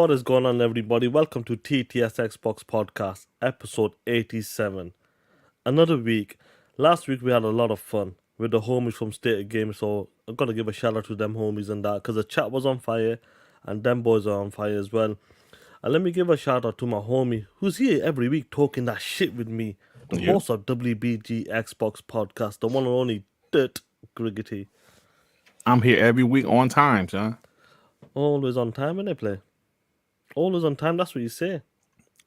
What is going on, everybody? Welcome to TTS Xbox Podcast, episode 87. Another week. Last week we had a lot of fun with the homies from State of Game, so I've got to give a shout out to them homies and that, because the chat was on fire, and them boys are on fire as well. And let me give a shout out to my homie, who's here every week talking that shit with me, the host of WBG Xbox Podcast, the one and only Durt Griggity. I'm here every week on time, son. Always on time when they play. Always on time, that's what you say.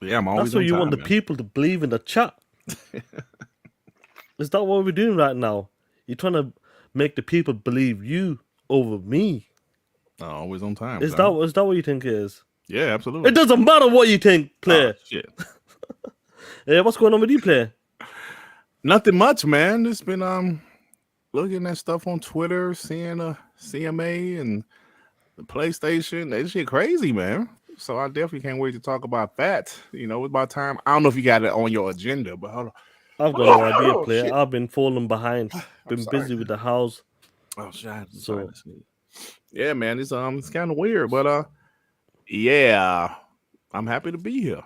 Yeah, I'm always That's what on you time, want the man. people to believe in the chat. Is that what we're doing right now? You're trying to make the people believe you over me. Always on time. Is son. that what you think it is? Yeah, absolutely. It doesn't matter what you think, player. Shit. Hey, what's going on with you, player? Nothing much, man. Just been looking at stuff on Twitter, seeing CMA and the PlayStation. That shit crazy, man. So I definitely can't wait to talk about that. You know, it's about time. I don't know if you got it on your agenda, but hold on. I've got no idea, Oh, player. shit. I've been falling behind. Been sorry. busy with the house. Oh, shit. So yeah, man, it's kind of weird, but yeah, I'm happy to be here.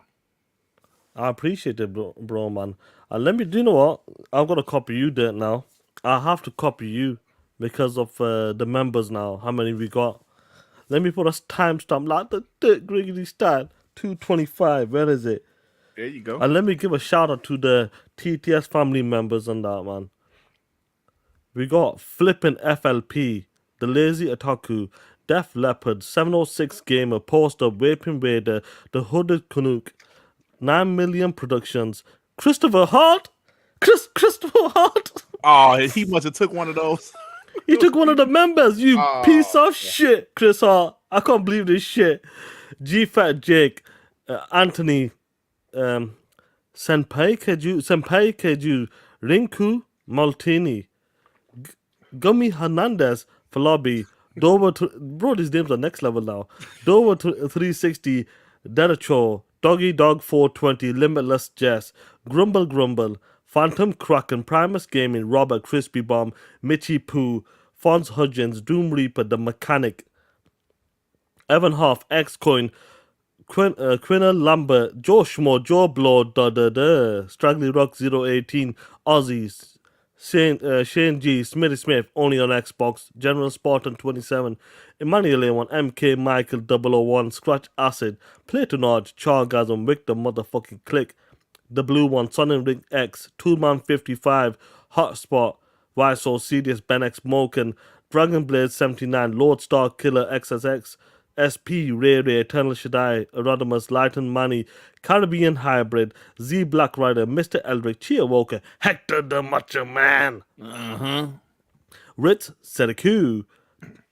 I appreciate it, bro, man. And do you know what? I've got to copy you, Dirt, now. I have to copy you because of the members now. How many we got? Let me put a timestamp like the Dirt Griggity style. 225. Where is it? There you go. And let me give a shout out to the TTS family members and that, man. We got Flippin' FLP, The Lazy Otaku, Def Leopard, 706 Gamer, Poster, Vaping Vader, The Hooded Canuck, 9 Million Productions, Christopher Hart. Christopher Hart. Oh, he must have took one of those. You took one of the members, you piece of shit, Chris Hart. I can't believe this shit. G Fat Jake, Anthony, Senpai Keju, Rinku Maltini, Gummy Hernandez, Falabi, Dover, bro, these names are next level now. Dover 360, Derecho, Doggy Dog 420, Limitless Jess, Grumble, Phantom Kraken, Primus Gaming, Robert Crispy Bomb, Mitchy Poo, Fons Hudgens, Doom Reaper, The Mechanic, Evan Hoff, X-Coin, Quinna Lambert, Joe Schmo, Joe Blow, Straggly Rock 018, Aussies, Shane G, Smitty Smith, only on Xbox, General Spartan 27, Emmanuel A1, MK Michael 001, Scratch Acid, Platonage, Chargasm, Victor Motherfucking Click, The Blue One, Sun and Ring X, Toolman 55, Hotspot, Viso, Cedius, Ben X Moken, Dragon Blade 79, Lord Star Killer XSX, SP, Ray, Eternal Shaddai, Erodimus, Lighten Money, Caribbean Hybrid, Z Black Rider, Mr. Eldrick, Chia Walker, Hector the Macho Man, Ritz Seriku,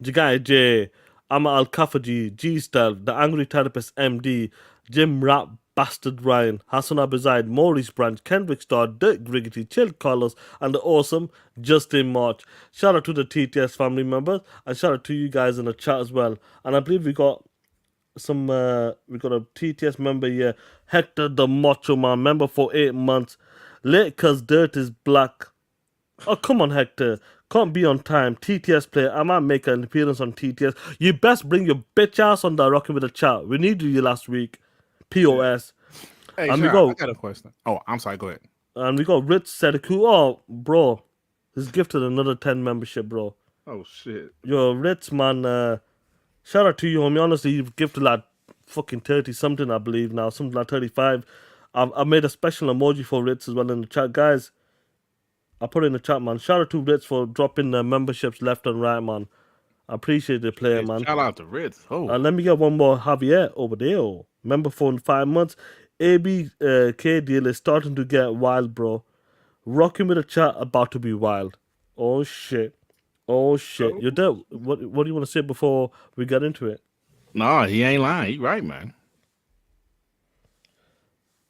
Jagai J, Amma Al Kafaji, G Stealth, The Angry Therapist MD, Jim Rap, Bastard Ryan, Hassan Abizide, Maurice Branch, Kendrick Star, Dirk Griggity, Chill Carlos, and the awesome Justin March. Shout out to the TTS family members, and shout out to you guys in the chat as well. And I believe we got some, we got a TTS member here, Hector the Macho Man, member for 8 months. Late cause Dirt is black. Oh, come on, Hector. Can't be on time. TTS player. I might make an appearance on TTS. You best bring your bitch ass on the Rocking with the chat. We needed you last week. POS. Hey, and Shaan, I got a question. Oh, I'm sorry. Go ahead. And we got Ritz Seriku. Oh, bro. He's gifted another 10 membership, bro. Oh, shit. Yo, Ritz, man. Shout out to you, homie. Honestly, you've gifted like fucking 30 something, I believe now. Something like 35. I made a special emoji for Ritz as well in the chat. Guys, I put it in the chat, man. Shout out to Ritz for dropping the memberships left and right, man. I appreciate the player, man. Shout out to Ritz. Oh. Let me get one more Javier over there. Member for 5 months. ABK deal is starting to get wild, bro. Rocking with a chat about to be wild. Oh shit. You're there. What do you want to say before we get into it? No, he ain't lying. He right, man.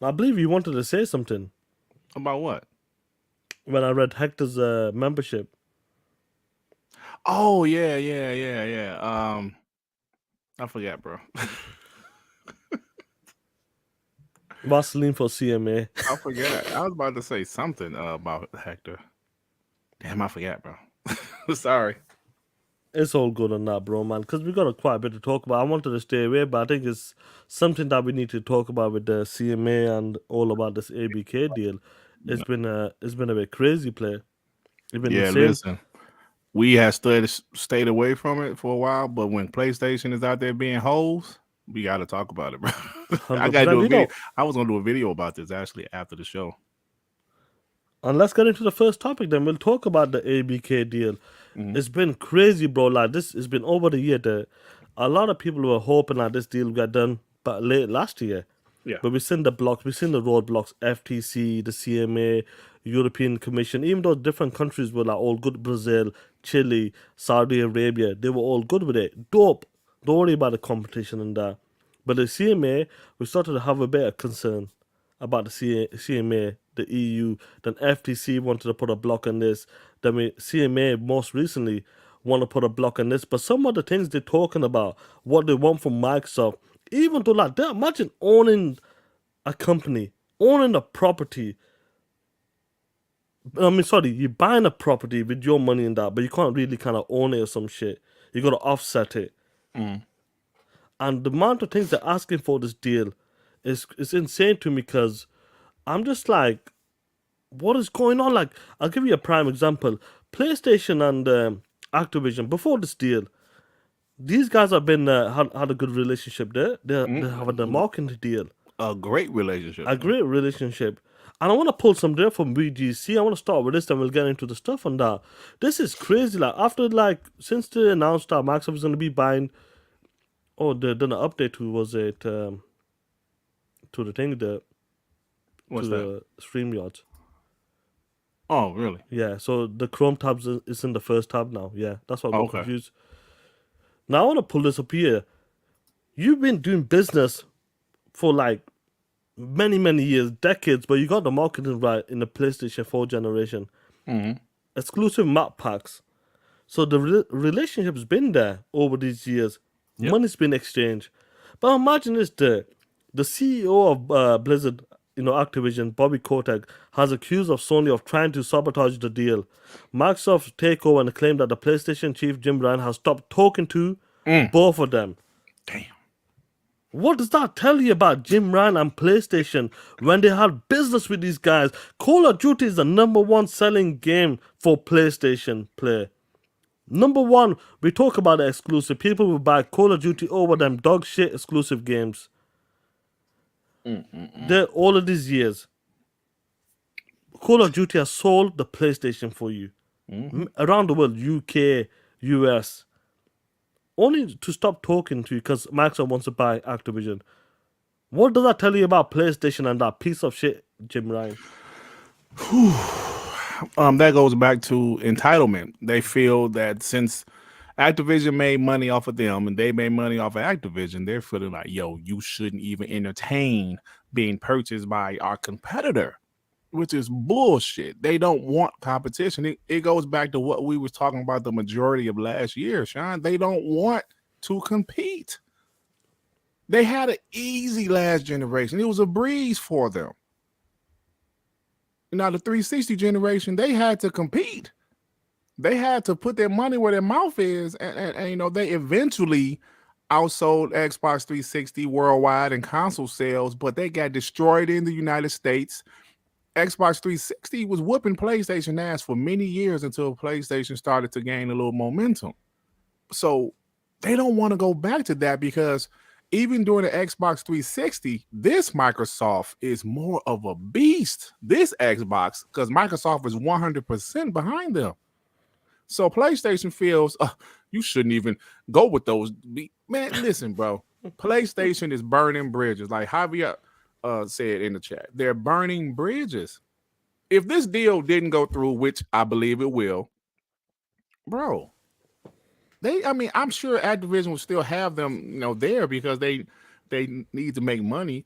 I believe you wanted to say something. About what? When I read Hector's membership. Oh, yeah. I forgot, bro. Vaseline for CMA. I forgot. I was about to say something about Hector. Damn, I forgot, bro. Sorry. It's all good on that, bro, man. Because we got quite a bit to talk about. I wanted to stay away, but I think it's something that we need to talk about with the CMA and all about this ABK deal. It's been a bit crazy, play. It's been Yeah, insane. listen, we have stayed away from it for a while, but when PlayStation is out there being hoes, we got to talk about it, bro. I Hundred got to do percent. a video. I was gonna do a video about this actually after the show. And let's get into the first topic. Then we'll talk about the ABK deal. Mhm. It's been crazy, bro. Like this, it's been over the year. That a lot of people were hoping that this deal got done, but late last year. Yeah, But we've seen the blocks, we've seen the roadblocks, FTC, the CMA, European Commission, even though different countries were like all good, Brazil, Chile, Saudi Arabia, they were all good with it. Dope. Don't worry about the competition and that. But the CMA, we started to have a bit of concern about the CMA, the EU. Then FTC wanted to put a block on this. Then CMA most recently want to put a block on this. But some of the things they're talking about, what they want from Microsoft, even though like that, imagine owning a company, owning a property. I mean, sorry, you're buying a property with your money in that, but you can't really kind of own it or some shit. You got to offset it. Mhm. And the amount of things they're asking for this deal is insane to me because I'm just like, what is going on? Like, I'll give you a prime example. PlayStation and Activision, before this deal, these guys have been had a good relationship there. They have a marketing deal. a great relationship. A great relationship. And I want to pull some there from BGC. I want to start with this, then we'll get into the stuff on that. This is crazy. Like after since they announced that Microsoft is going to be buying, they done an update to was it to the thing the What's to that? the StreamYards. Oh, really? Yeah, so the Chrome tabs is in the first tab now. Yeah, that's why I got Okay. confused. Now I want to pull this up here. You've been doing business for like many years, decades, but you got the marketing right in the PlayStation 4 generation. Hmm. Exclusive map packs. So the relationship's been there over these years. Yep. Money's been exchanged. But imagine this: the CEO of Blizzard, Activision, Bobby Kotick, has accused of Sony of trying to sabotage the deal. Microsoft's takeover and claimed that the PlayStation chief Jim Ryan has stopped talking to both of them. Damn. What does that tell you about Jim Ryan and PlayStation when they had business with these guys? Call of Duty is the #1 selling game for PlayStation Play. Number one, we talk about the exclusive. People will buy Call of Duty over them dog shit exclusive games. They're all of these years. Call of Duty has sold the PlayStation for you. Around the world, UK, US. Only to stop talking to you because Microsoft wants to buy Activision. What does that tell you about PlayStation and that piece of shit, Jim Ryan? That goes back to entitlement. They feel that since Activision made money off of them and they made money off of Activision, they're feeling like, yo, you shouldn't even entertain being purchased by our competitor, which is bullshit. They don't want competition. It goes back to what we was talking about the majority of last year, Shaan. They don't want to compete. They had an easy last generation. It was a breeze for them. Now the 360 generation, they had to compete. They had to put their money where their mouth is, and they eventually outsold Xbox 360 worldwide in console sales, but they got destroyed in the United States. Xbox 360 was whooping PlayStation ass for many years until PlayStation started to gain a little momentum. So they don't want to go back to that because even during the Xbox 360, this Microsoft is more of a beast. This Xbox, because Microsoft is 100% behind them. So PlayStation feels you shouldn't even go with those. Man, listen, bro. PlayStation is burning bridges, like Javier said in the chat. They're burning bridges. If this deal didn't go through, which I believe it will, bro, I'm sure Activision will still have them, there because they need to make money,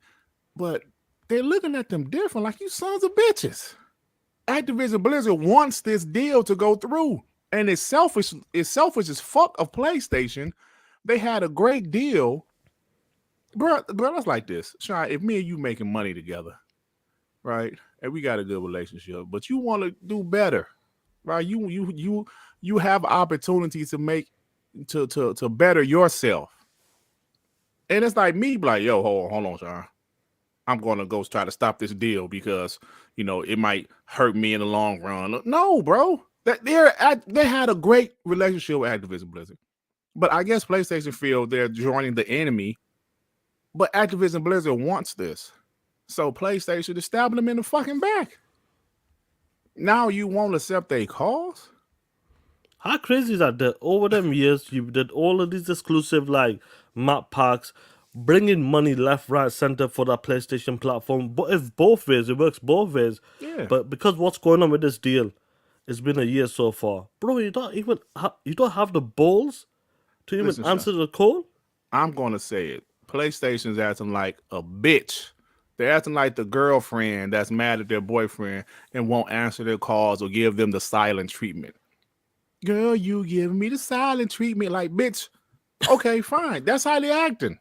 but they're looking at them different, like you sons of bitches. Activision Blizzard wants this deal to go through, and it's selfish. It's selfish as fuck of PlayStation. They had a great deal, bro. It's like this, Shaan. If me and you making money together, right, and we got a good relationship, but you want to do better, right? You have opportunities to make to better yourself. And it's like me, like, yo, hold on, Shaan. I'm gonna go try to stop this deal because it might hurt me in the long run. No, bro. They had a great relationship with Activision Blizzard, but I guess PlayStation feel they're joining the enemy. But Activision Blizzard wants this, so PlayStation is stabbing them in the fucking back. Now you won't accept their cause? How crazy is that over them years you did all of these exclusive like map packs, bringing money left, right, center for that PlayStation platform. But if both ways, it works both ways. Yeah. But because what's going on with this deal, it's been a year so far, bro. You don't even you don't have the balls to even answer the call. I'm gonna say it. PlayStation's acting like a bitch. They're acting like the girlfriend that's mad at their boyfriend and won't answer their calls or give them the silent treatment. Girl, you giving me the silent treatment, like, bitch. Okay, fine. That's how they're acting.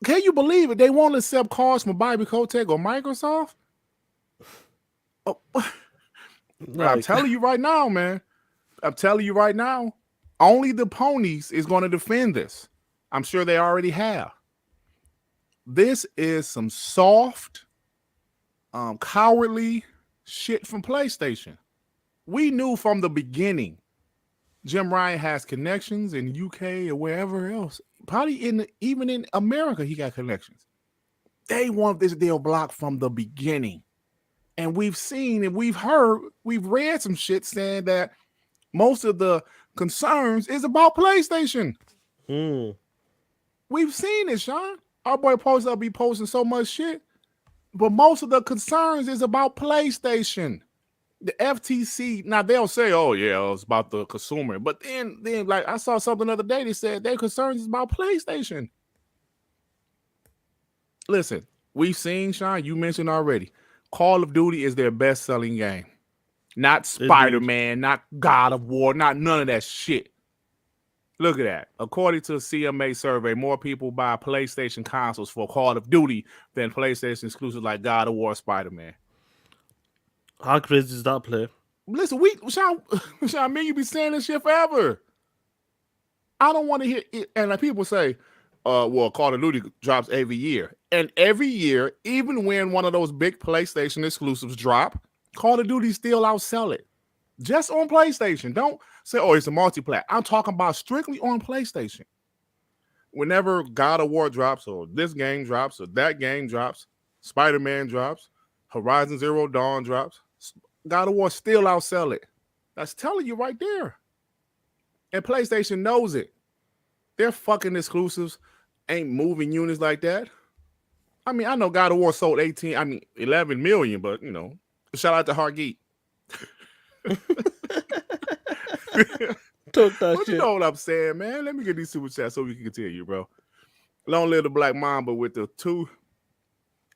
Can you believe it? They won't accept calls from Bobby Kotick or Microsoft. Oh, I'm telling you right now, man. I'm telling you right now. Only the ponies is going to defend this. I'm sure they already have. This is some soft, cowardly shit from PlayStation. We knew from the beginning Jim Ryan has connections in UK or wherever else. Probably even in America, he got connections. They want this deal blocked from the beginning. And we've seen and we've read some shit saying that most of the concerns is about PlayStation. We've seen it, Shaan. Our boy Post be posting so much shit, but most of the concerns is about PlayStation. The FTC, now they'll say, "Oh yeah, it's about the consumer," but then like I saw something the other day. They said their concerns is about PlayStation. Listen, we've seen, Shaan. You mentioned already, Call of Duty is their best-selling game, not Spider-Man, not God of War, not none of that shit. Look at that. According to a CMA survey, more people buy PlayStation consoles for Call of Duty than PlayStation exclusives like God of War, Spider-Man. How crazy is that play? Listen, Shaan, me, you be saying this shit forever. I don't want to hear it. And like people say, well, Call of Duty drops every year. And every year, even when one of those big PlayStation exclusives drop, Call of Duty still outsell it. Just on PlayStation. Don't say, oh, it's a multiplayer. I'm talking about strictly on PlayStation. Whenever God of War drops, or this game drops, or that game drops, Spider-Man drops, Horizon Zero Dawn drops, God of War still outsell it. That's telling you right there. And PlayStation knows it. Their fucking exclusives ain't moving units like that. I mean, I know God of War sold 11 million, but, shout out to Hargeet. Talk that But shit. you know what I'm saying, man. Let me get these super chats so we can continue, bro. Long live the Black Mamba with the two.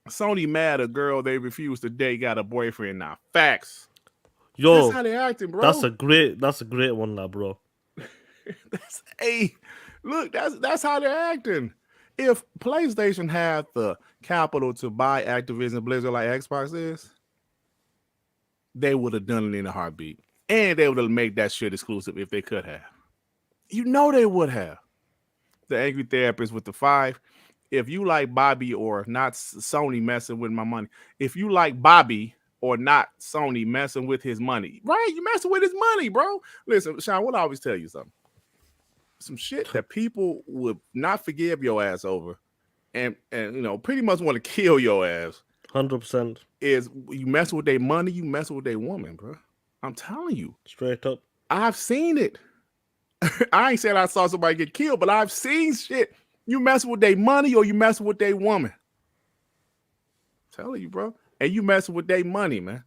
Sony mad a girl they refused to date got a boyfriend now. Facts. Yo, that's how they acting, bro. That's a great one now, bro. That's how they're acting. If PlayStation had the capital to buy Activision Blizzard like Xbox is, they would have done it in a heartbeat. And they would have made that shit exclusive if they could have. They would have. The Angry Therapist with the 5. If you like Bobby or not Sony messing with my money, if you like Bobby or not Sony messing with his money, right? You messing with his money, bro. Listen, Shaan, what I always tell you something. Some shit that people would not forgive your ass over and pretty much want to kill your ass. 100%. Is you mess with their money, you mess with their woman, bro. I'm telling you. Straight up. I've seen it. I ain't saying I saw somebody get killed, but I've seen shit. You mess with their money or you mess with their woman. I'm telling you, bro. And you messing with their money, man.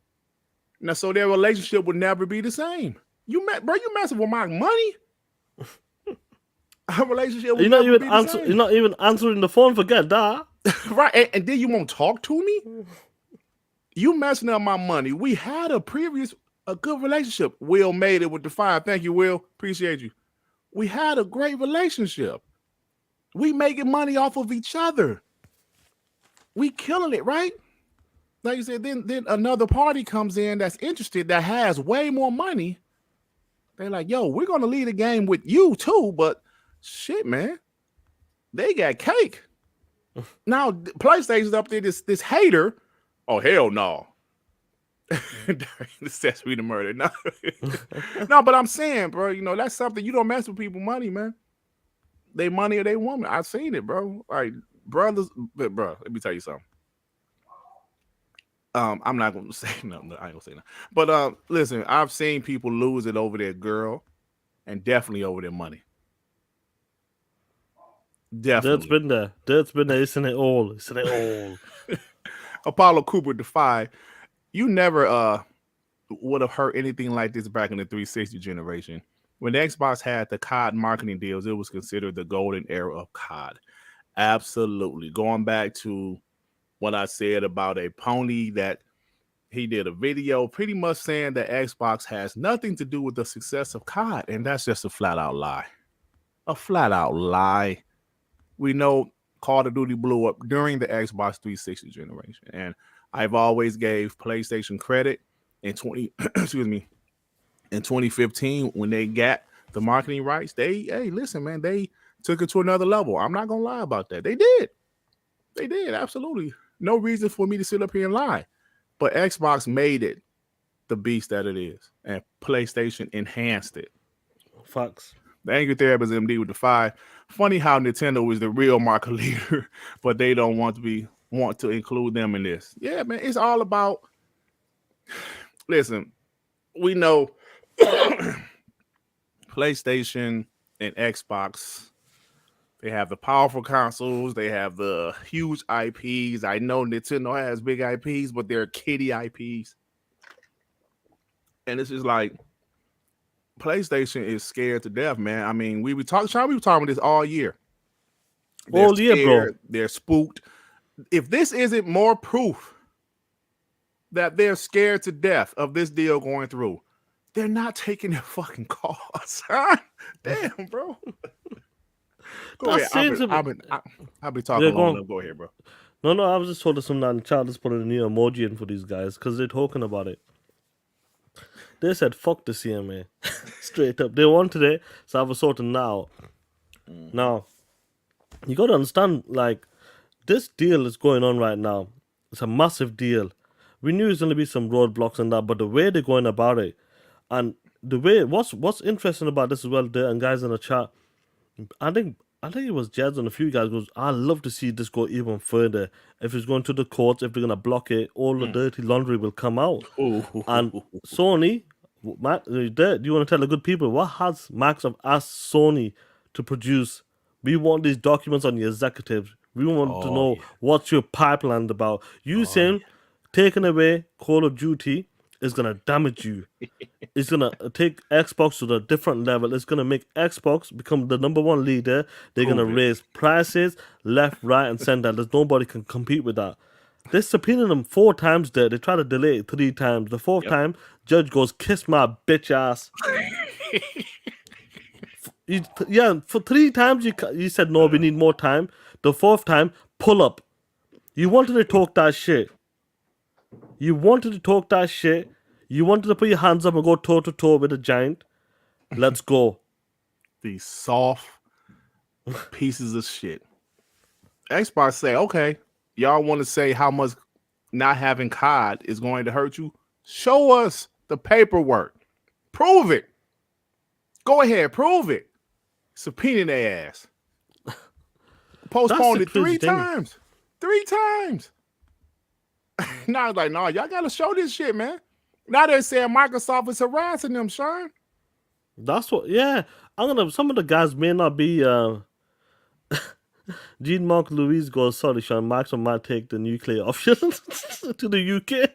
Now, so their relationship would never be the same. You messing with my money? Our relationship would never be the same. You're not even answering the phone. Forget that. Right. And then you won't talk to me? You messing up my money. We had a good relationship. Will made it with the 5. Thank you, Will. Appreciate you. We had a great relationship. We making money off of each other. We killing it, right? Like you said, then another party comes in that's interested, that has way more money. They're like, yo, we're going to lead a game with you too, but Shit, man, they got cake. Now PlayStation's up there. This hater. Oh hell no. This sets me to murder. No. No, but I'm saying, bro, that's something you don't mess with people money, man. They money or they woman. I've seen it, bro. Like brothers, but bro, let me tell you something. I'm not gonna say no, I ain't gonna say no. But listen, I've seen people lose it over their girl and definitely over their money. Dirt's Definitely. been there. Dirt's been there. Isn't it all? Isn't it all? Apollo Cooper Defy, you never would have heard anything like this back in the 360 generation. When the Xbox had the COD marketing deals, it was considered the golden era of COD. Absolutely. Going back to what I said about a pony that he did a video pretty much saying that Xbox has nothing to do with the success of COD, and that's just a flat out lie. A flat out lie. We know Call of Duty blew up during the Xbox 360 generation, and I've always gave PlayStation credit in 2015 when they got the marketing rights. Listen, man, they took it to another level. I'm not gonna lie about that. They did absolutely. No reason for me to sit up here and lie. But Xbox made it the beast that it is, and PlayStation enhanced it. Facts. The Angry Therapist MD with the 5. Funny how Nintendo is the real market leader, but they don't want to include them in this. Yeah, man, it's all about. Listen, we know PlayStation and Xbox. They have the powerful consoles. They have the huge IPs. I know Nintendo has big IPs, but they're kiddie IPs. And it's just like PlayStation is scared to death, man. I mean, we were talking about this all year. All year, bro. They're spooked. If this isn't more proof that they're scared to death of this deal going through, they're not taking their fucking calls. Damn, bro. Go ahead. I've been talking long enough. Go ahead, bro. No, I was just told some in the chat. Just put a new emoji in for these guys because they're talking about it. They said, fuck the CMA. Straight up. They wanted it, so I was sorting now. Now, you got to understand, like, this deal is going on right now. It's a massive deal. We knew there's going to be some roadblocks and that, but the way they're going about it, and the way, what's interesting about this as well, and guys in the chat, I think it was Jez and a few guys goes, I'd love to see this go even further. If it's going to the courts, if they're going to block it, all the dirty laundry will come out. And Sony, do you want to tell the good people, what has Microsoft asked Sony to produce? We want these documents on the executives. We want to know what's your pipeline about. You saying taking away Call of Duty is going to damage you. It's going to take Xbox to a different level. It's going to make Xbox become the number one leader. They're going to raise prices left, right, and center. There's nobody can compete with that. They subpoenaed them 4 times there. They tried to delay it 3 times. The 4th time, judge goes, kiss my bitch ass. For 3 times you said, no, we need more time. The 4th time, pull up. You wanted to talk that shit. You wanted to put your hands up and go toe-to-toe with a giant. Let's go. These soft pieces of shit. Xbox say, okay, y'all want to say how much not having COD is going to hurt you? Show us the paperwork. Prove it. Go ahead, prove it. Subpoena their ass. Postponed it 3 times. 3 times. Now it's like, no, y'all got to show this shit, man. Now they're saying Microsoft is harassing them, Shaan. That's what, yeah. Some of the guys may not be, Jean-Marc Louise goes, sorry, Shaan, Microsoft might take the nuclear option to the UK.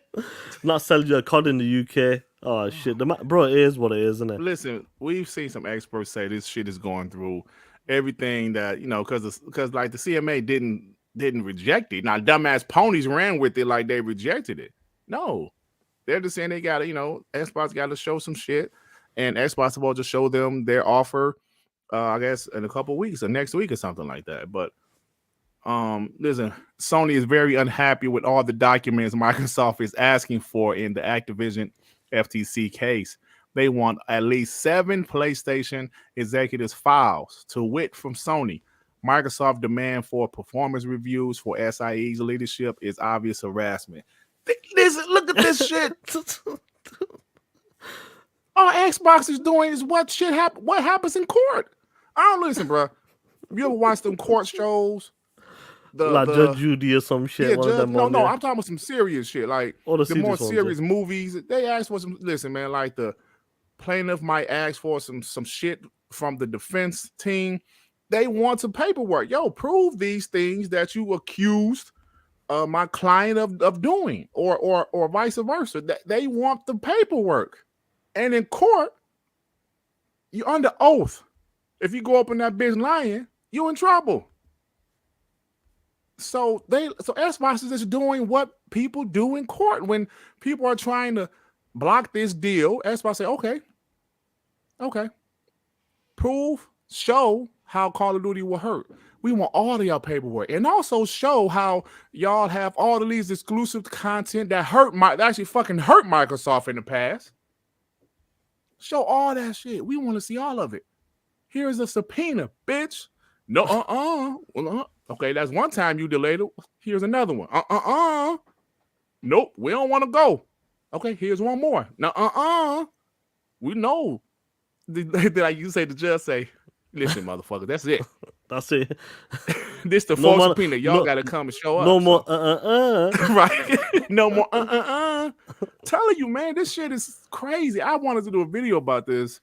Not sell your COD in the UK. Oh, shit. Bro, it is what it is, isn't it? Listen, we've seen some experts say this shit is going through everything that, because like the CMA didn't reject it. Now, dumbass ponies ran with it like they rejected it. No. They're just saying they got to, Xbox got to show some shit. And Xbox is supposed to show them their offer, I guess, in a couple weeks or next week or something like that. But listen, Sony is very unhappy with all the documents Microsoft is asking for in the Activision FTC case. They want at least 7 PlayStation executives files, to wit from Sony. Microsoft demand for performance reviews for SIE's leadership is obvious harassment. Listen, look at this shit. All Xbox is doing is what happens in court. I don't listen, bro. You ever watch them court shows? Like Judge Judy or some shit. Yeah, One of them no, there. I'm talking about some serious shit. Like All the more ones, serious movies, they ask for some. Listen, man, like the plaintiff might ask for some shit from the defense team. They want some paperwork. Yo, prove these things that you accused my client of doing, or vice versa. They want the paperwork. And in court, you're under oath. If you go up in that bitch lying, you're in trouble. So Xbox is just doing what people do in court. When people are trying to block this deal, Xbox say, okay, prove, show how Call of Duty will hurt. We want all of y'all paperwork, and also show how y'all have all of these exclusive content that actually fucking hurt Microsoft in the past. Show all that shit. We want to see all of it. Here's a subpoena, bitch. No, okay, that's one time you delayed it. Here's another one. Nope, we don't want to go. Okay, here's one more. No, we know. Like you say, the judge say, listen, motherfucker, that's it. That's it. This the false subpoena. Y'all got to come and show up. No more Right. No more Telling you, man, this shit is crazy. I wanted to do a video about this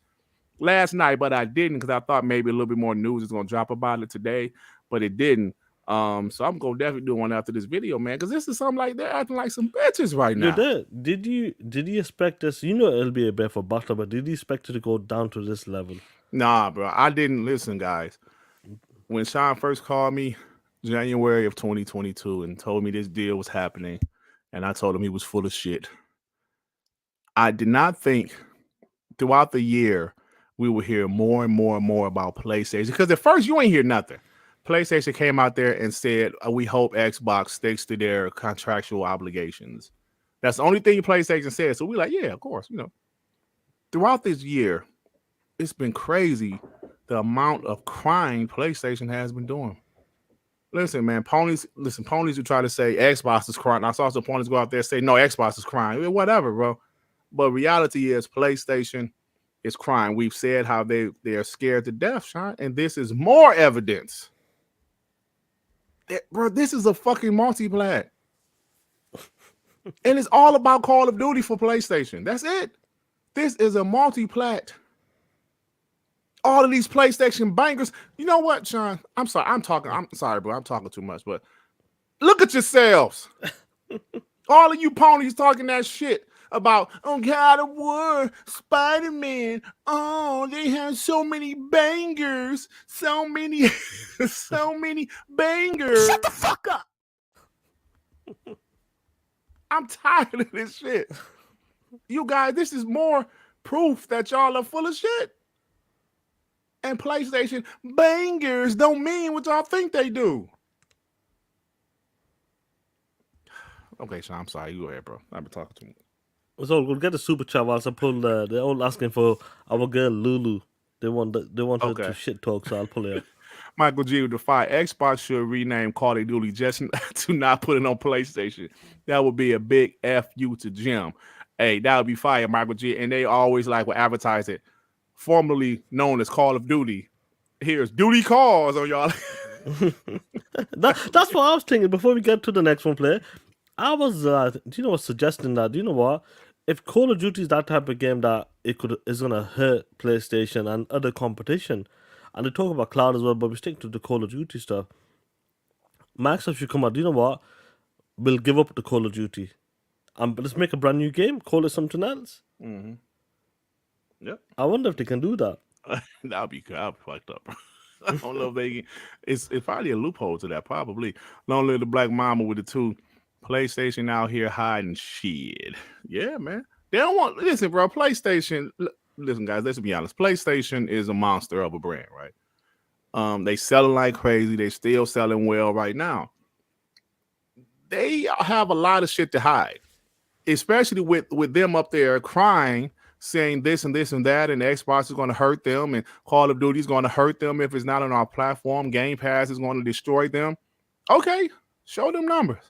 last night, but I didn't, because I thought maybe a little bit more news is going to drop about it today, but it didn't. So I'm going to definitely do one after this video, man, because this is something like they're acting like some bitches right now. Did you expect this? You know it'll be a bit for Butler, but did you expect it to go down to this level? Nah, bro. I didn't. Listen, guys. When Shaan first called me January of 2022 and told me this deal was happening, and I told him he was full of shit, I did not think throughout the year we would hear more and more and more about PlayStation, because at first you ain't hear nothing. PlayStation came out there and said, we hope Xbox sticks to their contractual obligations. That's the only thing PlayStation said. So we're like, yeah, of course. You know, throughout this year, it's been crazy the amount of crying PlayStation has been doing. Listen, man, ponies who try to say Xbox is crying. I saw some ponies go out there and say, no, Xbox is crying. Whatever, bro. But reality is PlayStation is crying. We've said how they're scared to death, Shaan, and this is more evidence. Bro, this is a fucking multi-plat. And it's all about Call of Duty for PlayStation. That's it. This is a multi-plat. All of these PlayStation bangers. You know what, Shaan? I'm sorry. I'm sorry, bro. I'm talking too much, but look at yourselves. All of you ponies talking that shit about, God of War, Spider-Man. Oh, they have so many bangers. So many bangers. Shut the fuck up. I'm tired of this shit. You guys, this is more proof that y'all are full of shit. And PlayStation bangers don't mean what y'all think they do. Okay, Shaan, I'm sorry. You go ahead, bro. I've been talking too much. It's all good. Get the super chat whilst I pull. They're all asking for our girl Lulu. They want her to shit talk, so I'll pull it up. Michael G. with the fire. Xbox should rename Call of Duty just to not put it on PlayStation. That would be a big FU to Jim. Hey, that would be fire, Michael G. And they always will advertise it, formerly known as Call of Duty. Here's Duty Calls on y'all. That's what I was thinking before we get to the next one, player. I was, suggesting that, you know what? If Call of Duty is that type of game that is gonna hurt PlayStation and other competition, and they talk about cloud as well, but we stick to the Call of Duty stuff. Microsoft should come out. You know what? We'll give up the Call of Duty, let's make a brand new game. Call it something else. Mm-hmm. Yep. I wonder if they can do that. That'll be fucked up. I don't know if they can. It's probably a loophole to that. Probably. Long live the Black Mama with the two. PlayStation out here hiding shit. Yeah, man. They don't want. Listen, bro. PlayStation. Listen, guys. Let's be honest. PlayStation is a monster of a brand, right? They selling like crazy. They still selling well right now. They have a lot of shit to hide, especially with them up there crying saying this and this and that, and Xbox is going to hurt them, and Call of Duty is going to hurt them if it's not on our platform. Game Pass is going to destroy them. Okay, show them numbers.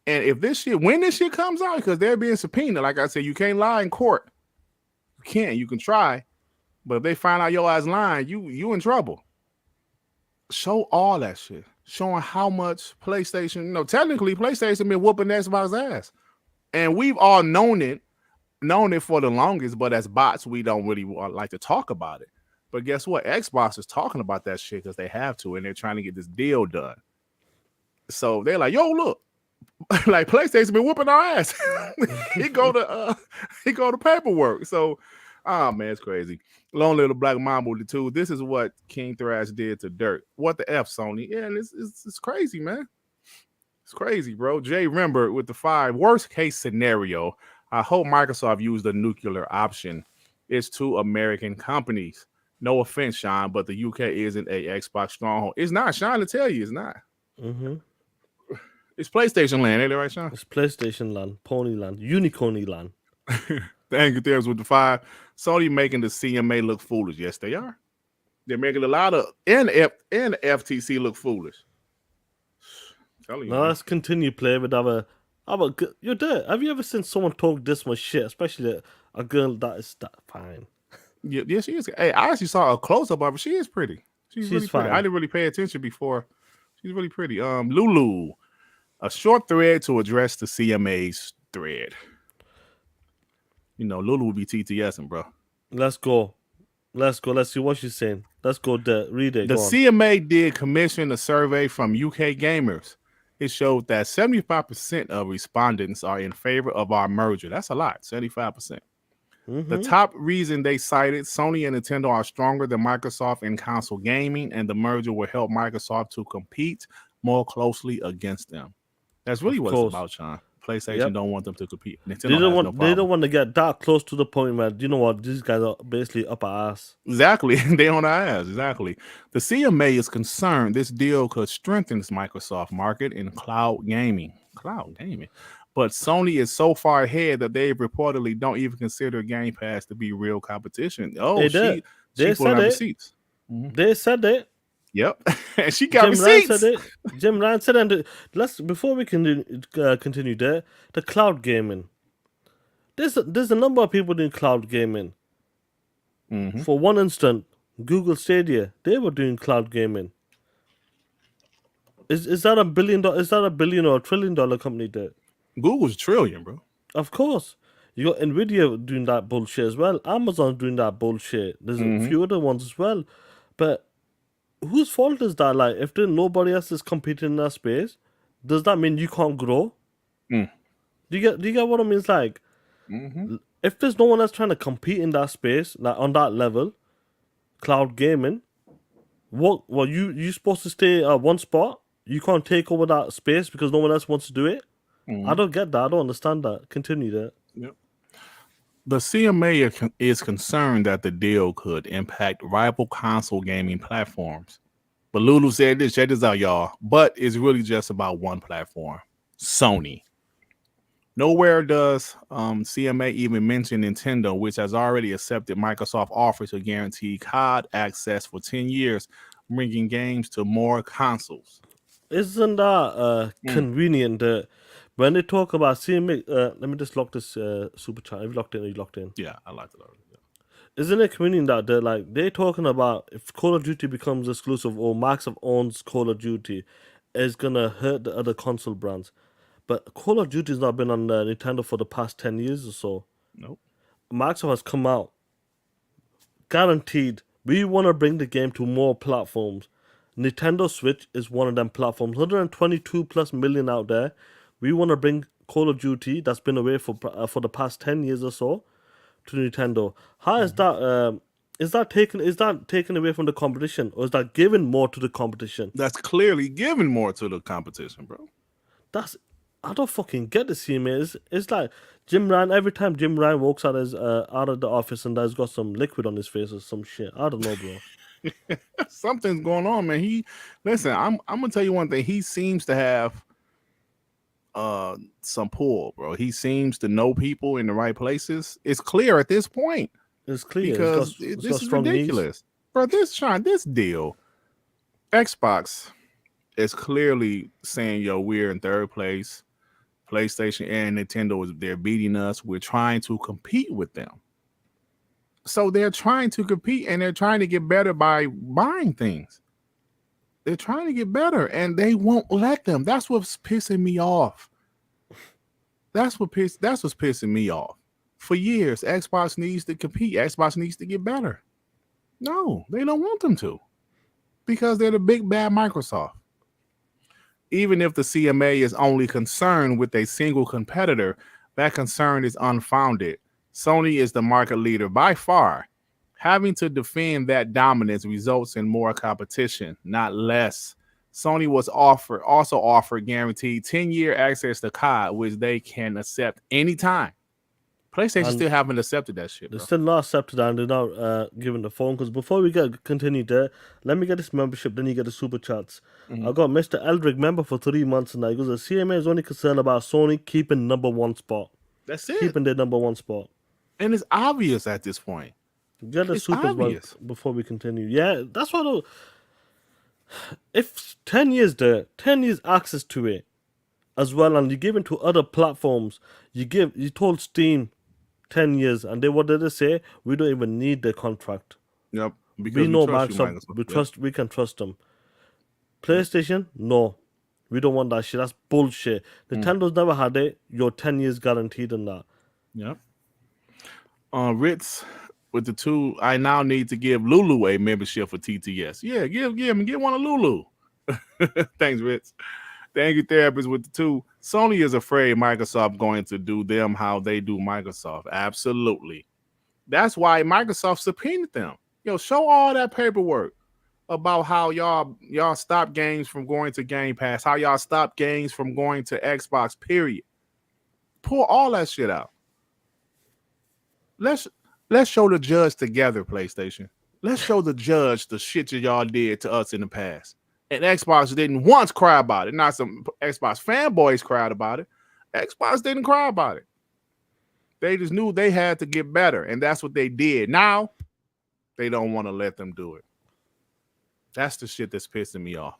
And if this shit, when this shit comes out, because they're being subpoenaed, like I said, you can't lie in court. You can't. You can try, but if they find out your ass lying, you in trouble. Show all that shit, showing how much PlayStation. Technically, PlayStation been whooping Xbox ass, and we've all known it for the longest. But as bots, we don't really like to talk about it. But guess what? Xbox is talking about that shit because they have to, and they're trying to get this deal done. So they're like, "Yo, look, like PlayStation been whooping our ass." he go to paperwork. So, man, it's crazy. Long Little Black Mamba with the two. This is what King Thrash did to Durt. What the F, Sony? Yeah, and it's crazy, man. It's crazy, bro. Jay Rembert with the 5. Worst case scenario. I hope Microsoft used the nuclear option. It's 2 American companies. No offense, Shaan, but the UK isn't a Xbox stronghold. It's not, Shaan, to tell you, it's not. Mm-hmm. It's PlayStation land, ain't it right, Shaan? It's PlayStation land, Pony land, Unicorny land. Thank you, there's with the 5. Sony making the CMA look foolish. Yes, they are. They're making a lot of FTC look foolish. You, now let's continue playing with our you're there. Have you ever seen someone talk this much shit, especially a girl that is that fine? Yeah, she is. Hey, I actually saw a close up of her. She is pretty. She's really pretty. I didn't really pay attention before. She's really pretty. Lulu, a short thread to address the CMA's thread. Lulu will be TTSing, bro. Let's go. Let's see what she's saying. Let's go there. Read it. The CMA did commission a survey from UK gamers. It showed that 75% of respondents are in favor of our merger. That's a lot, 75%. Mm-hmm. The top reason they cited, Sony and Nintendo are stronger than Microsoft in console gaming, and the merger will help Microsoft to compete more closely against them. That's really what it's about, Sean. PlayStation don't want them to compete. Nintendo they don't want to get that close to the point where, you know what, these guys are basically up our ass. Exactly. They on our ass. Exactly. The CMA is concerned this deal could strengthen Microsoft market in cloud gaming. But Sony is so far ahead that they reportedly don't even consider Game Pass to be real competition. Oh, they said receipts. Mm-hmm. They said it. Yep, and she got receipts. Ryan said it. Jim Ryan said it. And before we can continue there, the cloud gaming. There's a number of people doing cloud gaming. Mm-hmm. For one instant, Google Stadia, they were doing cloud gaming. Is that $1 billion? Is that $1 billion or $1 trillion company there? Google's $1 trillion, bro. Of course. You got Nvidia doing that bullshit as well. Amazon's doing that bullshit. There's a few other ones as well. But whose fault is that? Like, if nobody else is competing in that space, does that mean you can't grow? Do you get what I mean? It's like, if there's no one else trying to compete in that space, like on that level, cloud gaming, what you supposed to stay at one spot? You can't take over that space because no one else wants to do it? I don't get that. I don't understand that. Continue that. Yep. The CMA is concerned that the deal could impact rival console gaming platforms. But Lulu said this, check this out, y'all. But it's really just about one platform, Sony. Nowhere does CMA even mention Nintendo, which has already accepted Microsoft offers to guarantee COD access for 10 years, bringing games to more consoles. Isn't that convenient that when they talk about CMA, let me just lock this super chat. Have you locked in? Are you locked in? Yeah, I locked it already. Yeah. Isn't it convenient that they're talking about if Call of Duty becomes exclusive or Microsoft owns Call of Duty, it's gonna hurt the other console brands. But Call of Duty's not been on Nintendo for the past 10 years or so. Nope. Microsoft has come out, guaranteed, we want to bring the game to more platforms. Nintendo Switch is one of them platforms. 122 plus million out there. We want to bring Call of Duty, that's been away for the past 10 years or so, to Nintendo. How is that? Is that taken away from the competition, or is that giving more to the competition? That's clearly giving more to the competition, bro. I don't fucking get the CMA. It's like Jim Ryan. Every time Jim Ryan walks out of the office and has got some liquid on his face or some shit. I don't know, bro. Something's going on, man. Listen. I'm gonna tell you one thing. He seems to have some pull, bro. He seems to know people in the right places. It's clear at this point It's clear. because It's got this is strong knees. ridiculous, bro. This deal, Xbox is clearly saying, "Yo, we're in third place. PlayStation and Nintendo they're beating us. We're trying to compete with them." So they're trying to compete and they're trying to get better by buying things. They're trying to get better and they won't let them. That's what's pissing me off. That's what's pissing me off. For years, Xbox needs to compete. Xbox needs to get better. No, they don't want them to because they're the big bad Microsoft. Even if the CMA is only concerned with a single competitor, that concern is unfounded. Sony is the market leader by far. Having to defend that dominance results in more competition, not less. Sony was also offered guaranteed 10-year access to COD, which they can accept anytime. PlayStation And still haven't accepted that shit, they're bro. still not accepted and they're not giving the phone. Because before we continue there, let me get this membership, then you get the super chats. I got Mr. Eldrick member for 3 months now. He goes, the CMA is only concerned about Sony keeping number one spot. That's it. Keeping their number one spot. And it's obvious at this point. Get the It's supers obvious. before we continue. Yeah, that's what. If 10 years there, 10 years access to it as well, and you give it to other platforms, you told Steam 10 years, and what did they say? We don't even need the contract. Yep. Because We know trust you, Microsoft. We can trust them. PlayStation, no. We don't want that shit. That's bullshit. Nintendo's never had it. You're 10 years guaranteed in that. Yep. Ritz with the 2. I now need to give Lulu a membership for TTS. Yeah, get one of Lulu. Thanks, Ritz. Thank you, therapist with the 2. Sony is afraid Microsoft going to do them how they do Microsoft. Absolutely. That's why Microsoft subpoenaed them. Yo, show all that paperwork about how y'all stop games from going to Game Pass, how y'all stop games from going to Xbox, period. Pull all that shit out. Let's show the judge together, PlayStation. Let's show the judge the shit that y'all did to us in the past. And Xbox didn't once cry about it. Not some Xbox fanboys cried about it. Xbox didn't cry about it. They just knew they had to get better, and that's what they did. Now, they don't want to let them do it. That's the shit that's pissing me off.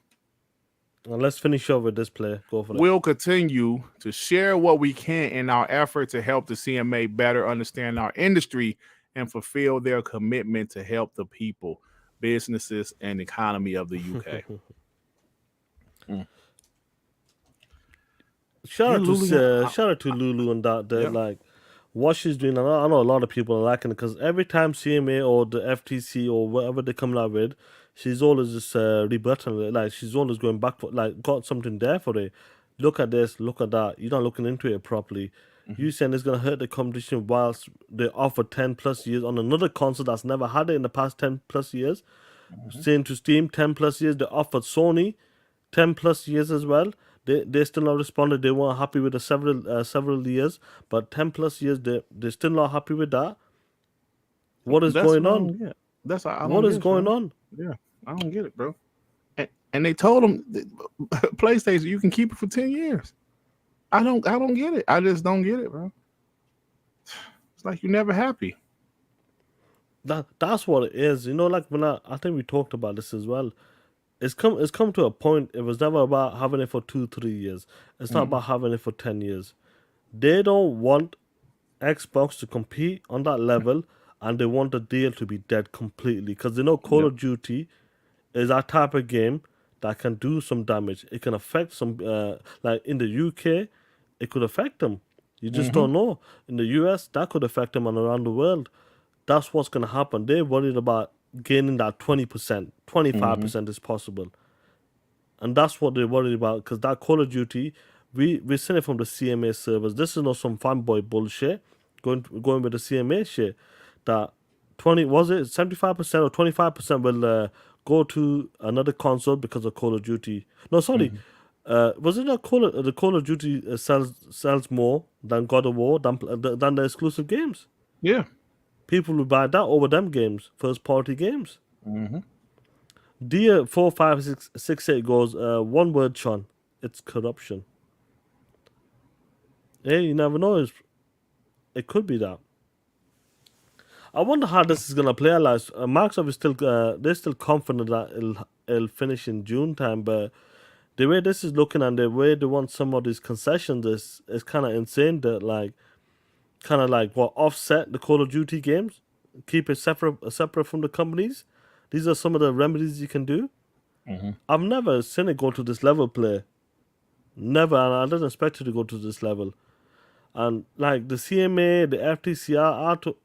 Well, let's finish up with this play. Go for it. We'll continue to share what we can in our effort to help the CMA better understand our industry and fulfill their commitment to help the people, businesses, and economy of the UK. Shout out to Lulu and that. Yeah. Like what she's doing. I know a lot of people are liking it because every time CMA or the FTC or whatever they come out with, she's always just rebutting it. Like she's always going back for got something there for it. Look at this, look at that. You're not looking into it properly. You saying it's gonna hurt the competition whilst they offer 10 plus years on another console that's never had it in the past 10 plus years. Saying to Steam 10 plus years, they offered Sony 10 plus years as well. They still not responded. They weren't happy with the several years, but 10 plus years they still not happy with that. What is going on? What is going on? Yeah, I don't get it, bro. And they told them PlayStation, you can keep it for 10 years. I don't get it. I just don't get it, bro. It's like you're never happy. That's what it is. You know, like when I think we talked about this as well. It's come to a point. It was never about having it for 2-3 years. It's not about having it for 10 years. They don't want Xbox to compete on that level, and they want the deal to be dead completely because they know Call of Duty is that type of game that can do some damage. It can affect some, like in the UK, it could affect them. You just don't know. In the US, that could affect them, and around the world, that's what's going to happen. They're worried about gaining that 20%, 25% is possible. And that's what they're worried about because that Call of Duty, we're seeing it from the CMA servers. This is not some fanboy bullshit going with the CMA shit. That 75% or 25% will go to another console because of Call of Duty. No, sorry. Was it not the Call of Duty sells more than God of War than the exclusive games? Yeah. People will buy that over them games, first party games. Dear 45668 goes, one word, Sean. It's corruption. Hey, you never know. It could be that. I wonder how this is gonna play out. Like, Microsoft is still they're still confident that it'll finish in June time, but the way this is looking and the way they want some of these concessions is kind of insane. That like kind of like what offset the Call of Duty games, keep it separate from the companies. These are some of the remedies you can do. I've never seen it go to this level, play. Never, and I didn't expect it to go to this level. And like the CMA, the FTC,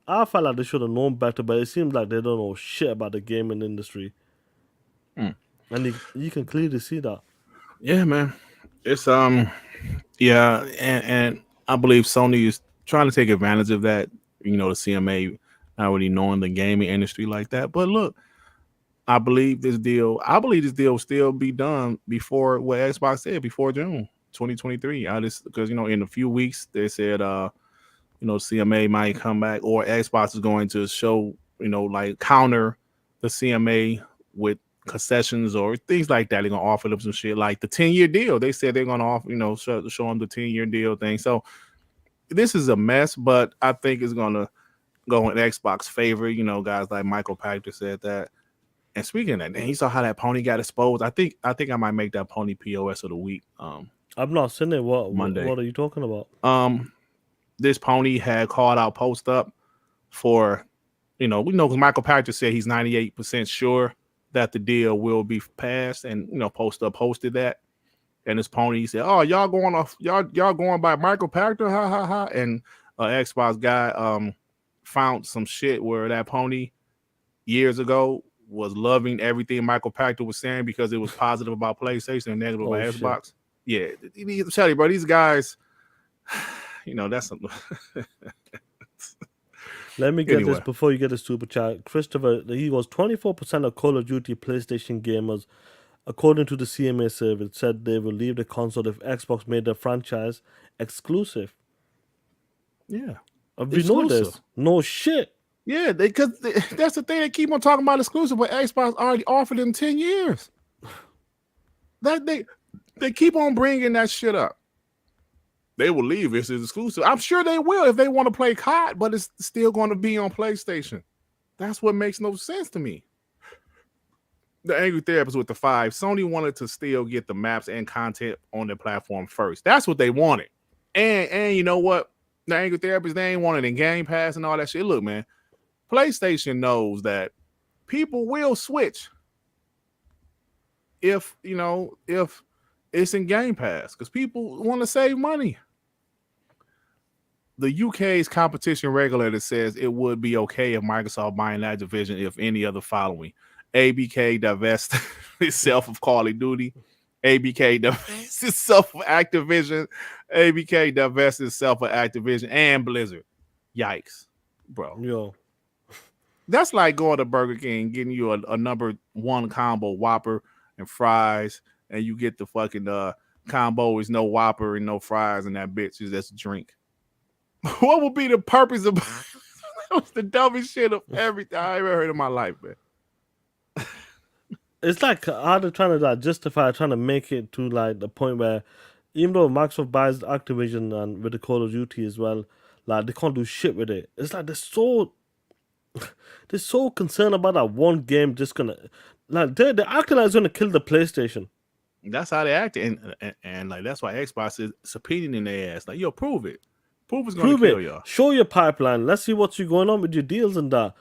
I felt like they should have known better, but it seems like they don't know shit about the gaming industry. And you can clearly see that. Yeah, man. It's yeah, and I believe Sony is trying to take advantage of that. You know, the CMA not really knowing the gaming industry like that. But look, I believe this deal will still be done before what Xbox said before June 2023. I just because in a few weeks they said CMA might come back or Xbox is going to show like counter the CMA with concessions or things like that. They're gonna offer them some shit like the 10-year deal. They said they're gonna offer show them the 10-year deal thing. So this is a mess, but I think it's gonna go in Xbox favor. Guys like Michael Pachter said that. And speaking of that, man, you saw how that pony got exposed. I think I might make that pony POS of the week. I've not seen it. Monday. What are you talking about? This pony had called out Post Up for, we know because Michael Pachter said he's 98% sure that the deal will be passed, and Post Up posted that, and this pony said, "Oh, y'all going by Michael Pachter, ha ha ha," and Xbox guy found some shit where that pony years ago was loving everything Michael Pachter was saying because it was positive about PlayStation and negative about Xbox. Yeah, tell you, bro, these guys, that's something. Let me get this before you get the super chat. Christopher, he was 24% of Call of Duty PlayStation gamers, according to the CMA survey, said they will leave the console if Xbox made the franchise exclusive. Yeah. Have you noticed? No shit. Yeah, because that's the thing. They keep on talking about exclusive, but Xbox already offered them 10 years. That they keep on bringing that shit up. They will leave this is exclusive. I'm sure they will if they want to play COD, but it's still going to be on PlayStation. That's what makes no sense to me. The Angry Therapist with the 5. Sony wanted to still get the maps and content on their platform first. That's what they wanted. And you know what? The Angry Therapist, they ain't wanted in Game Pass and all that shit. Look, man, PlayStation knows that people will switch if it's in Game Pass because people want to save money. The UK's competition regulator says it would be okay if Microsoft buying Activision if any of the following. ABK divests itself of Call of Duty. ABK divests itself of Activision. ABK divests itself of Activision and Blizzard. Yikes, bro. Yo. That's like going to Burger King, getting you a number one combo Whopper and fries, and you get the fucking combo is no Whopper and no fries, and that bitch is just a drink. What would be the purpose of that? Was the dumbest shit of everything I ever heard in my life, man. It's like how they're trying to justify trying to make it to like the point where even though Microsoft buys Activision and with the Call of Duty as well, like they can't do shit with it. It's like they're so concerned about that one game just gonna like they're acting like it's gonna kill the PlayStation. That's how they act, and like that's why Xbox is subpoenaing in their ass. Like, yo, prove it. Prove it's gonna kill y'all. Show your pipeline. Let's see what's going on with your deals and that.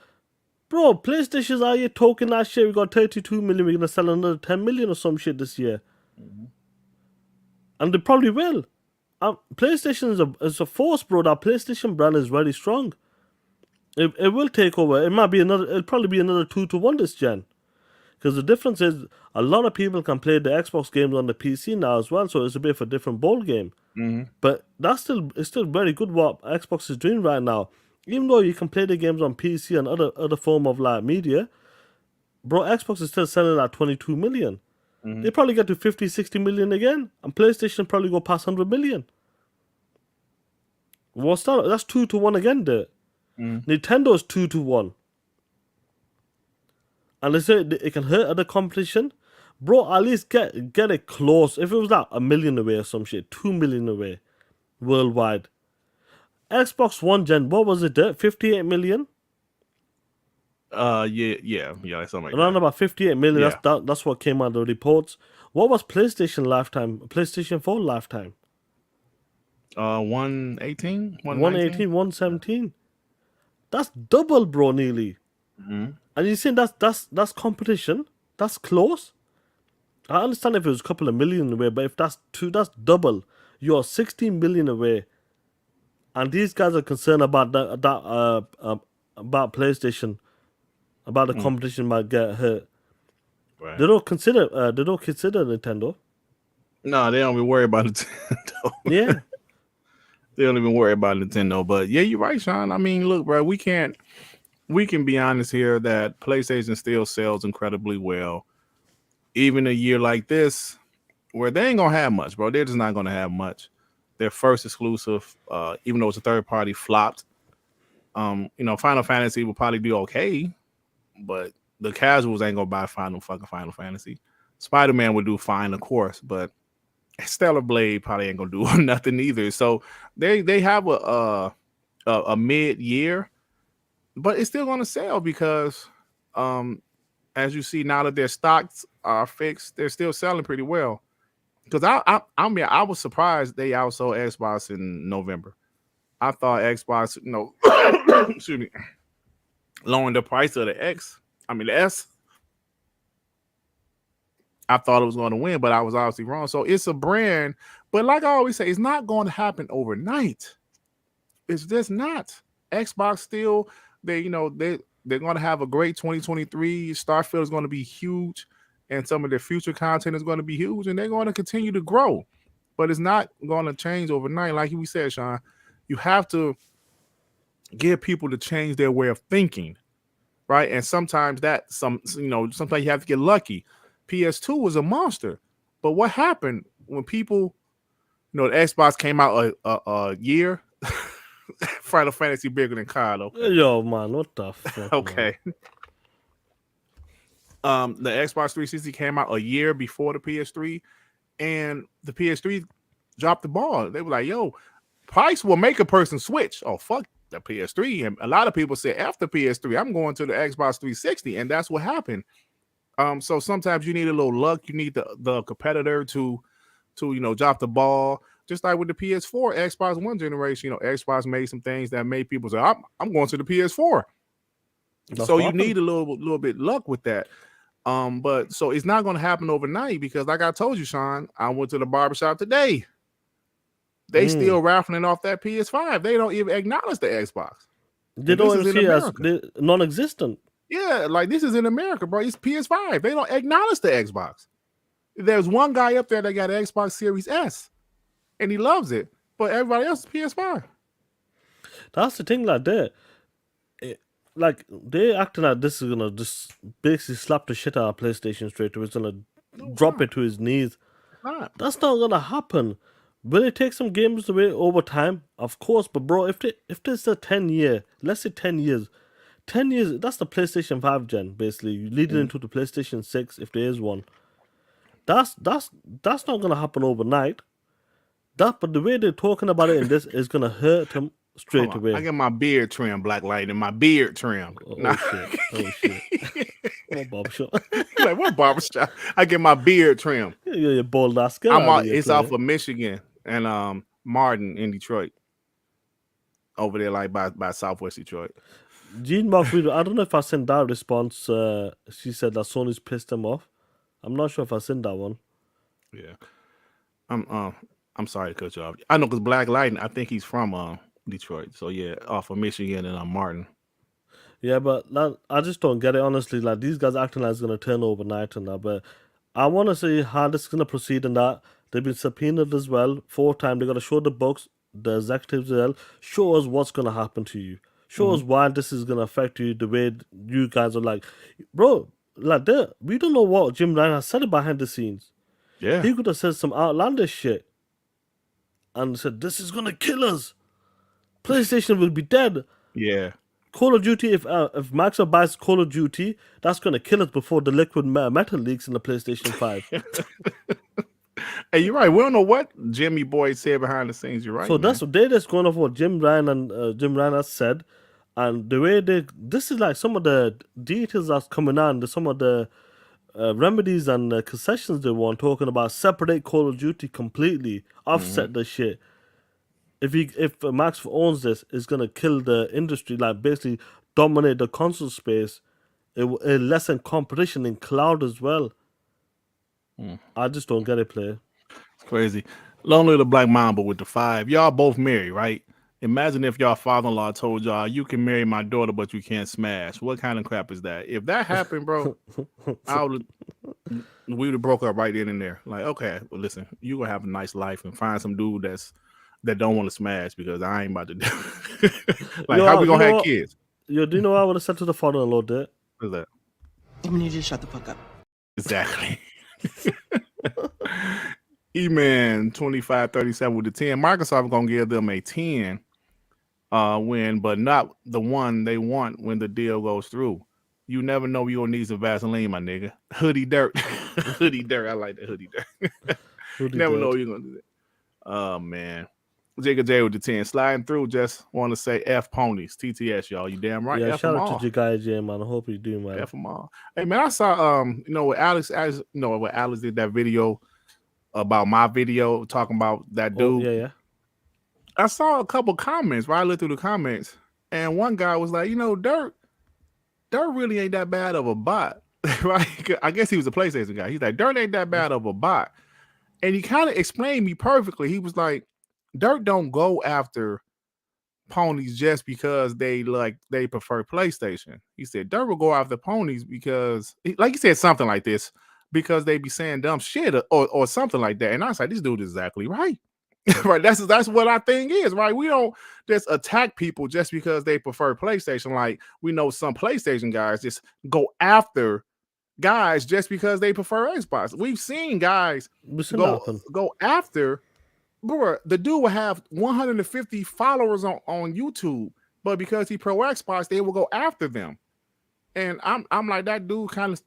Bro, PlayStation's out here talking that shit. We got 32 million. We're gonna sell another 10 million or some shit this year, and they probably will. PlayStation is a force, bro. That PlayStation brand is very strong. It will take over. It'll probably be another 2-1 this gen. Because the difference is a lot of people can play the Xbox games on the PC now as well, so it's a bit of a different ball game. But it's still very good what Xbox is doing right now. Even though you can play the games on PC and other form of like media, bro, Xbox is still selling at 22 million. They probably get to 50, 60 million again, and PlayStation probably go past 100 million. What's that? That's 2-1 again there. Nintendo's 2-1. And they say it can hurt other competition. Bro, at least get it close. If it was like 1 million away or some shit, 2 million away, worldwide. Xbox One gen, what was it? 58 million? Yeah, something like Around that. about 58 million. Yeah. That's what came out of the reports. What was PlayStation lifetime? PlayStation 4 lifetime? 118, 118, 119. 117. That's double, bro, nearly. Mm-hmm. And you see that's competition. That's close. I understand if it was a couple of million away, but if that's double. You're 16 million away, and these guys are concerned about about PlayStation, about the competition might get hurt. Right. They don't consider Nintendo. No, they don't even worry about Nintendo. Yeah, They don't even worry about Nintendo. But yeah, you're right, Sean. I mean, look, bro, we can be honest here that PlayStation still sells incredibly well. Even a year like this, where they ain't gonna have much, bro. They're just not gonna have much. Their first exclusive, even though it's a third party, flopped. Final Fantasy will probably be okay, but the casuals ain't gonna buy Final Fantasy. Spider-Man would do fine, of course, but Stellar Blade probably ain't gonna do nothing either. So they have a mid year, but it's still gonna sell because as you see now that their stocks are fixed, they're still selling pretty well. Because I was surprised they outsold Xbox in November. I thought Xbox, excuse me, lowering the price of the S. I thought it was going to win, but I was obviously wrong. So it's a brand, but like I always say, it's not going to happen overnight. It's just not. Xbox still, they're going to have a great 2023. Starfield is going to be huge, and some of their future content is going to be huge, and they're going to continue to grow. But it's not going to change overnight, like we said, Shaan. You have to get people to change their way of thinking, right? And sometimes sometimes you have to get lucky. PS2 was a monster, but what happened when people, the Xbox came out a year? Final Fantasy bigger than COD. Okay. yo, man, what the fuck? Okay. The Xbox 360 came out a year before the PS3, and the PS3 dropped the ball. They were like, "Yo, price will make a person switch." Oh, fuck the PS3, and a lot of people said after PS3, I'm going to the Xbox 360, and that's what happened. So sometimes you need a little luck. You need the competitor to drop the ball. Just like with the PS4, Xbox One generation, Xbox made some things that made people say, "I'm going to the PS4." So you need a little bit luck with that. But so it's not going to happen overnight because, like I told you, Shaan, I went to the barbershop today. They still raffling off that PS5. They don't even acknowledge the Xbox. They don't even see it as non-existent. Yeah, like this is in America, bro. It's PS5. They don't acknowledge the Xbox. There's one guy up there that got an Xbox Series S, and he loves it, but everybody else is PS5. That's the thing, like that. Like they acting like this is gonna just basically slap the shit out of PlayStation straight away. It's gonna drop it to his knees. That's not gonna happen. Will it take some games away over time? Of course, but bro, if there's a 10-year, let's say 10 years, 10 years, that's the PlayStation 5 gen, basically, leading into the PlayStation 6, if there is one. That's not gonna happen overnight. But the way they're talking about it in this is gonna hurt him straight away. I get my beard trimmed, Black Lightning. My beard trimmed. Shit. What barbershop? Like, what barbershop? I get my beard trimmed. You're bald ass guy. It's off of Michigan and Martin in Detroit. Over there, like by Southwest Detroit. Jean Mark Reader, I don't know if I sent that response. She said that Sony's pissed him off. I'm not sure if I sent that one. Yeah. I'm sorry to cut you off. I know because Black Lightning, I think he's from Detroit. So yeah, off of Michigan and Martin. Yeah, but I just don't get it, honestly. Like, these guys acting like it's going to turn overnight and that. But I want to see how this is going to proceed in that. They've been subpoenaed as well 4 times. They got to show the books, the executives as well. Show us what's going to happen to you. Show us why this is going to affect you the way you guys are like. Bro, like, we don't know what Jim Ryan has said behind the scenes. Yeah. He could have said some outlandish shit. And said, this is going to kill us. PlayStation will be dead. Yeah. Call of Duty, if Microsoft buys Call of Duty, that's going to kill us before the liquid metal leaks in the PlayStation 5. Hey, you're right. We don't know what Jimmy Boy said behind the scenes. You're right, So man. that's what they're just going off what Jim Ryan and Jim Ryan has said, and the way this is like some of the details that's coming on, some of the remedies and concessions they want, talking about separate Call of Duty completely, offset the shit. If Max owns this, it's gonna kill the industry, like basically dominate the console space. It lessen competition in cloud as well. I just don't get it, player. It's crazy. Long live the Black Mamba with the 5. Y'all both married, right? Imagine if y'all father-in-law told y'all you can marry my daughter, but you can't smash. What kind of crap is that? If that happened, bro, we would have broke up right then and there. Like, okay, well, listen, you gonna have a nice life and find some dude that don't want to smash because I ain't about to do. Like, how we gonna have kids? Yo, do you know what I would have said to the father-in-law there? What's that? I'm gonna need you to shut the fuck up. Exactly. E-Man 2537 with the 10. Microsoft gonna give them a 10 win, but not the one they want when the deal goes through. You never know you're gonna need some Vaseline, my nigga. Hoodie Dirt. Hoodie Dirt. I like that Hoodie Dirt. Never know you're gonna do that. Oh man. Jigga J with the 10. Sliding through, just want to say F ponies. TTS, y'all. You damn right. Yeah, F shout them out all. to Jigga J, man. I hope you're doing well. F them all. Hey man, I saw what Alex did that video about my video talking about that dude. Oh, yeah. I saw a couple comments, right? I looked through the comments, and one guy was like, Durt really ain't that bad of a bot. Right? I guess he was a PlayStation guy. He's like, Durt ain't that bad of a bot. And he kind of explained me perfectly. He was like, Durt don't go after ponies just because they prefer PlayStation. He said Durt will go after ponies because, like he said something like this, because they be saying dumb shit or something like that. And I was like, this dude is exactly right. Right, that's what our thing is, right? We don't just attack people just because they prefer PlayStation. Like, we know some PlayStation guys just go after guys just because they prefer Xbox. We've seen guys go after, bro. The dude will have 150 followers on YouTube, but because he pro Xbox, they will go after them. And I'm like, that dude kind of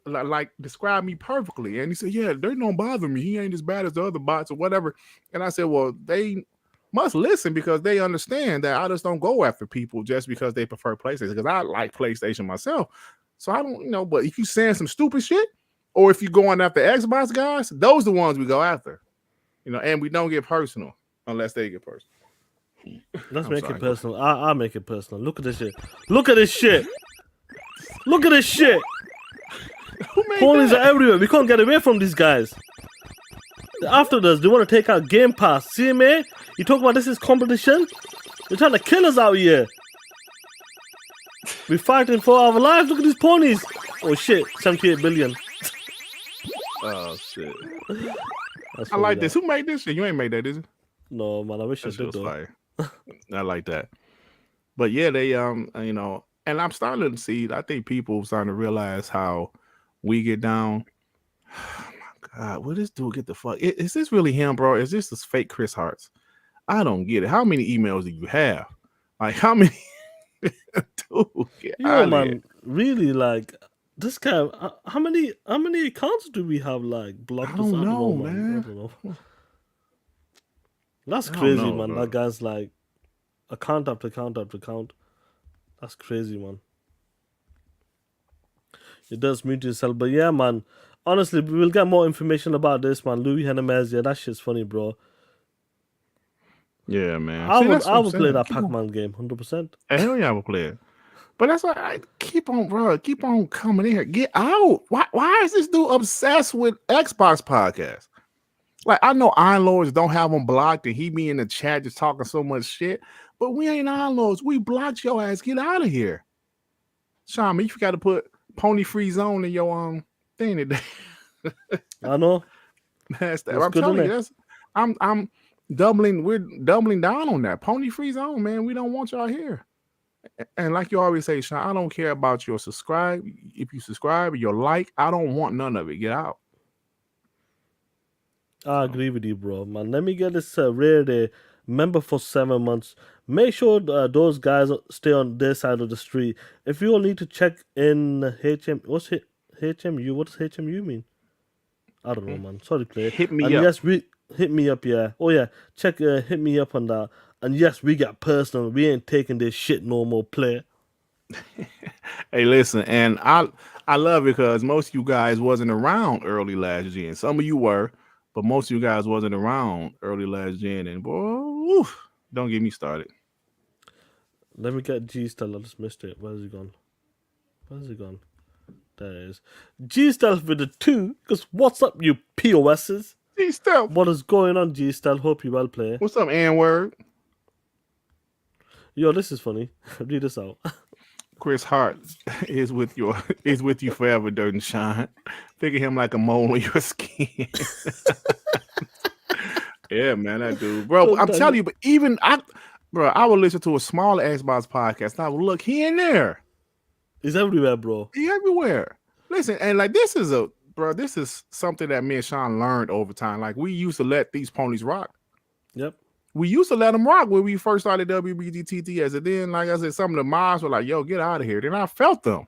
like described me perfectly. And he said, yeah, they don't bother me. He ain't as bad as the other bots or whatever. And I said, well, they must listen because they understand that I just don't go after people just because they prefer PlayStation, because I like PlayStation myself. So I don't, but if you saying some stupid shit, or if you going after Xbox guys, those are the ones we go after. And we don't get personal unless they get personal. Let's make it personal. I'll make it personal. Look at this shit. Look at this shit. Look at this shit. Ponies are everywhere. We can't get away from these guys. After this, they want to take out Game Pass. CMA, you talk about this is competition? They're trying to kill us out here. We're fighting for our lives. Look at these ponies. Oh shit, 78 billion. Oh shit. I like this. Who made this shit? You ain't made that, is it? No, man. I wish I did. Fire. I like that. But yeah, they and I'm starting to see, I think people starting to realize how we get down. Oh my God, will this dude get the fuck? Is this really him, bro? Is this fake Chris Hartz? I don't get it. How many emails do you have? Like, how many? Dude, man, really, like, this guy, how many accounts do we have, like, blocked? I don't know, man. I don't know. That's crazy, man. Bro. That guy's like account after account after account. That's crazy, man. It does mute yourself, but yeah, man. Honestly, we'll get more information about this, man. Louis Hennemez, yeah, that shit's funny, bro. Yeah, man. I would play that Pac-Man game, 100%. Hell yeah, I would play it. But that's why I keep on, bro. Keep on coming in here. Get out. Why is this dude obsessed with Xbox podcasts? Like, I know Iron Lords don't have him blocked, and he be in the chat just talking so much shit. But we ain't Iron Lords. We blocked your ass. Get out of here, Shaan. You got to put Pony Free Zone in your thing today. I know. That's that. I'm telling you, that's I'm doubling. We're doubling down on that Pony Free Zone, man. We don't want y'all here. And like you always say, Shaan, I don't care about your subscribe. If you subscribe, your like, I don't want none of it. Get out. I agree with you, bro. Man, let me get this rare day member for 7 months. Make sure those guys stay on their side of the street. If you all need to check in HM, what's HMU? What does HMU mean? I don't know, man. Sorry, player. Hit me and up. yes, we hit me up. Yeah. Oh yeah. Check. Hit me up on that. And yes, we got personal. We ain't taking this shit no more, player. Hey, listen, and I love it because most of you guys wasn't around early last gen. Some of you were, but most of you guys wasn't around early last gen. And boy, oof, don't get me started. Let me get G Style. I just missed it. Where's he gone? There it is. G Style with the 2. Because what's up, you POSs? Hey, Steph, What is going on, G Style? Hope you well, player. what's up, N-word? Yo, this is funny. Read this out. Chris Hart is with you forever, Durt and Shaan. Think of him like a mole on your skin. Yeah, man, that dude, bro. I'm telling you, but even I would listen to a smaller Xbox podcast. And I would look here and there. He's everywhere, bro. He everywhere. Listen, and like this is something that me and Shaan learned over time. Like we used to let these ponies rock. Yep. We used to let them rock when we first started WBG TTS. And then, like I said, some of the moms were like, yo, get out of here. Then I felt them. I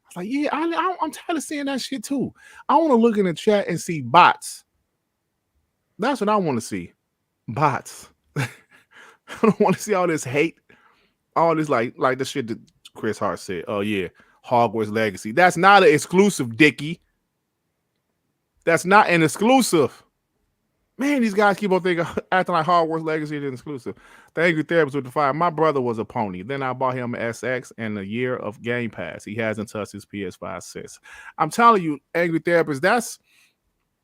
was like, yeah, I'm tired of seeing that shit too. I want to look in the chat and see bots. That's what I want to see. Bots. I don't want to see all this hate. All this like the shit that Chris Hart said. Oh, yeah. Hogwarts Legacy. That's not an exclusive, Dickie. That's not an exclusive. Man, these guys keep on acting like Hogwarts Legacy is an exclusive. The Angry Therapist with the fire. My brother was a pony. Then I bought him an SX and a year of Game Pass. He hasn't touched his PS5 since. I'm telling you, Angry Therapist, that's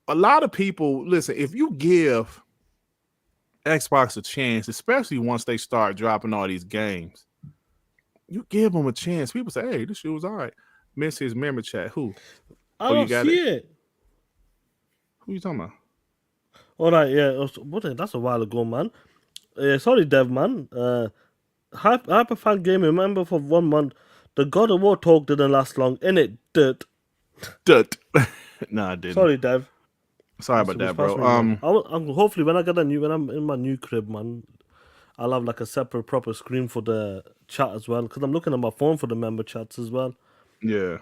a lot of people. Listen, if you give Xbox a chance, especially once they start dropping all these games, you give them a chance. People say, hey, this shit was all right. Miss his memory chat. Who? I don't see it. Who you talking about? All right, yeah. That's a while ago, man. Sorry, Dev, man. Hyperfan Gaming member for 1 month. The God of War talk didn't last long. In it, Durt. No, I didn't. Sorry, Dev. Sorry about that, bro. Hopefully, when I'm in my new crib, man, I'll have like a separate proper screen for the chat as well. Because I'm looking at my phone for the member chats as well. Yeah.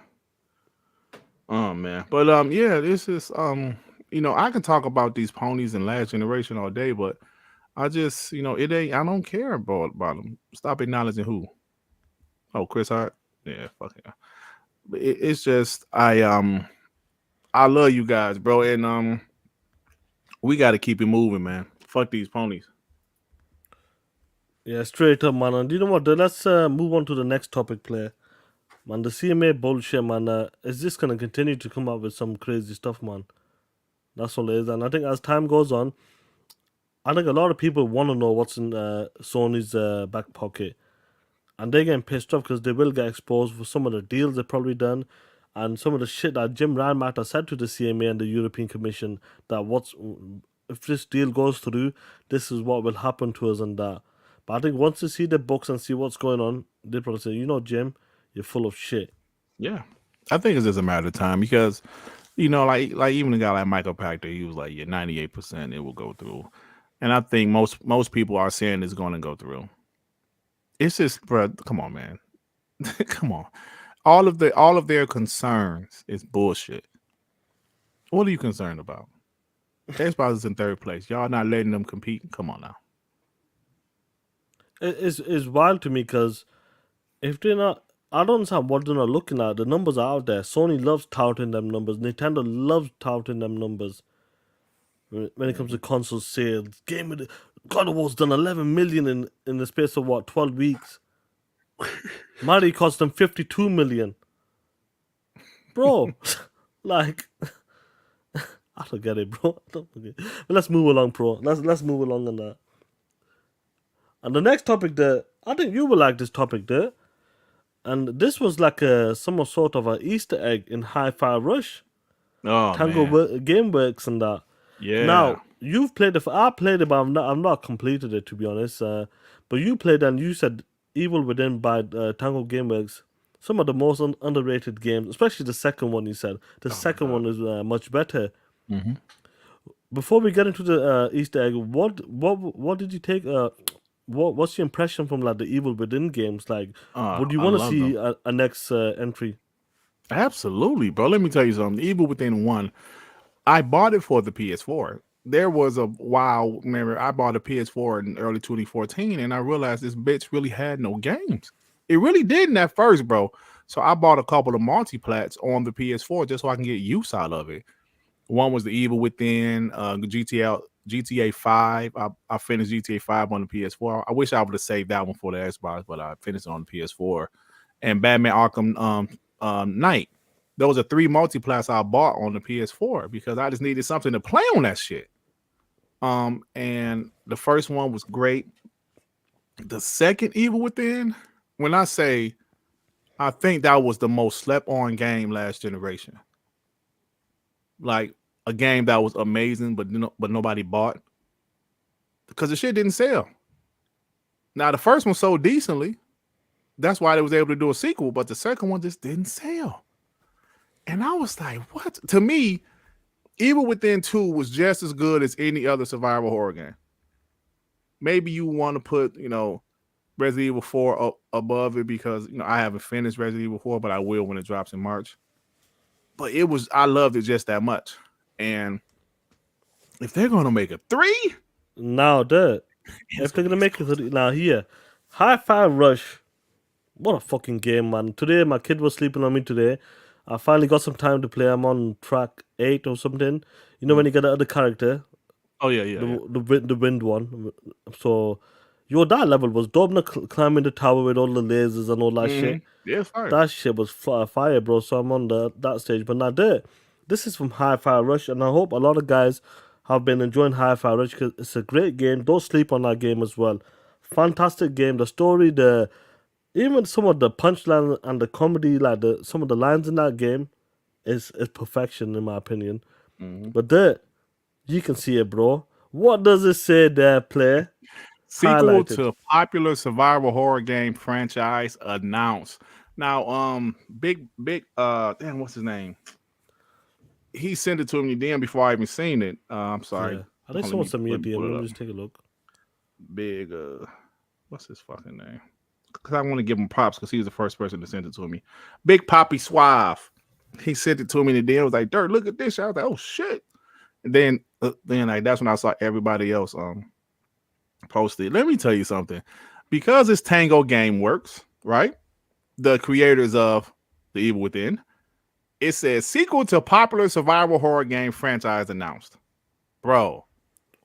Oh man, but yeah, this is I can talk about these ponies and last generation all day, but I just it ain't. I don't care about them. Stop acknowledging who. Oh, Chris Hart. Yeah, fuck yeah. But it's just I love you guys, bro, and we got to keep it moving, man. Fuck these ponies. Yeah, straight up, man. And you know what? Let's move on to the next topic, player. Man, the CMA bullshit, man. Is this gonna continue to come up with some crazy stuff, man? That's all it is. And I think as time goes on, I think a lot of people want to know what's in Sony's back pocket, and they're getting pissed off because they will get exposed for some of the deals they've probably done, and some of the shit that Jim Reinmatter said to the CMA and the European Commission that if this deal goes through, this is what will happen to us and that. But I think once they see the books and see what's going on, they probably say, Jim, you're full of shit. Yeah, I think it's just a matter of time because, like even a guy like Michael Pachter, he was like, yeah, 98% it will go through, and I think most people are saying it's going to go through. It's just, bro, come on, man, come on. All of their concerns is bullshit. What are you concerned about? Xbox is in third place. Y'all not letting them compete. Come on now. It's wild to me because if they're not, I don't understand what they're not looking at. The numbers are out there. Sony loves touting them numbers. Nintendo loves touting them numbers. When it comes to console sales, God of War's done 11 million in the space of 12 weeks. Mario cost them 52 million. Bro, like, I don't get it, bro. I don't get it. But let's move along, bro. Let's move along on that. And the next topic there, I think you will like this topic there. And this was like some sort of an Easter egg in Hi-Fi Rush. Oh, Tango Gameworks and that. Yeah. Now, you've played it. I played it, but I've not completed it, to be honest. But you played and you said Evil Within by Tango Gameworks. Some of the most underrated games, especially the second one, you said. The second one is much better. Mm-hmm. Before we get into the Easter egg, what did you take... what's your impression from like the Evil Within games? Like, would you want to see a next entry? Absolutely, bro. Let me tell you something. Evil Within 1, I bought it for the PS4. There was a while, remember, I bought a PS4 in early 2014, and I realized this bitch really had no games. It really didn't at first, bro. So I bought a couple of multiplats on the PS4 just so I can get use out of it. One was The Evil Within, GTA 5. I finished GTA 5 on the PS4. I wish I would have saved that one for the Xbox, but I finished it on the PS4. And Batman Arkham Knight. Those are 3 multiplats I bought on the PS4 because I just needed something to play on that shit. And the first one was great. The second Evil Within, when I say I think that was the most slept on game last generation. Like a game that was amazing, but nobody bought because the shit didn't sell. Now the first one sold decently. That's why they was able to do a sequel, but the second one just didn't sell. And I was like, what? To me, Evil Within 2 was just as good as any other survival horror game. Maybe you want to put, Resident Evil 4 above it because, I haven't finished Resident Evil 4, but I will when it drops in March. But I loved it just that much. And if they're going to make a 3? Now, Durt, if they're going to make a 3, now here, Hi-Fi Rush. What a fucking game, man. Today, my kid was sleeping on me today. I finally got some time to play. I'm on track 8 or something. When you get the other character. Oh, yeah. The wind one. So, that level was dope. Climbing the tower with all the lasers and all that shit. Yeah, fire. That shit was fire, bro. So, I'm on that stage. But now, this is from Hi-Fi Rush. And I hope a lot of guys have been enjoying Hi-Fi Rush because it's a great game. Don't sleep on that game as well. Fantastic game. The story, even some of the punchline and the comedy, like some of the lines in that game, is perfection in my opinion. But you can see it, bro. What does it say there, play? Sequel Highlighted. to popular survival horror game franchise announced. Now, big, damn, what's his name? He sent it to me then before I even seen it. I'm sorry. Yeah. I think someone sent me a DM. Let me just take a look. Big, what's his fucking name? Because I want to give him props because he was the first person to send it to me. Big Poppy Suave. He sent it to me and then was like, Durt, look at this. I was like, oh shit. And then that's when I saw everybody else posted. Let me tell you something. Because this Tango game works, right? The creators of The Evil Within, it says sequel to popular survival horror game franchise announced. Bro,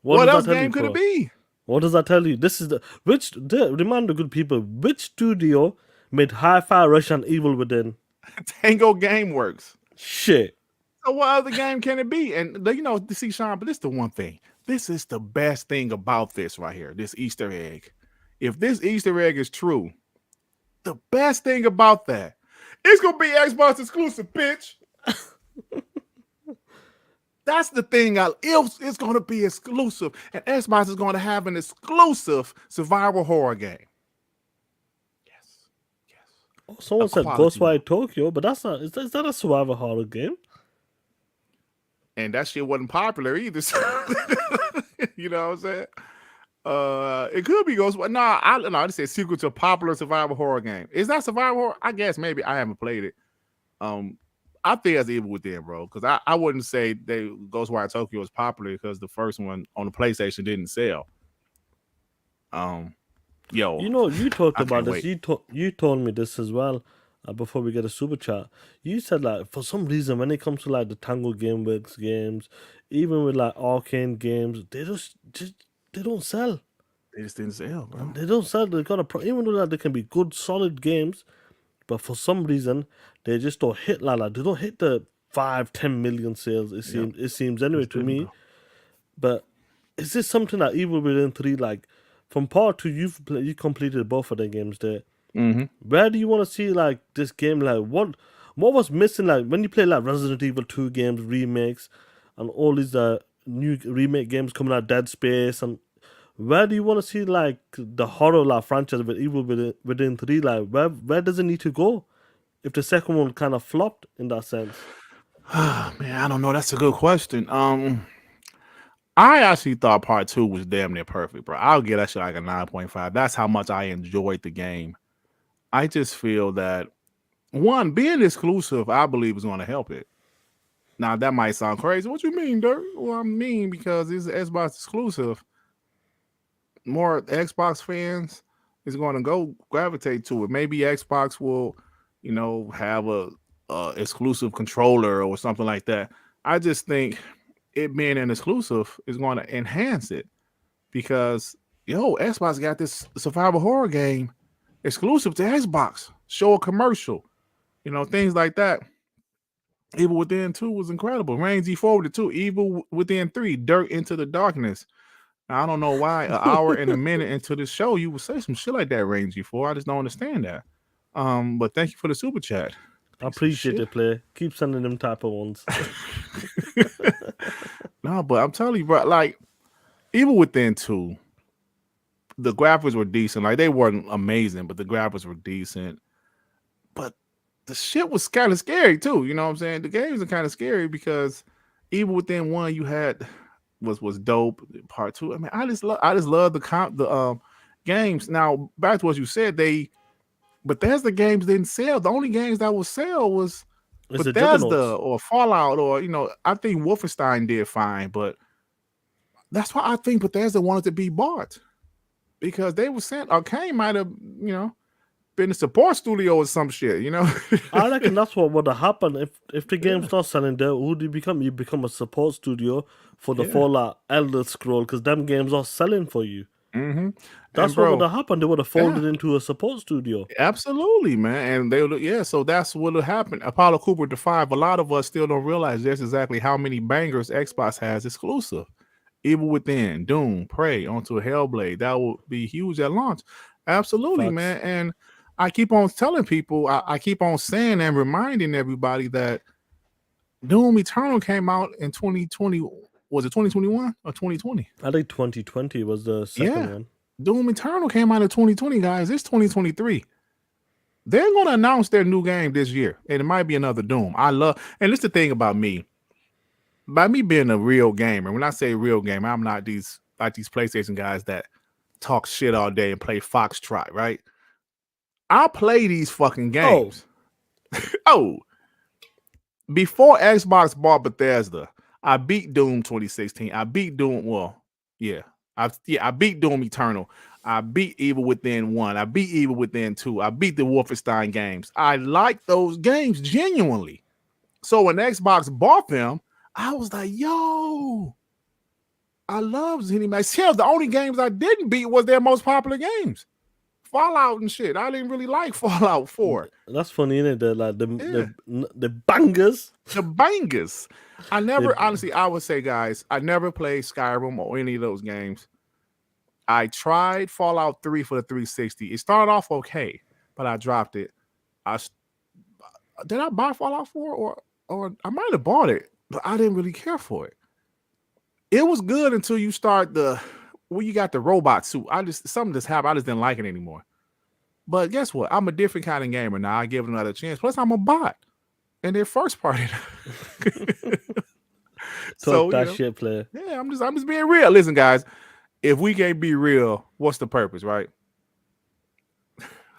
what else game could it be? What does that tell you? This is remind the good people, which studio made Hi-Fi Rush and Evil Within? Tango Gameworks. Shit. So what other game can it be? And see, Shaan, but this is the one thing. This is the best thing about this right here, this Easter egg. If this Easter egg is true, the best thing about that, it's gonna be Xbox exclusive, bitch. That's the thing. It's going to be exclusive, and Xbox is going to have an exclusive survival horror game. Yes. Oh, someone said Ghostwire Tokyo, but that's not. Is that a survival horror game? And that shit wasn't popular either. So you know what I'm saying? It could be Ghostwire. No, I just said sequel to a popular survival horror game. Is that survival horror? I guess maybe. I haven't played it. I think that's Evil Within, bro. Because I wouldn't say Ghostwire Tokyo was popular because the first one on the PlayStation didn't sell. You talked about this. You told me this as well before we get a super chat. You said like for some reason when it comes to like the Tango Gameworks games, even with like Arcane games, they don't sell. They just didn't sell, bro. They don't sell. They got even though that they can be good, solid games. But for some reason, they just don't hit like that. They don't hit the 5-10 million sales. It seems anyway to me. Bro. But is this something that Evil Within 3, like from part 2, you completed both of the games there. Where do you want to see like this game? Like what was missing? Like when you play like Resident Evil 2 games remakes and all these new remake games coming out, Dead Space, and where do you want to see like the horror like franchise with Evil Within 3? Like where does it need to go? If the second one kind of flopped in that sense. Man, I don't know. That's a good question. I actually thought part 2 was damn near perfect, bro. I'll give that shit like a 9.5. That's how much I enjoyed the game. I just feel that one being exclusive, I believe, is going to help it. Now that might sound crazy. What you mean, Durt? Well, I mean because it's an Xbox exclusive. More Xbox fans is going to go gravitate to it. Maybe Xbox will, have a exclusive controller or something like that. I just think it being an exclusive is going to enhance it because Xbox got this survival horror game exclusive to Xbox. Show a commercial, things like that. Evil Within 2 was incredible. Reign G4 2. Evil Within 3. Dirt Into the Darkness. Now, I don't know why an hour and a minute into the show you would say some shit like that, Reign G4. I just don't understand that. But thank you for the super chat. I appreciate it, play. Keep sending them type of ones. No, but I'm telling you, bro, like Evil Within 2, the graphics were decent. Like they weren't amazing, but the graphics were decent. But the shit was kind of scary too. You know what I'm saying? The games are kind of scary because Evil Within 1 you had was dope. Part 2, I mean, I just love the games. Now back to what you said, Bethesda games didn't sell. The only games that would sell was Bethesda or Fallout or I think Wolfenstein did fine, but that's why I think Bethesda wanted to be bought because they were sent. Arcane might have been a support studio or some shit. I reckon that's what would have happened if the game's not selling. There, who do you become? You become a support studio for the Fallout Elder Scroll because them games are selling for you. Mm-hmm. That's what would have happened. They would have folded into a support studio. Absolutely, man. And so that's what would have happened. Apollo Cooper to 5. A lot of us still don't realize just exactly how many bangers Xbox has exclusive. Evil Within, Doom, Prey, onto Hellblade. That would be huge at launch. Absolutely, man. And I keep on telling people, I keep on saying and reminding everybody that Doom Eternal came out in 2020. Was it 2021 or 2020? I think 2020 was the second one. Doom Eternal came out in 2020, guys. It's 2023. They're going to announce their new game this year, and it might be another Doom. And this is the thing about me. By me being a real gamer, when I say real gamer, I'm not these PlayStation guys that talk shit all day and play Foxtrot, right? I play these fucking games. Before Xbox bought Bethesda, I beat Doom 2016. I beat Doom. I beat Doom Eternal. I beat Evil Within 1. I beat Evil Within 2. I beat the Wolfenstein games. I like those games genuinely. So when Xbox bought them, I was like, yo, I love ZeniMax. Hell, the only games I didn't beat was their most popular games. Fallout and shit. I didn't really like Fallout 4. That's funny, isn't it? The bangers. The bangers. Honestly, I would say, guys, I never played Skyrim or any of those games. I tried Fallout 3 for the 360. It started off okay, but I dropped it. Did I buy Fallout 4 or I might have bought it, but I didn't really care for it. It was good until you start you got the robot suit. Something just happened. I just didn't like it anymore. But guess what? I'm a different kind of gamer now. I give it another chance. Plus, I'm a bot. And they're first party. Talk that shit, player. Yeah, I'm just being real. Listen, guys, if we can't be real, what's the purpose, right?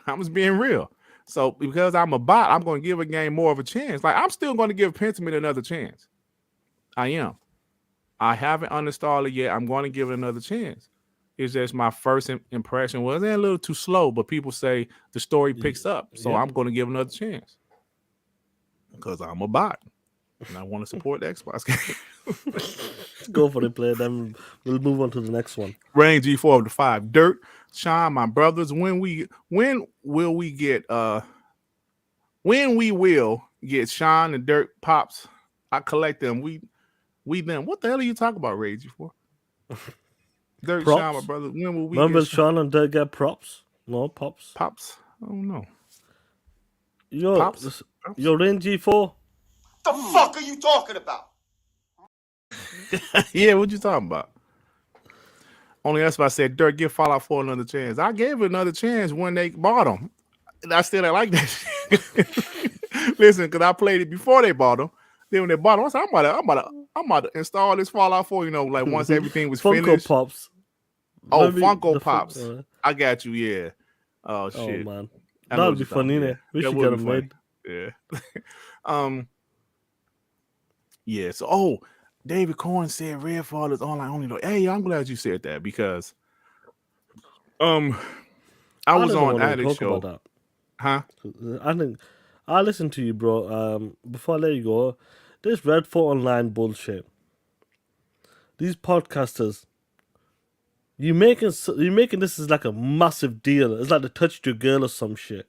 I'm just being real. So because I'm a bot, I'm going to give a game more of a chance. Like I'm still going to give Pentiment another chance. I am. I haven't uninstalled it yet. I'm going to give it another chance. It's just my first impression was a little too slow, but people say the story picks up. So I'm going to give another chance because I'm a bot and I want to support the Xbox game. Go for the play. Then we'll move on to the next one. Reign G4 to 5. Durt, Shaan, my brothers. When we will get Shaan and Durt pops, I collect them. We them. What the hell are you talking about, Reign G4? Durt, props? Shaan, my brother. When will we Remember get Shaan and Durt get props? No, pops. Pops? I don't know. Pops? Your Reign G4. The fuck are you talking about? Yeah, what you talking about? Only that's why I said, Durt, give Fallout 4 another chance. I gave it another chance when they bought them. I still didn't like that shit. Listen, because I played it before they bought them. Then when they bought them, I said, I'm about to install this Fallout 4, like once everything was finished. Funko Pops. Oh, Funko Pops. I got you, yeah. Oh, shit. Oh, man. That would be funny, innit? We should get them made. Yeah. Yeah. So, David Corn said Redfall is online only though. Hey, I'm glad you said that because I was didn't on want to Addict talk Show. about Huh? that. I think I listen to you, bro. Before I let you go, this Redfall Online bullshit. These podcasters, you making this as like a massive deal. It's like they touched your girl or some shit.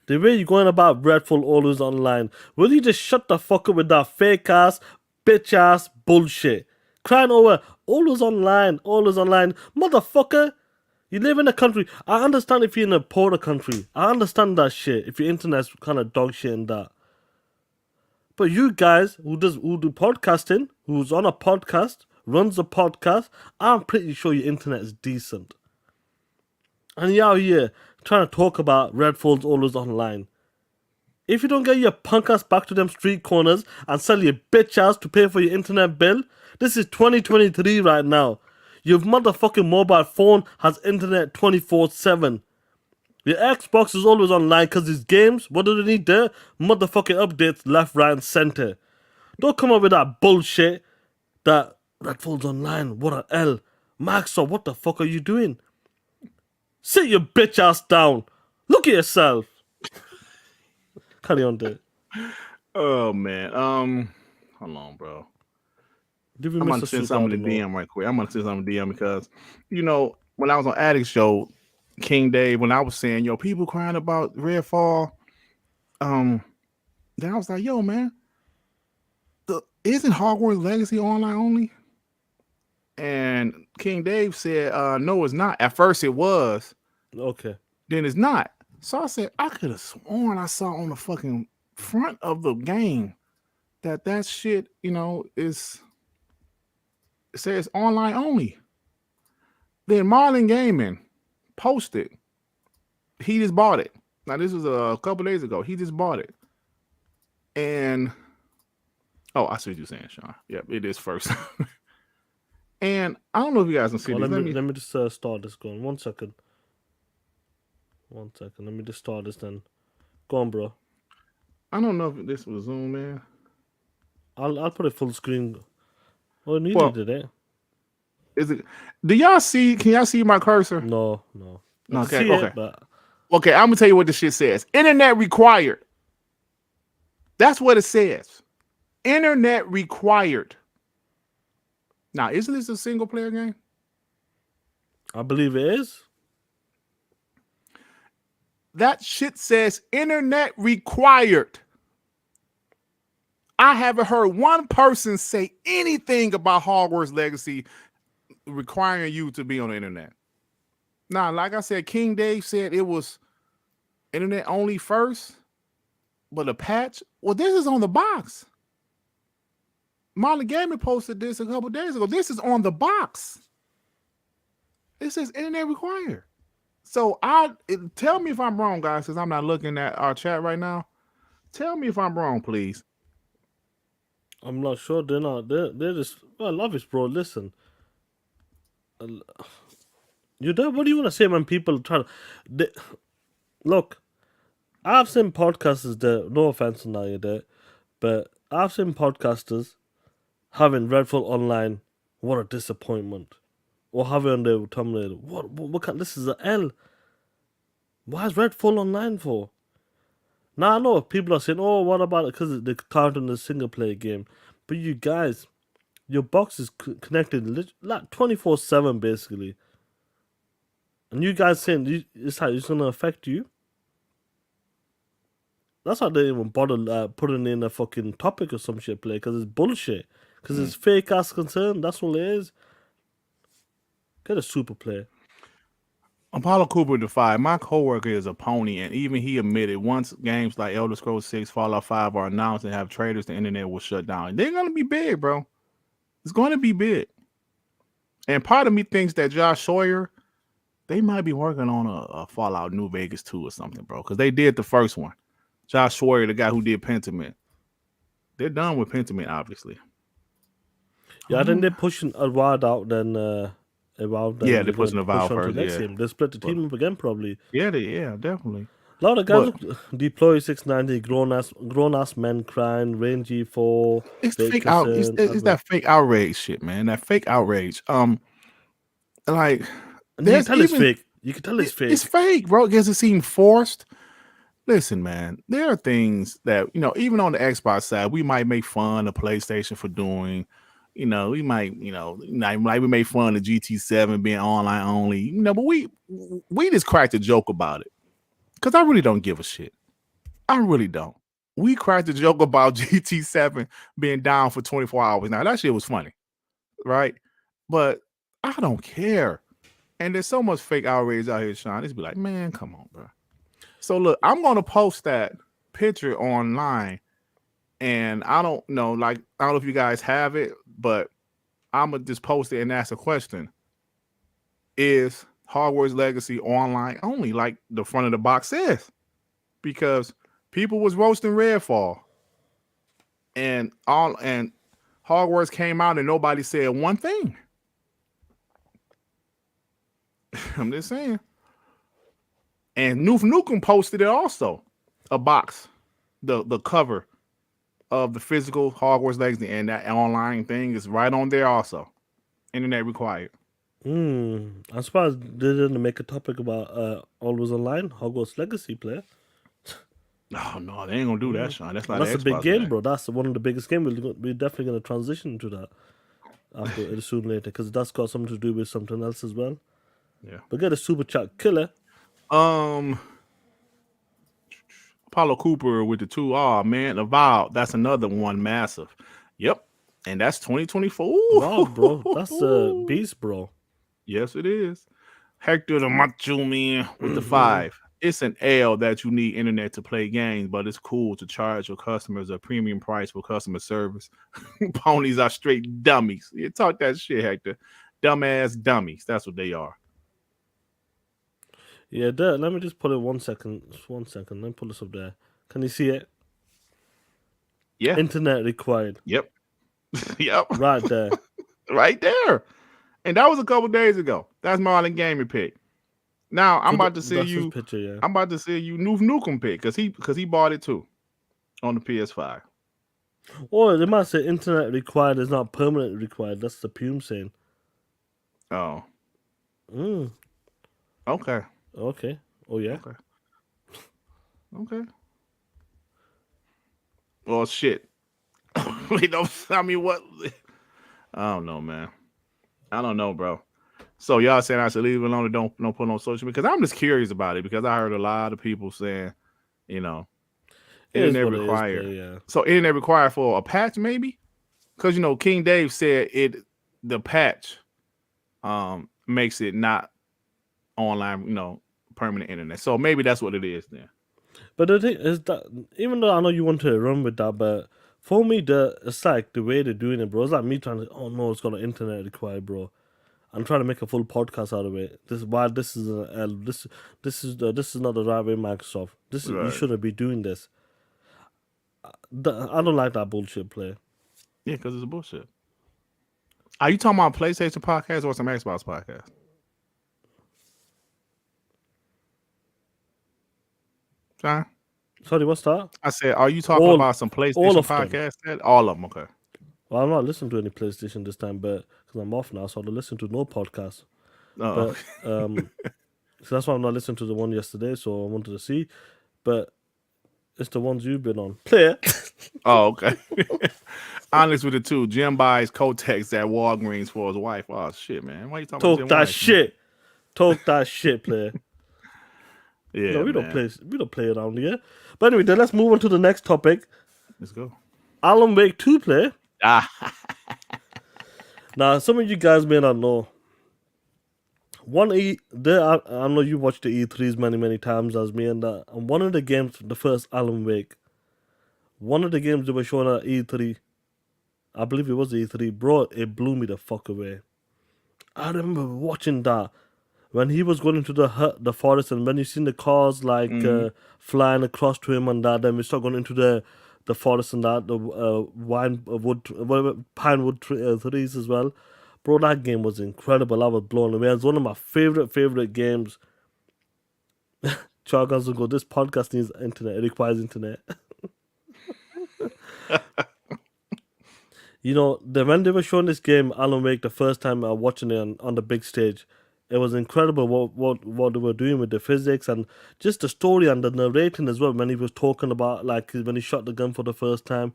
The way you're going about Redfall always online. Will you just shut the fuck up with that fake ass, bitch ass bullshit? Crying over always online, motherfucker. You live in a country. I understand if you're in a poorer country. I understand that shit. If your internet's kind of dog shit and that. But you guys who do podcasting, who's on a podcast, runs a podcast, I'm pretty sure your internet is decent. And you're out here trying to talk about Redfall's always online. If you don't get your punk ass back to them street corners and sell your bitch ass to pay for your internet bill, this is 2023 right now. Your motherfucking mobile phone has internet 24/7. Your Xbox is always online because it's games. What do they need there? Motherfucking updates left, right, and center. Don't come up with that bullshit that Redfall's online. What a L. Microsoft, what the fuck are you doing? Sit your bitch ass down. Look at yourself. Carry on, Durt. Oh man. Hold on, bro. Did we I'm miss gonna a send super something to DM right quick. I'm gonna send something to DM because when I was on Addict Show, King Dave, when I was saying, people crying about Redfall, then I was like, man, isn't Hogwarts Legacy online only? And King Dave said, no, it's not. At first it was. Okay. Then it's not. So I said, I could have sworn I saw on the fucking front of the game that shit, is it says online only. Then Marlon Gaming posted. He just bought it. Now this was a couple days ago. He just bought it. And I see what you're saying, Shaan. Yep, it is first. And I don't know if you guys can see this. Let me just start this going. 1 second. 1 second. Let me just start this then. Go on, bro. I don't know if this was Zoom, man. I'll put it full screen. Oh, neither did it. Is it? Do y'all see? Can y'all see my cursor? No. Okay. But Okay, I'm gonna tell you what this shit says. Internet required. That's what it says. Internet required. Now, isn't this a single player game? I believe it is. That shit says internet required. I haven't heard one person say anything about Hogwarts Legacy requiring you to be on the internet. Now, like I said, King Dave said it was internet only first, but a patch. Well, this is on the box. Molly Gaming posted this a couple days ago. This is on the box. It says internet required. So tell me if I'm wrong, guys, because I'm not looking at our chat right now. Tell me if I'm wrong, please. I'm not sure. They're not. They're just. Well, I love it, bro. Listen. You know what do you want to say when people try to look? I've seen podcasters there. No offense on you there, but I've seen podcasters having Redfall online. What a disappointment! Or have it on their thumbnail. What? This is an L. Why is Redfall online for? Now I know people are saying, "Oh, what about it?" Because they're counting the single player game. But you guys, your box is connected like 24/7 basically. And you guys saying it's gonna affect you? That's why they didn't even bother putting in a fucking topic or some shit play because it's bullshit. Because it's fake ass concern. That's all it is. Get a super player. Apollo Cooper defied. My coworker is a pony, and even he admitted once games like Elder Scrolls 6, Fallout 5 are announced and have traders, the internet will shut down. They're gonna be big, bro. It's gonna be big. And part of me thinks that Josh Sawyer, they might be working on a Fallout New Vegas 2 or something, bro. Because they did the first one. Josh Sawyer, the guy who did Pentiment. They're done with Pentiment, obviously. Yeah, I think they're pushing a wide out then. Yeah, they're pushing a Valve first. Next game. They split the team up again, probably. Yeah, definitely. A lot of guys deploy 690, grown ass men crying, Rain G4, It's fake out. It's that fake outrage shit, man. That fake outrage. Like and you can tell it's fake. You can tell it's fake. It's fake, bro. Because it seems forced. Listen, man, there are things that, even on the Xbox side, we might make fun of PlayStation for doing. We might, like we made fun of GT7 being online only, but we just cracked a joke about it. Because I really don't give a shit. I really don't. We cracked a joke about GT7 being down for 24 hours. Now, that shit was funny, right? But I don't care. And there's so much fake outrage out here, Shaan. It's be like, man, come on, bro. So look, I'm gonna post that picture online, and I don't know if you guys have it, but I'm gonna just post it and ask a question: is Hogwarts Legacy online only, like the front of the box says? Because people was roasting Redfall, and Hogwarts came out and nobody said one thing. I'm just saying. And Noof Nukem posted it also, a box, the cover of the physical Hogwarts Legacy, and that online thing is right on there also. Internet required. I'm surprised they didn't make a topic about Always Online, Hogwarts Legacy player. No, they ain't gonna do that, Shaan. That's a big game, bro. That's one of the biggest games. We're definitely gonna transition to that after soon later, because that's got something to do with something else as well. Yeah. But get a super chat killer. Apollo Cooper with the 2R, man. Avowed. That's another one massive. Yep. And that's 2024. Wow, bro. That's a beast, bro. Yes, it is. Hector the Macho Man with the 5. It's an L that you need internet to play games, but it's cool to charge your customers a premium price for customer service. Ponies are straight dummies. You talk that shit, Hector. Dumbass dummies. That's what they are. Yeah, there. Let me just pull it 1 second. Just 1 second. Let me pull this up there. Can you see it? Yeah. Internet required. Yep. Yep. Right there. Right there. And that was a couple days ago. That's Marlon Gaming pick. Now I'm about to see you. Picture, yeah. I'm about to see you Noof Nukem pick because he bought it too on the PS5. Or they might say internet required is not permanently required. That's the Pume saying. Oh. Okay. Okay. Oh yeah. Okay. Well, shit. Wait, don't. I mean, what? I don't know, man. I don't know, bro. So y'all saying I should leave it alone and don't put on social media? Because I'm just curious about it, because I heard a lot of people saying, internet required. Yeah. So internet required for a patch, maybe? Because King Dave said the patch makes it not online, permanent internet. So maybe that's what it is then. But the thing is that, even though I know you want to run with that, but for me, it's like the way they're doing it, bro. It's like me trying to, oh no, it's got an internet required, bro. I'm trying to make a full podcast out of it. This is why this is an L. This is not the right way, Microsoft. You shouldn't be doing this. I don't like that bullshit play. Yeah, because it's a bullshit. Are you talking about PlayStation podcast or some Xbox podcast? Shaan? Sorry, what's that? I said, are you talking about some PlayStation podcast? All of them, okay. Well, I'm not listening to any PlayStation this time, but because I'm off now, so I'll listen to no podcast. Oh. But so that's why I'm not listening to the one yesterday. So I wanted to see, but it's the ones you've been on. Player. Oh, okay. Honest with the two. Jim buys Kotex at Walgreens for his wife. Oh shit, man. Why are you talking about Jim that wife, shit? Talk that shit, player. Yeah, no, we don't play around here. But anyway, then let's move on to the next topic. Let's go. Alan Wake 2 player. Now, some of you guys may not know. I know you watched the E3s many times as me, and one of the games, the first Alan Wake, one of the games they were showing at E3, I believe it was E3, bro, it blew me the fuck away. I remember watching that when he was going into the forest, and when you seen the cars flying across to him and that, then we start going into the forest and that, the pinewood trees as well. Bro, that game was incredible. I was blown away. It's one of my favorite games Charles will go, this podcast needs internet. It requires internet. You know, when they were showing this game, Alan Wake, the first time watching it on the big stage, it was incredible what they were doing with the physics and just the story and the narrating as well. When he was talking about, like, when he shot the gun for the first time,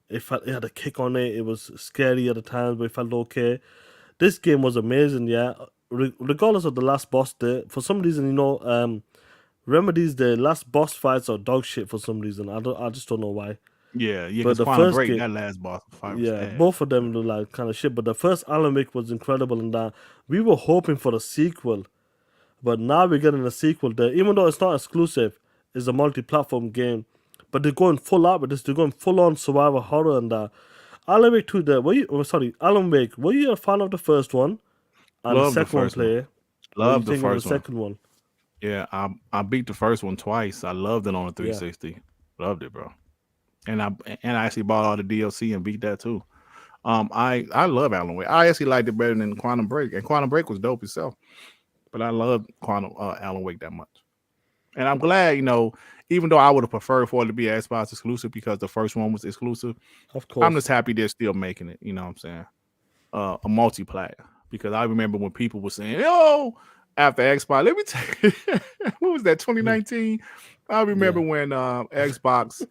it had a kick on it. It was scary at the times, but it felt okay. This game was amazing, yeah. Regardless of the last boss, for some reason, you know, Remedy's the last boss fights are dog shit for some reason. I just don't know why. Yeah, But because the Quantum first Break, game, that last boss fight was yeah, ass. both of them look like kind of shit. But the first Alan Wake was incredible in that we were hoping for a sequel, but now we're getting a sequel there. Even though it's not exclusive, it's a multi-platform game. But they're going full out with this. They're going full on survival horror and that. Alan Wake 2, Alan Wake, were you a fan of the first one? And the Love the second one first one. player? What do you Love the think of the first one. second one? Yeah, I beat the first one twice. I loved it on the 360. Loved it, bro. And I actually bought all the DLC and beat that too. I love Alan Wake. I actually liked it better than Quantum Break, and Quantum Break was dope itself. But I love Alan Wake that much. And I'm glad, you know, even though I would have preferred for it to be an Xbox exclusive because the first one was exclusive, Of course. I'm just happy they're still making it. You know what I'm saying? A multiplayer. Because I remember when people were saying, "Yo, after Xbox, let me tell you, what was that? 2019." I remember when Xbox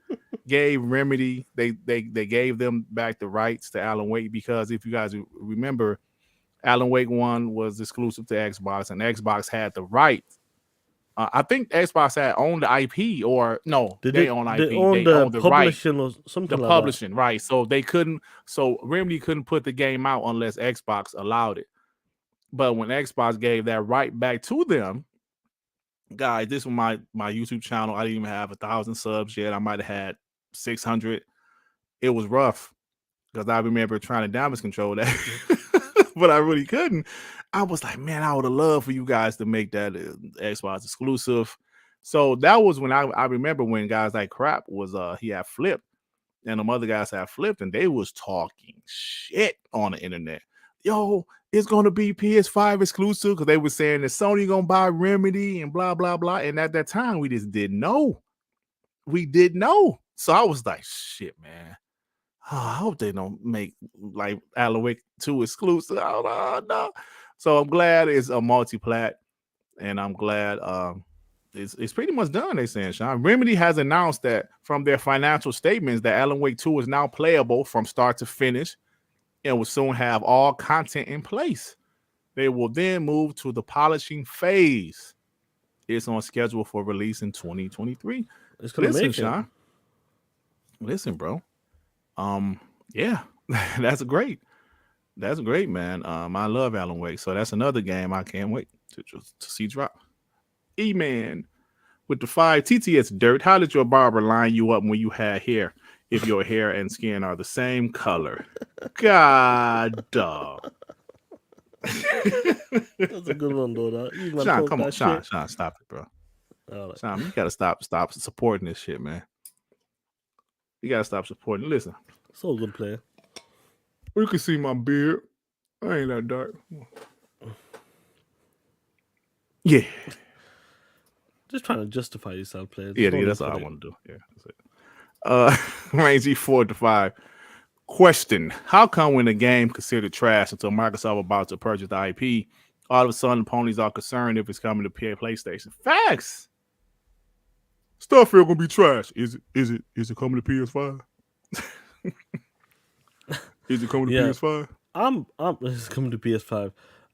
gave Remedy, they gave them back the rights to Alan Wake because if you guys remember, Alan Wake 1 was exclusive to Xbox, and Xbox had the right. I think Xbox had owned the IP, or no, they own IP. They own the right, publishing or something the like publishing, right? So they couldn't. So Remedy couldn't put the game out unless Xbox allowed it. But when Xbox gave that right back to them, guys, this was my YouTube channel. I didn't even have 1,000 subs yet. I might have had 600. It was rough because I remember trying to damage control that, but I really couldn't. I was like, man, I would have loved for you guys to make that Xbox exclusive. So that was when I remember when guys like Crap was he had flipped, and the other guys had flipped, and they was talking shit on the internet. Yo, it's gonna be PS5 exclusive because they were saying that Sony gonna buy Remedy and blah blah blah. And at that time, we just didn't know. We didn't know. So I was like, shit, man. Oh, I hope they don't make like Alan Wake 2 exclusive. Oh, no. So I'm glad it's a multi-plat, and I'm glad it's pretty much done. They saying, Shaan. Remedy has announced that from their financial statements that Alan Wake 2 is now playable from start to finish and will soon have all content in place. They will then move to the polishing phase. It's on schedule for release in 2023. It's gonna Listen, make it. Shaan. Listen, bro. Yeah, that's great. That's great, man. I love Alan Wake, so that's another game I can't wait to see drop. E-Man with the 5 TTS Durt. How did your barber line you up when you had hair? If your hair and skin are the same color, God, dog. That's a good one, though. That. Shaan, come on, Shaan, stop it, bro. Right. Shaan, you gotta stop supporting this shit, man. You gotta stop supporting. Listen, So good player. you can see my beard. I ain't that dark. Yeah. Just trying to justify yourself, player. Yeah, that's all I want to do. Yeah, that's it. Rangy 4 to 5. Question: how come when the game considered trash until Microsoft about to purchase the IP, all of a sudden ponies are concerned if it's coming to PlayStation? Facts. Starfield gonna be trash. Is it coming to PS5? Is it coming to PS5? It's coming to PS5.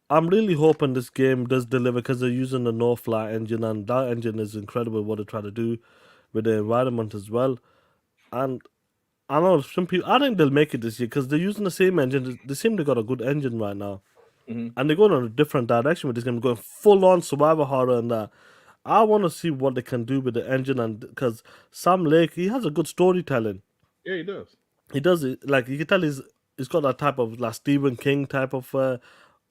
I'm really hoping this game does deliver because they're using the No-Fly engine, and that engine is incredible what they try to do with the environment as well. And I know some people, I think they'll make it this year because they're using the same engine. They seem to got a good engine right now. And they're going in a different direction with this game, going full on survival horror and that. I want to see what they can do with the engine, and because Sam Lake, he has a good storytelling. Yeah, he does. He does it, like, you can tell he's got that type of like Stephen King type of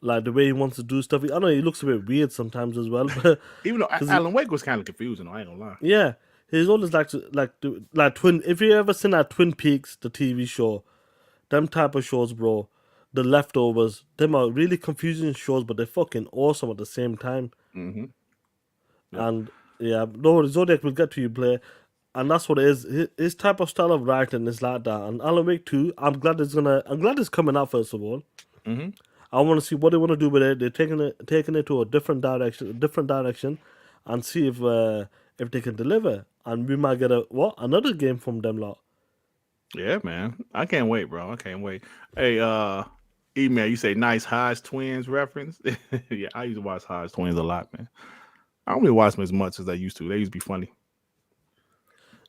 like the way he wants to do stuff. I know he looks a bit weird sometimes as well, but even though Alan Wake was kind of confusing, I ain't gonna lie. yeah, he's always like Twin. If you ever seen that Twin Peaks, the TV show, them type of shows, bro, The Leftovers, them are really confusing shows, but they're fucking awesome at the same time. Mm-hmm. And Yeah, no, Zodiac will get to you, play, and that's what it is. His type of style of writing is like that. And Alan Wake 2, I'm glad it's coming out. First of all, Mm-hmm. I want to see what they want to do with it. They're taking it to a different direction, and see if they can deliver. And we might get another game from them lot. Yeah, man. I can't wait, bro. I can't wait. Hey, email, you say nice Hodge Twins reference. Yeah, I used to watch Hodge Twins a lot, man. I don't really watch them as much as I used to. They used to be funny.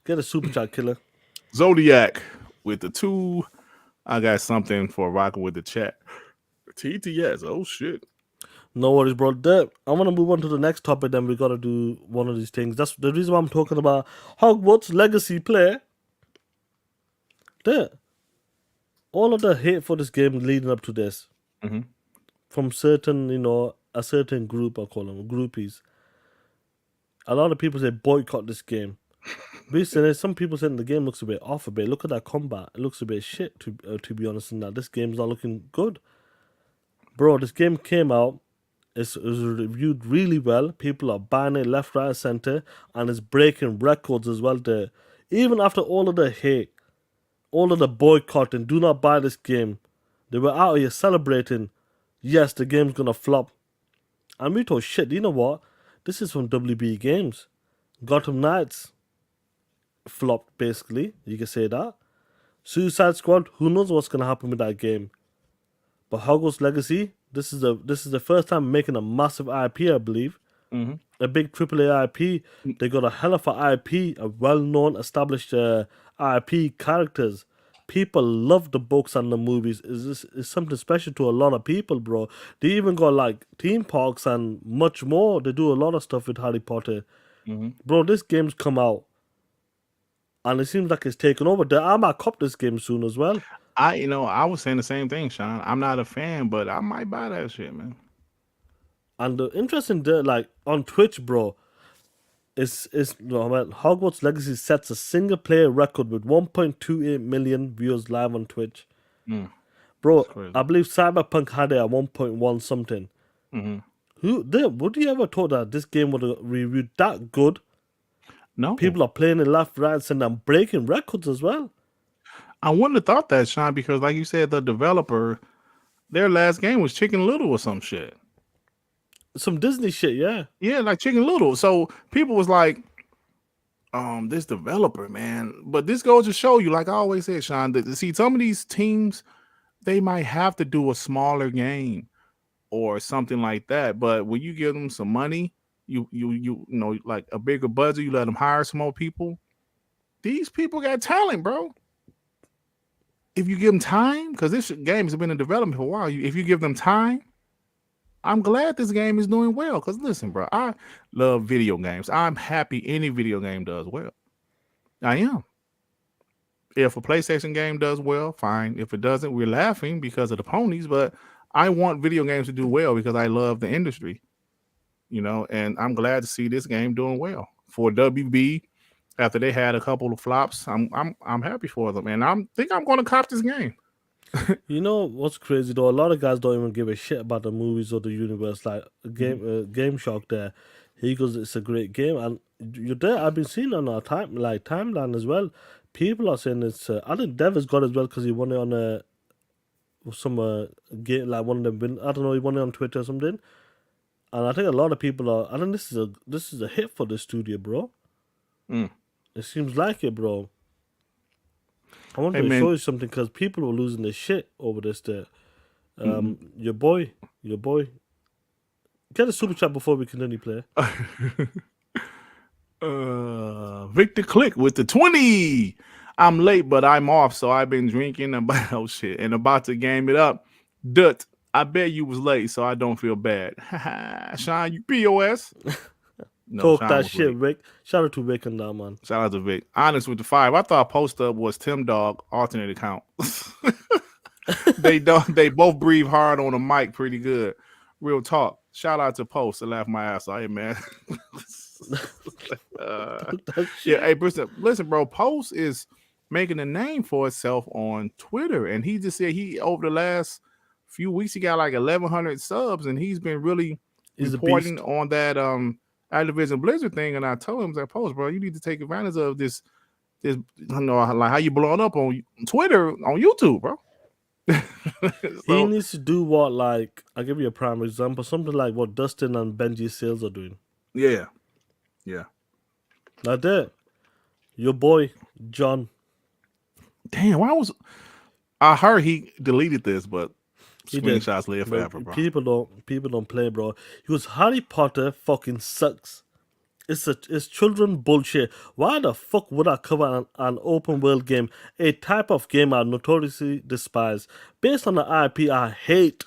Get a super chat killer. Zodiac with the 2. I got something for rocking with the chat. TTS. Oh shit. No worries, bro. I want to move on to the next topic. Then we gotta do one of these things. That's the reason why I'm talking about Hogwarts Legacy play. There, all of the hate for this game leading up to this, Mhm. from certain, a certain group, I call them groupies. A lot of people say boycott this game. Recently, some people saying the game looks a bit off a bit. Look at that combat; it looks a bit shit. To be honest, in that this game's not looking good, bro. This game came out. It was reviewed really well. People are buying it left, right, center, and it's breaking records as well. There, even after all of the hate, all of the boycotting, do not buy this game. They were out here celebrating. Yes, the game's gonna flop. And we thought, shit, you know what? This is from WB Games. Gotham Knights flopped, basically. You can say that. Suicide Squad, who knows what's gonna happen with that game? But Hogwarts Legacy, this is the first time making a massive IP, I believe. Mhm. A big AAA IP. They got a hell of a IP, a well-known, established IP characters. People love the books and the movies. Is something special to a lot of people, bro. They even got like theme parks and much more. They do a lot of stuff with Harry Potter, Mhm. bro. This game's come out, and it seems like it's taken over. I might cop this game soon as well. I was saying the same thing, Sean. I'm not a fan, but I might buy that shit, man. And the interesting, like on Twitch, bro, Hogwarts Legacy sets a single player record with 1.28 million viewers live on Twitch. Mm, Bro, crazy. I believe Cyberpunk had it at 1.1 something. Mhm. Would you ever thought that this game would have reviewed that good? No, People are playing it left, right, center, and breaking records as well. I wouldn't have thought that, Sean, because like you said, the developer, their last game was Chicken Little or some shit. Some Disney shit, yeah. Yeah, like Chicken Little. So people was like, this developer, man. But this goes to show you, like I always said, Sean, that see some of these teams, they might have to do a smaller game or something like that. But when you give them some money, you know, like a bigger budget, you let them hire some more people. These people got talent, bro. If you give them time, because this game has been in development for a while, if you give them time, I'm glad this game is doing well. Because listen, bro, I love video games. I'm happy any video game does well. I am. If a PlayStation game does well, fine. If it doesn't, we're laughing because of the ponies. But I want video games to do well because I love the industry, and I'm glad to see this game doing well for WB. After they had a couple of flops, I'm happy for them, and think I'm going to cop this game. You know what's crazy though? A lot of guys don't even give a shit about the movies or the universe. Like Game Shock, there, he goes, "It's a great game," and you're there. I've been seeing on our timeline as well. People are saying it's. I think Dev has got it as well because he won it on some game, like one of them. I don't know. He won it on Twitter or something. And I think a lot of people are. I think this is a hit for the studio, bro. Mm. It seems like it, bro. I wanted Hey, to man. show you something because people were losing their shit over this. There, your boy. Get a super chat before we continue play. Victor Click with the 20. I'm late, but I'm off, so I've been drinking about shit and about to game it up. Durt, I bet you was late, so I don't feel bad. Shaan, you POS. No, Talk Shaan that was shit, late. Vic. Shout out to Vic and that, man. Shout out to Vic. Honest with the 5. I thought Post Up was Tim Dog alternate account. They both breathe hard on the mic pretty good. Real talk. Shout out to Post. I laugh my ass off. Hey, man. Yeah, hey, listen, bro. Post is making a name for itself on Twitter, and he just said over the last few weeks he got like 1,100 subs, and he's been really He's a reporting beast. on that Activision Blizzard thing, and I told him that post, bro, you need to take advantage of this. I know like how you blowing up on Twitter, on YouTube, bro. He needs to do what, like, I'll give you a prime example, something like what Dustin and Benji Sales are doing. Yeah. Like that. Your boy, John. Damn, I heard he deleted this, but He did. screenshots live forever, bro. People don't play, bro. He was Harry Potter fucking sucks. It's children bullshit. Why the fuck would I cover an open world game, a type of game I notoriously despise, based on the IP I hate?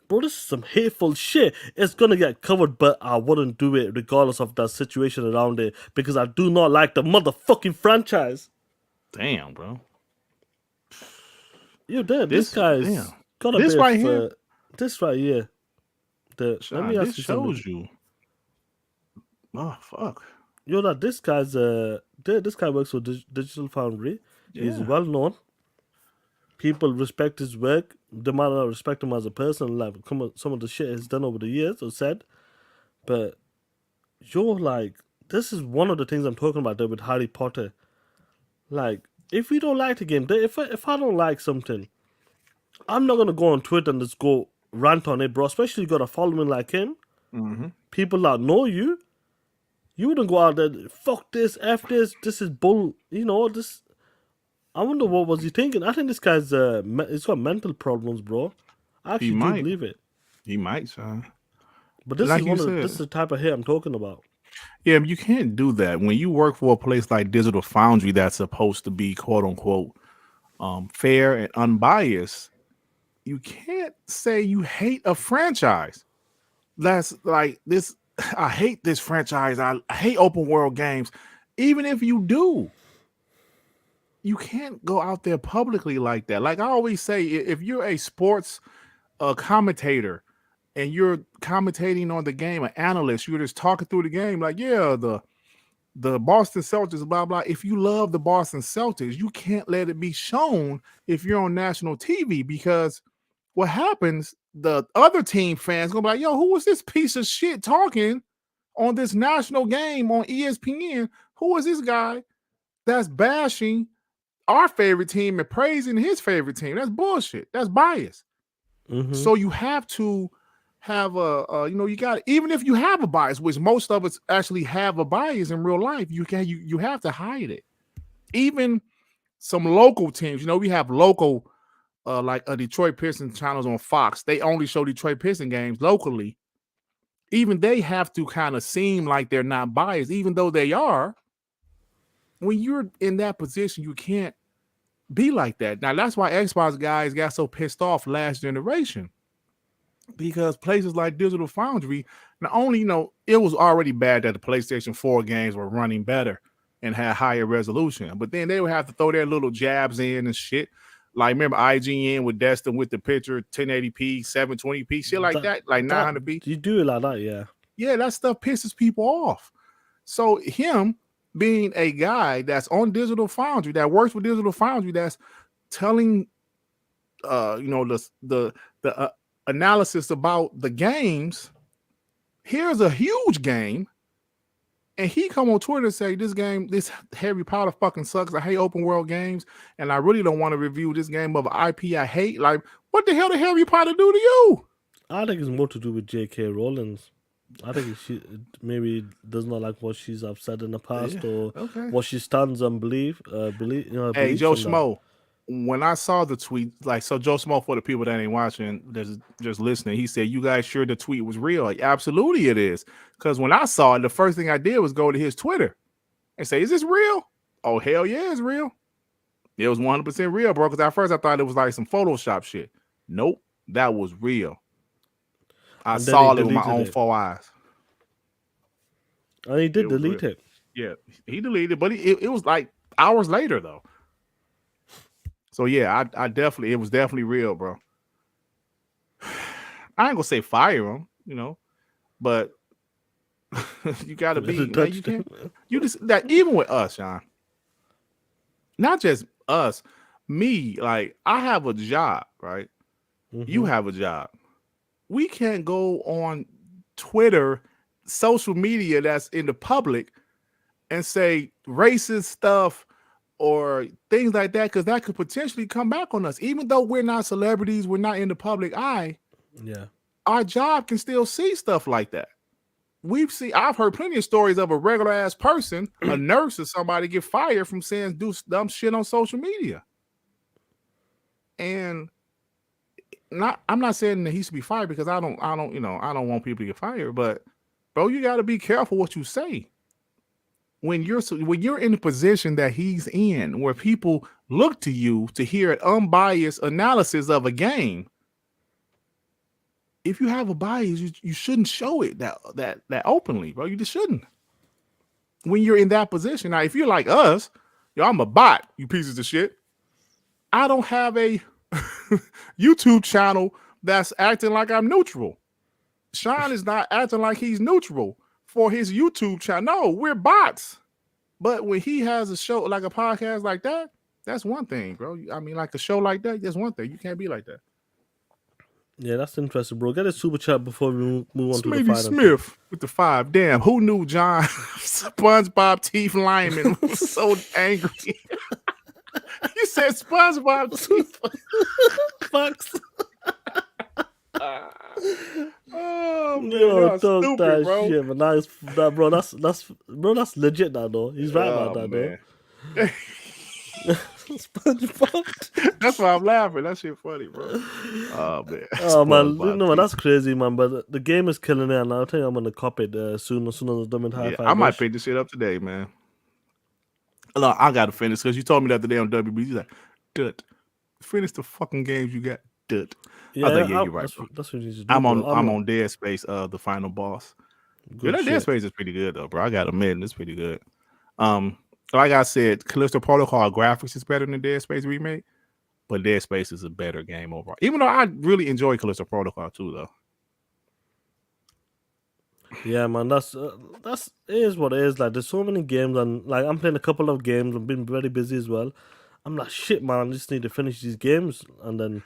Bro, this is some hateful shit. It's gonna get covered, but I wouldn't do it regardless of the situation around it because I do not like the motherfucking franchise. Damn, bro. You did. This guy's got a this bit right of, here. This right here. Let me ask This you shows something. you. Oh fuck. You know that this guy works for Digital Foundry. He's Yeah. well known. People respect his work. They might not respect him as a person, like some of the shit he's done over the years or said. But you're like, this is one of the things I'm talking about there with Harry Potter. Like, if we don't like the game, if I don't like something, I'm not gonna go on Twitter and just go rant on it, bro. Especially you got a following like him. Mm-hmm. People that know you. You wouldn't go out there, fuck this, F this is bull, this. I wonder what was he thinking. I think this guy's, he's got mental problems, bro. I actually do believe it. He might, son. But this Like is this is the type of hit I'm talking about. Yeah, but you can't do that. When you work for a place like Digital Foundry that's supposed to be, quote unquote, fair and unbiased, you can't say you hate a franchise. That's like this. I hate this franchise. I hate open world games. Even if you do, you can't go out there publicly like that. Like I always say, if you're a sports commentator and you're commentating on the game, an analyst, you're just talking through the game, like, yeah, the Boston Celtics, blah, blah. If you love the Boston Celtics, you can't let it be shown if you're on national TV, because what happens, the other team fans gonna be like, yo, who was this piece of shit talking on this national game on ESPN? Who is this guy that's bashing our favorite team and praising his favorite team? That's bullshit. That's bias. Mm-hmm. So you have to have you got, even if you have a bias, which most of us actually have a bias in real life, you have to hide it. Even some local teams, we have local like a Detroit Pistons channels on Fox. They only show Detroit Pistons games locally. Even they have to kind of seem like they're not biased, even though they are. When you're in that position, you can't be like that. Now, that's why Xbox guys got so pissed off last generation, because places like Digital Foundry, not only, it was already bad that the PlayStation 4 games were running better and had higher resolution, but then they would have to throw their little jabs in and shit. Like, remember IGN with Destin with the picture 1080p, 720p, shit like that, like 900p. You do it like that, yeah. Yeah, that stuff pisses people off. So him being a guy that's on Digital Foundry, that works with Digital Foundry, that's telling, the analysis about the games. Here's a huge game, and he come on Twitter and say, this Harry Potter fucking sucks. I hate open world games, and I really don't want to review this game of IP I hate. Like, what the hell did Harry Potter do to you? I think it's more to do with J.K. Rowling's. I think she maybe does not like what she's upset in the past, or what she stands on believe. Hey, Joe Schmo, when I saw the tweet, like, so Joe Schmo, for the people that ain't watching, just listening, he said, "You guys sure the tweet was real?" Like, absolutely it is. Because when I saw it, the first thing I did was go to his Twitter and say, "Is this real?" Oh, hell yeah, it's real. It was 100% real, bro. Because at first I thought it was like some Photoshop shit. Nope, that was real. I saw it with my own 4 eyes. And he did delete it. Yeah, he deleted it, but it was like hours later, though. So, yeah, I definitely, it was definitely real, bro. I ain't gonna say fire him, but you gotta be, man, you can't, that even with us, Shaan, not just us, me, like, I have a job, right? Mm-hmm. You have a job. We can't go on Twitter social media that's in the public and say racist stuff or things like that, because that could potentially come back on us. Even though we're not celebrities, we're not in the public eye, Yeah. our job can still see stuff like that. I've heard plenty of stories of a regular ass person, a nurse or somebody, get fired from saying do dumb shit on social media. And I'm not saying that he should be fired, because I don't want people to get fired, but bro, you got to be careful what you say. When you're in the position that he's in, where people look to you to hear an unbiased analysis of a game, if you have a bias, you shouldn't show it that openly, bro. You just shouldn't. When you're in that position. Now, if you're like us, yo, I'm a bot, you pieces of shit. I don't have a YouTube channel that's acting like I'm neutral. Shaan is not acting like he's neutral for his YouTube channel. No, we're bots. But when he has a show, like a podcast like that, that's one thing, bro. I mean, like a show like that, that's one thing. You can't be like that. Yeah, that's interesting, bro. Get a super chat before we move on to the Smitty final. Smith with the 5. Damn, who knew John SpongeBob Teeth Lyman was so angry? You said SpongeBob Teeth. Facts. Oh man, Yo, that's dog, stupid, that bro. shit, man. That's legit now, though. He's right about that, man. though. SpongeBob. That's why I'm laughing. That shit funny, bro. Oh man. Oh man, SpongeBob you know Teeth. that's crazy, man. But the game is killing it, and I'll tell you, I'm gonna copy it soon as it's done with High Yeah, Five. I might Rush. pick this shit up today, man. Look, I gotta finish, because you told me that today on WB. You're like, Durt, finish the fucking games you got. Durt. Yeah, I think you're right, bro. that's what you need to do. I'm bro. on Dead Space, the final boss. Good Yeah, that Dead shit. Space is pretty good though, bro. I gotta admit, it's pretty good. Like I said, Callisto Protocol graphics is better than Dead Space Remake, but Dead Space is a better game overall. Even though I really enjoy Callisto Protocol too, though. Yeah, man, that's it is what it is. Like, there's so many games, and like I'm playing a couple of games. I've been very busy as well. I'm like, shit, man, I just need to finish these games, and then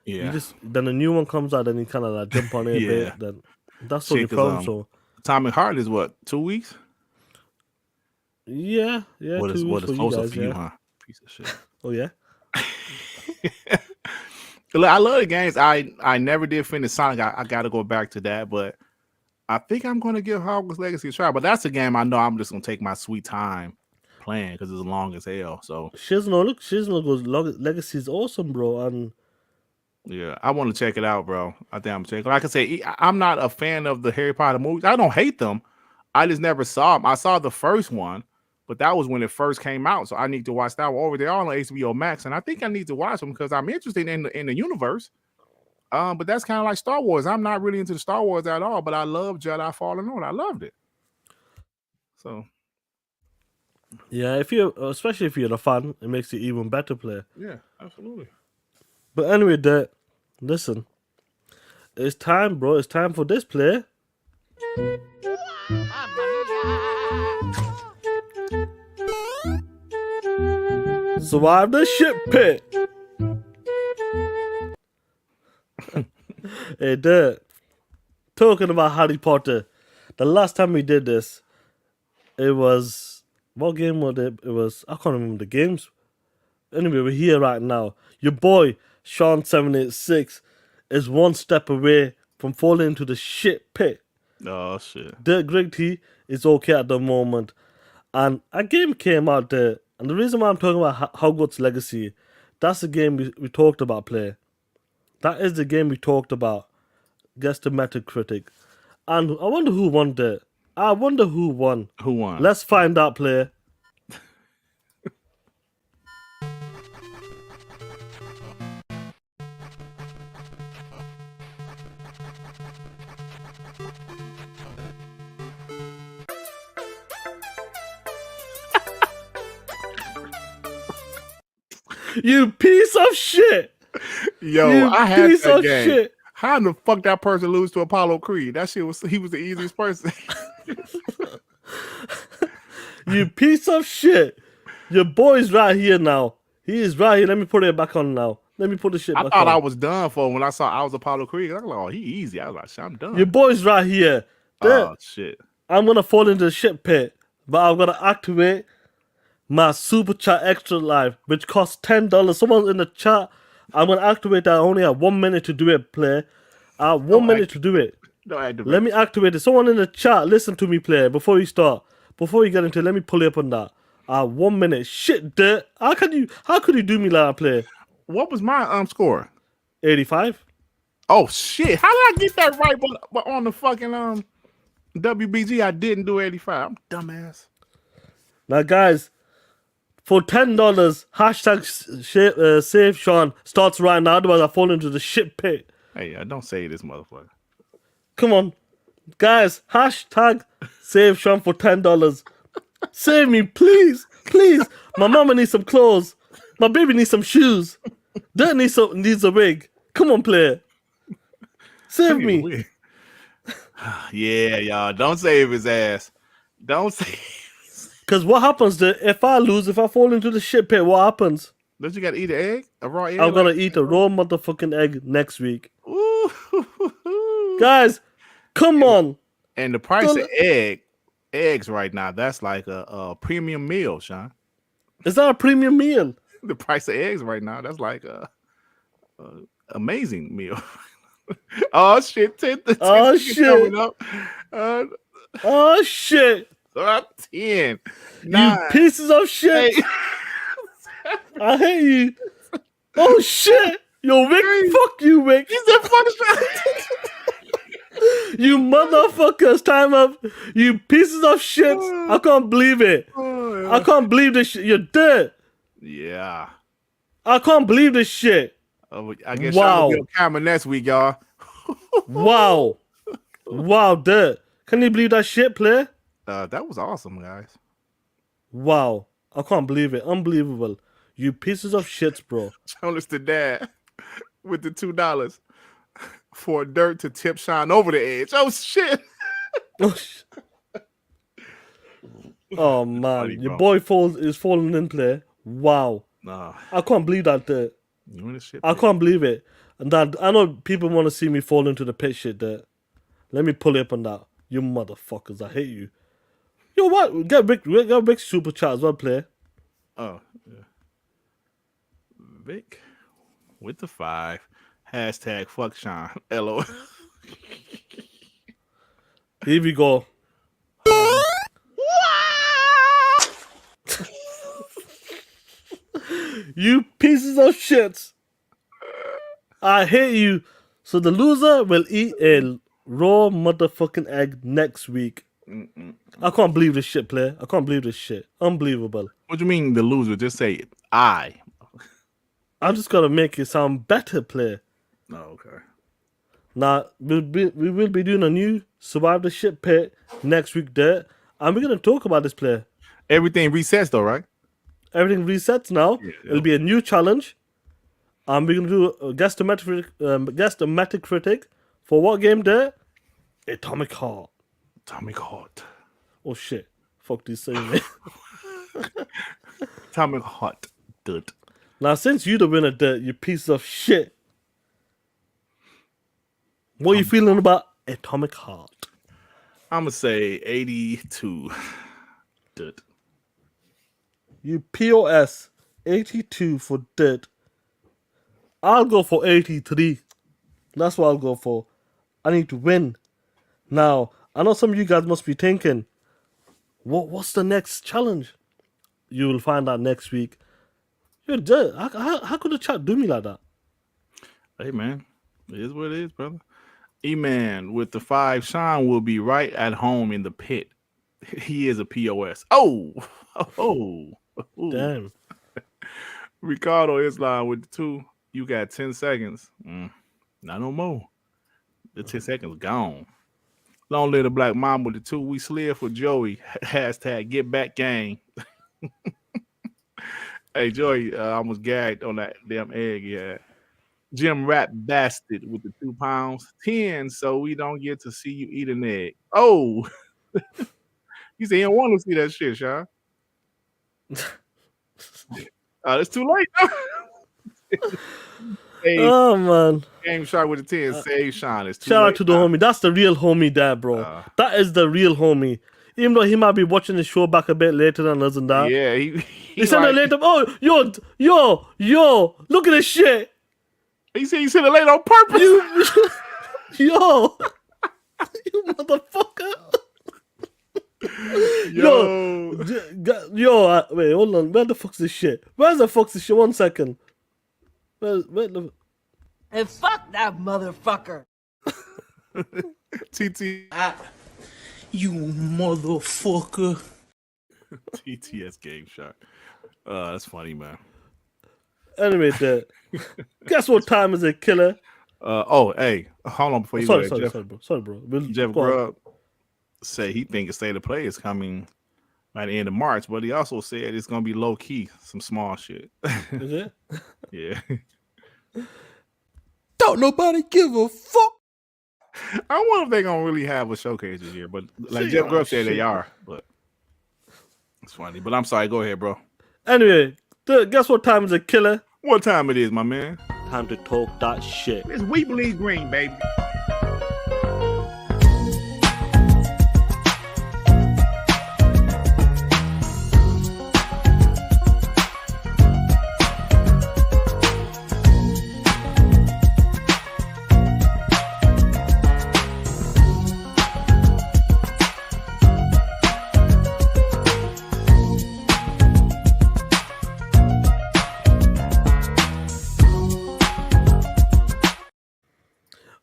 then a new one comes out, and you kind of like jump on it a Yeah. bit. Then that's what your Shit, 'cause, problem. So Atomic Heart is what, 2 weeks? yeah, What 2 is weeks for you closer guys, for you, yeah. huh? Piece of shit. Oh yeah, Look, I love the games. I never did finish Sonic. I got to go back to that, but I think I'm going to give Hogwarts Legacy a try. But that's a game I know I'm just going to take my sweet time playing, because it's long as hell. So Shiznor goes Legacy is awesome, bro, and yeah, I want to check it out, bro. I think I'm checking. Like I say, I'm not a fan of the Harry Potter movies. I don't hate them. I just never saw them. I saw the first one, but that was when it first came out. So I need to watch that one over there on HBO Max, and I think I need to watch them because I'm interested in the universe. But that's kind of like Star Wars. I'm not really into the Star Wars at all, but I love Jedi Fallen Order. I loved it. So yeah, especially if you're a fan, it makes it even better play. yeah, absolutely. But anyway, listen, it's time, bro. It's time for this play. Survive the shit pit. Hey, Durt. Talking about Harry Potter. The last time we did this, it was, what game was it? It was, I can't remember the games. Anyway, we're here right now. Your boy Shaan786 is one step away from falling into the shit pit. Oh shit. Durt Grigty is okay at the moment, and a game came out there. And the reason why I'm talking about Hogwarts Legacy, that's the game we talked about play. That is the game we talked about. Gets the Metacritic. And I wonder who won there. I wonder who won. Who won? Let's find out, player. You piece of shit! Yo, You I had piece that of game. shit! How in the fuck that person lose to Apollo Creed? That shit he was the easiest person. You piece of shit! Your boy's right here now. He is right here. Let me put it back on now. Let me put the shit I back thought on. I was done for when I saw I was Apollo Creed. I was like, oh, he easy. I was like, shit, I'm done. Your boy's right here. Oh shit. I'm gonna fall into the shit pit, but I'm gonna activate my super chat extra life, which costs $10. Someone in the chat, I'm gonna activate that. I only have 1 minute to do it, player. I have 1 minute to do it. Don't activate. Let me activate it. Someone in the chat, listen to me, player. Before you start, before you get into it, let me pull you up on that. 1 minute. Shit, Durt. How could you do me like that, player? What was my score? 85. Oh shit! How did I get that right? But on the fucking WBG, I didn't do 85. I'm dumbass. Now, guys, for $10, hashtag save Shaan starts right now. Otherwise, I fall into the shit pit. Hey, don't say this, motherfucker. Come on, guys, hashtag save Shaan for $10. Save me, please, please. My mama needs some clothes. My baby needs some shoes. Durt needs a wig. Come on, player. Save me. Yeah, y'all. Don't save his ass. Don't save. Because what happens if I lose, if I fall into the shit pit, what happens? Don't you got to eat an egg? A raw egg? I'm going to eat a raw motherfucking egg next week. Ooh. Guys, come on. And the price of eggs right now, that's like a premium meal, Shaan. Is that a premium meal? The price of eggs right now, that's like a amazing meal. Oh shit! 10 Oh shit! Up. Oh shit! 10. 9. You pieces of shit! I hate you. Oh shit! Yo, Vic, fuck you, Vic. He's a fucking You motherfuckers! Time up! You pieces of shit! I can't believe it. I can't believe this shit. You're dead. Yeah. I can't believe this shit. I guess I'll be on camera next week, y'all. Wow. Wow, Durt. Can you believe that shit, player? That was awesome, guys. Wow. I can't believe it. Unbelievable. You pieces of shits, bro. Jonas the dad with the $2 for Durt to tip Shaan over the edge. Oh, shit. Oh, man. Funny, your boy is falling in, player. Wow. Nah. I can't believe that, Durt. You in the shit, I can't believe it. And that I know people want to see me fall into the pit shit there. Let me pull up on that. You motherfuckers, I hate you. Yo, what? Get Vic super chat as well, player. Oh, yeah. Vic with the 5. Hashtag fuck Shaan. LOL. Here we go. You pieces of shit. I hate you. So the loser will eat a raw motherfucking egg next week. I can't believe this shit, player. I can't believe this shit. Unbelievable. What do you mean the loser? Just say it. I'm just gonna make it sound better, player. Oh, okay. Now we will be doing a new Survive the Shit pit next week, there, and we're gonna talk about this, player. Everything resets though, right? Everything resets now. Yeah. It'll be a new challenge. We're gonna do a guess the Metacritic for what game there? Atomic Heart. Atomic Heart. Oh shit! Fuck this saying it. Atomic Heart. Durt. Now, since you're the winner, Durt, you piece of shit. What are you feeling about Atomic Heart? I'm gonna say 82. Durt. You POS 82 for Durt. I'll go for 83. That's what I'll go for. I need to win. Now, I know some of you guys must be thinking, what's the next challenge? You will find out next week. You're Durt. How could the chat do me like that? Hey, man. It is what it is, brother. E-Man with the 5. Shaan will be right at home in the pit. He is a POS. Oh. Damn. Ricardo Islam with the 2. You got 10 seconds. Not no more. The 10 seconds gone. Long live the Black Mom with the 2. We slid for Joey. Hashtag get back gang. Hey, Joey, I almost gagged on that damn egg. Yeah. Jim Rat Bastard with the 2 pounds. 10, so we don't get to see you eat an egg. Oh. He said he don't want to see that shit, Shaan. It's too late. Oh man. Game Shark with the 10. Save Shaan. It's too Shout late out to the now. homie. That's the real homie there, bro. That is the real homie. Even though he might be watching the show back a bit later than us and that. Yeah, He sent it later. Oh, yo, look at this shit. He said he sent it late on purpose. Yo, you motherfucker. Wait, hold on. Where the fuck's this shit? Where's the fuck's this shit? 1 second. Where the... And fuck that motherfucker. TT. You motherfucker. TTS Game Shark. That's funny, man. Anyway, guess what time is it, killer? Hey, hold on before you go there, Jeff. Sorry, bro. Jeff Grubb say he thinks a state of play is coming by the end of March, but he also said it's gonna be low key, some small shit. Is it? Yeah. Don't nobody give a fuck. I wonder if they're gonna really have a showcase this year, but like Jeff Grubb said, they are. But it's funny. But I'm sorry. Go ahead, bro. Anyway, guess what time is it, killer? What time it is, my man? Time to talk that shit. It's We Believe Green, baby.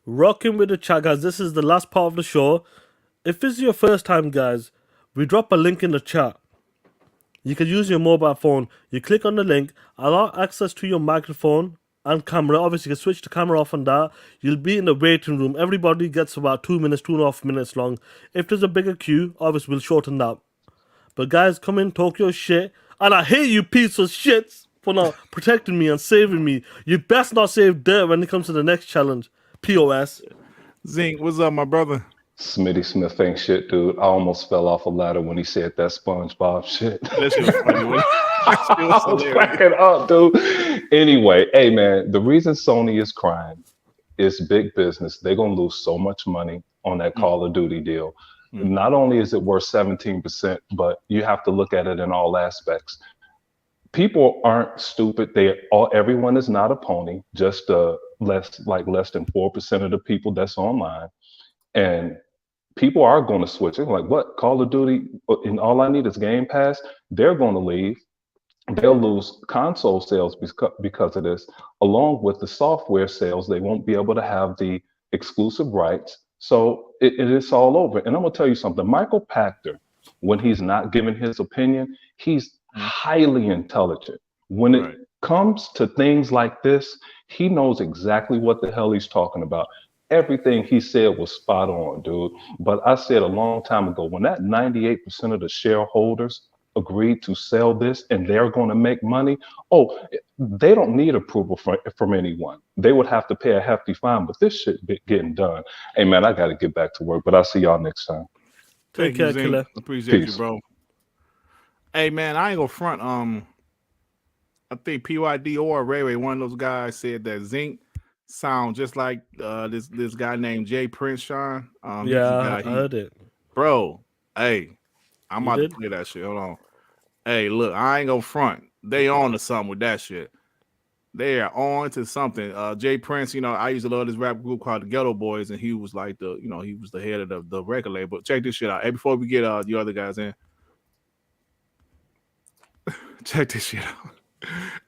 Rocking with the chat, guys. This is the last part of the show. If this is your first time, guys, we drop a link in the chat. You can use your mobile phone. You click on the link, allow access to your microphone and camera. Obviously, you can switch the camera off and that. You'll be in the waiting room. Everybody gets about 2 minutes, 2.5 minutes long. If there's a bigger queue, obviously, we'll shorten that. But guys, come in, talk your shit. And I hate you piece of shits for not protecting me and saving me. You best not save Durt when it comes to the next challenge. POS. Zink, what's up, my brother? Smitty Smith ain't shit, dude. I almost fell off a ladder when he said that SpongeBob shit. That shit was funny. I was cracking up, dude. Anyway, hey, man, the reason Sony is crying is big business. They're going to lose so much money on that Call of Duty deal. Not only is it worth 17%, but you have to look at it in all aspects. People aren't stupid. Everyone is not a pony, just less than 4% of the people that's online. And people are going to switch. They're like, what? Call of Duty, and all I need is Game Pass? They're going to leave. They'll lose console sales because of this, along with the software sales. They won't be able to have the exclusive rights. So it is all over. And I'm going to tell you something. Michael Pachter, when he's not giving his opinion, he's highly intelligent. When it comes to things like this, he knows exactly what the hell he's talking about. Everything he said was spot on, dude. But I said a long time ago, when that 98% of the shareholders agreed to sell this and they're going to make money, they don't need approval from anyone. They would have to pay a hefty fine, but this shit be getting done. Hey, man, I got to get back to work, but I'll see y'all next time. Take care, killer. Appreciate you, bro. Hey, man, I ain't gonna front. I think PYD or Ray, one of those guys, said that Zink sound just like this guy named Jay Prince, Shaan. I heard it. Bro, hey, I'm about to play that shit. Hold on. Hey, look, I ain't gonna front. They on to something with that shit. They are on to something. Jay Prince, I used to love this rap group called the Ghetto Boys, and he was like he was the head of the record label. Check this shit out. Hey, before we get the other guys in, check this shit out.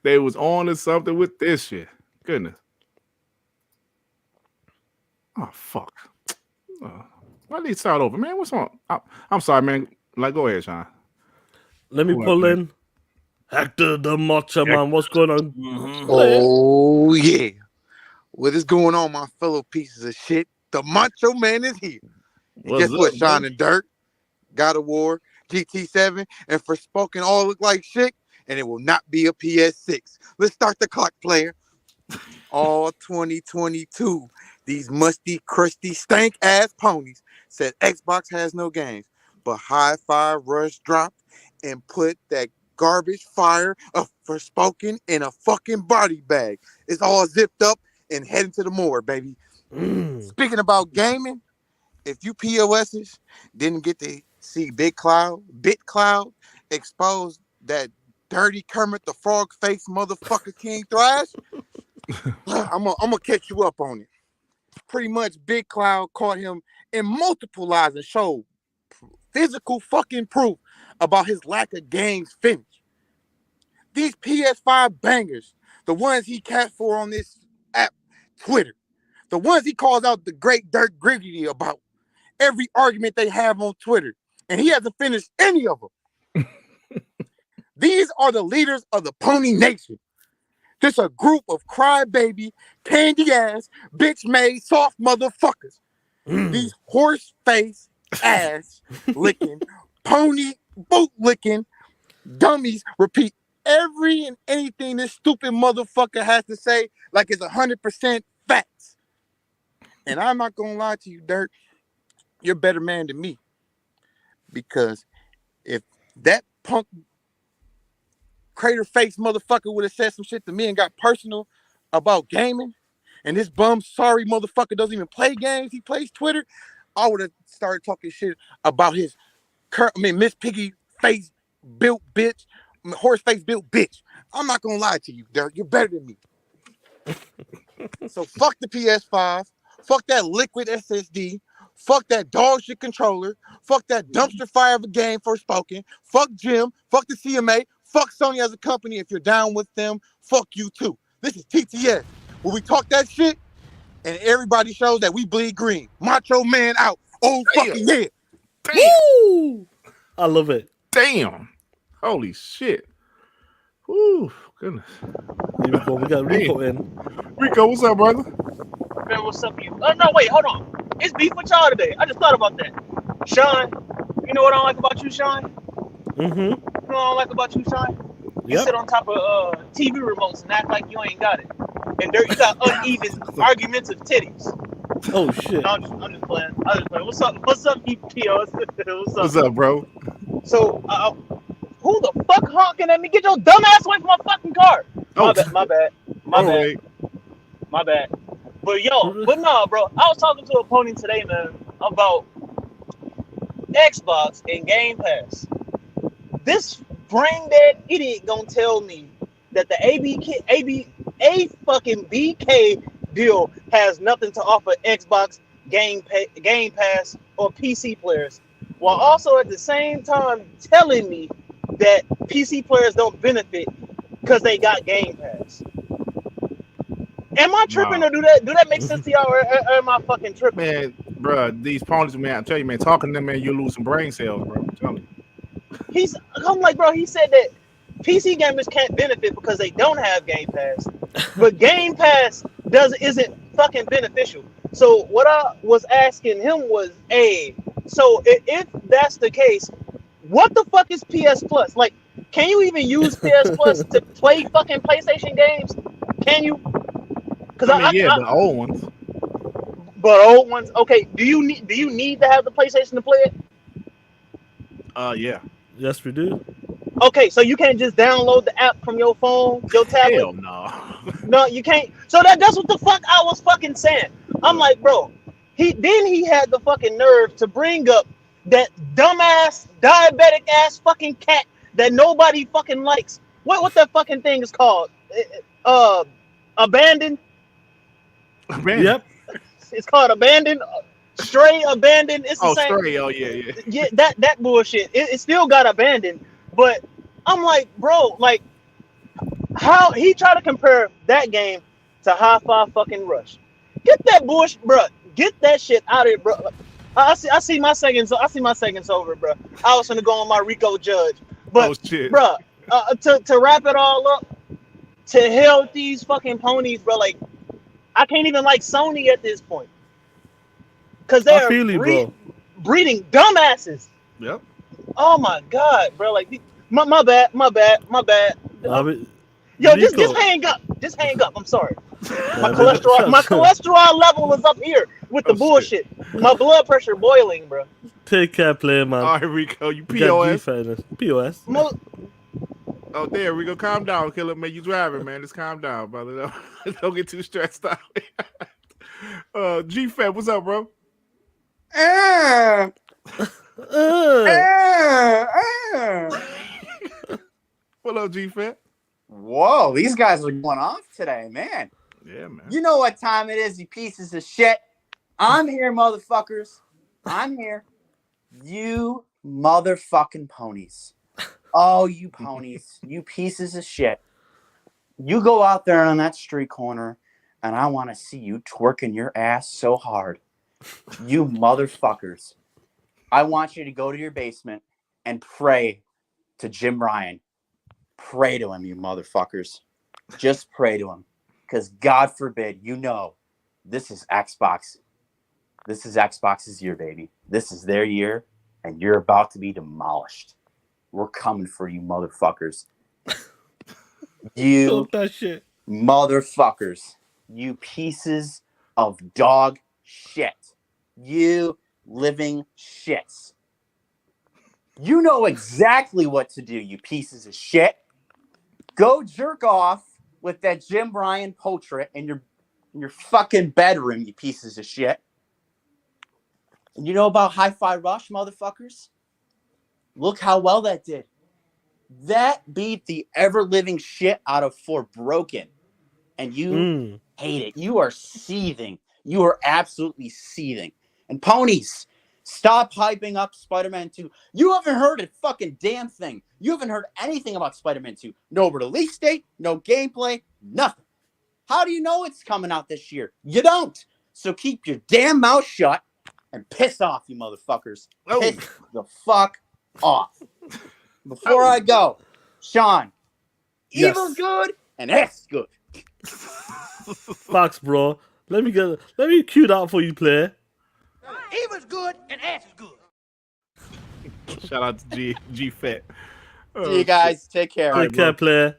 They was on to something with this shit. Goodness. Oh, fuck. Why did they start over, man? What's wrong? I'm sorry, man. Go ahead, Shaan. Let me pull in Hector the Macho Man. What's going on? Oh, yeah. What is going on, my fellow pieces of shit? The Macho Man is here. And guess what, Shaan and Durt? God of War, GT7, and Forspoken all look like shit, and it will not be a PS6. Let's start the clock, player. All 2022, these musty, crusty, stank-ass ponies said Xbox has no games, but Hi-Fi Rush dropped and put that garbage fire for spoken in a fucking body bag. It's all zipped up and heading to the morgue, baby. Speaking about gaming, if you POSs didn't get to see BitCloud expose that dirty Kermit the Frog face motherfucker King Thrash, I'm gonna catch you up on it. Pretty much BitCloud caught him in multiple lies and showed physical fucking proof about his lack of games finish. These PS5 bangers, the ones he cat for on this app, Twitter, the ones he calls out the great Durt Griggity about, every argument they have on Twitter, and he hasn't finished any of them. These are the leaders of the Pony Nation. This a group of crybaby, candy-ass, bitch-made, soft motherfuckers. These horse-face, ass-licking, pony boot-licking dummies repeat every and anything this stupid motherfucker has to say like it's 100% facts. And I'm not gonna lie to you, Durt. You're a better man than me. Because if that punk crater face motherfucker would have said some shit to me and got personal about gaming, and this bum sorry motherfucker doesn't even play games, he plays Twitter, I would have started talking shit about his Miss Piggy face built bitch, horse face built bitch. I'm not gonna lie to you, Derek. You're better than me. So fuck the PS5, fuck that liquid SSD, fuck that dog shit controller, fuck that dumpster fire of a game for spoken, fuck Jim, fuck the CMA, fuck Sony as a company. If you're down with them, fuck you too. This is TTS, where we talk that shit and everybody shows that we bleed green. Macho man out. Oh, fucking yeah. Damn. Woo! I love it. Damn. Holy shit. Woo, goodness. Here we go. We got Rico in. Rico, what's up, brother? Man, what's up, you? Oh, no, wait, hold on. It's beef with y'all today. I just thought about that. Shaan, you know what I don't like about you, Shaan? Mm-hmm. You know what I don't like about you, Shaan? You Yep. sit on top of TV remotes and act like you ain't got it. And there you got uneven, argumentative titties. Oh shit. No, I'm just playing. What's up, you POs? What's up, bro? So, who the fuck honking at me? Get your dumb ass away from my fucking car. Oh. My bad. But no, bro. I was talking to a pony today, man, about Xbox and Game Pass. This brain dead idiot gonna tell me that the fucking BK deal has nothing to offer Xbox Game Pass or PC players, while also at the same time telling me that PC players don't benefit because they got Game Pass. Am I tripping or do that make sense to y'all, or am I fucking tripping? Man, bro, these ponies, man, I tell you, man, talking to them, man, you lose some brain cells, bro. I'm telling you. I'm like, bro, he said that PC gamers can't benefit because they don't have Game Pass, but Game Pass isn't fucking beneficial. So what I was asking him was, so if that's the case, what the fuck is PS Plus? Like, can you even use PS Plus to play fucking PlayStation games? Can you? Because the old ones. But old ones, okay. Do you need to have the PlayStation to play it? Yeah. Yes, we do. Okay, so you can't just download the app from your phone, your tablet? Hell no. No, you can't. So that's what the fuck I was fucking saying. I'm like, bro, he had the fucking nerve to bring up that dumbass, diabetic ass fucking cat that nobody fucking likes. What that fucking thing is called? Abandoned? Yep. It's called Abandoned. Stray, Abandoned. It's the same. Stray. Oh, yeah. Yeah, that bullshit. It still got abandoned. But I'm like, bro, like, how he tried to compare that game to Hi-Fi fucking Rush. Get that bullshit, bro. Get that shit out of here, bro. I see my seconds over, bro. I was gonna go on my Rico Judge, but bro, to wrap it all up, to hell with these fucking ponies, bro. Like, I can't even like Sony at this point, cause they're breeding dumbasses. Yep. Oh my god, bro. Like, my bad. Yo, just hang up. Just hang up. I'm sorry. My cholesterol level is up here with the bullshit. My blood pressure boiling, bro. Take care, player, man. All right, Rico, you POS. POS. Oh, there we go. Calm down, Killer. Man, you driving, man. Just calm down, brother. Don't get too stressed out. G-Fat, what's up, bro? What up, G-Fat? Whoa, these guys are going off today, man. Yeah, man. You know what time it is, you pieces of shit. I'm here, motherfuckers. I'm here. You motherfucking ponies. Oh, you ponies. You pieces of shit. You go out there on that street corner, and I want to see you twerking your ass so hard. You motherfuckers. I want you to go to your basement and pray to Jim Ryan. Pray to him, you motherfuckers. Just pray to him. Because God forbid, you know, this is Xbox. This is Xbox's year, baby. This is their year, and you're about to be demolished. We're coming for you, motherfuckers. You that shit. motherfuckers. You pieces of dog shit. You living shits. You know exactly what to do, you pieces of shit. Go jerk off with that Jim Ryan portrait in your fucking bedroom, you pieces of shit. And you know about Hi-Fi Rush, motherfuckers? Look how well that did. That beat the ever-living shit out of Broken. And you hate it. You are seething. You are absolutely seething. And ponies, stop hyping up Spider-Man 2. You haven't heard a fucking damn thing. You haven't heard anything about Spider-Man 2. No release date, no gameplay, nothing. How do you know it's coming out this year? You don't. So keep your damn mouth shut and piss off, you motherfuckers. Piss the fuck off. Before I go, Shaan, evil's good and F's good. Facts, bro. Let me cue that for you, player. Evil's good and ass is good. Shout out to G-Fat. See you guys. Take care. Take care, player.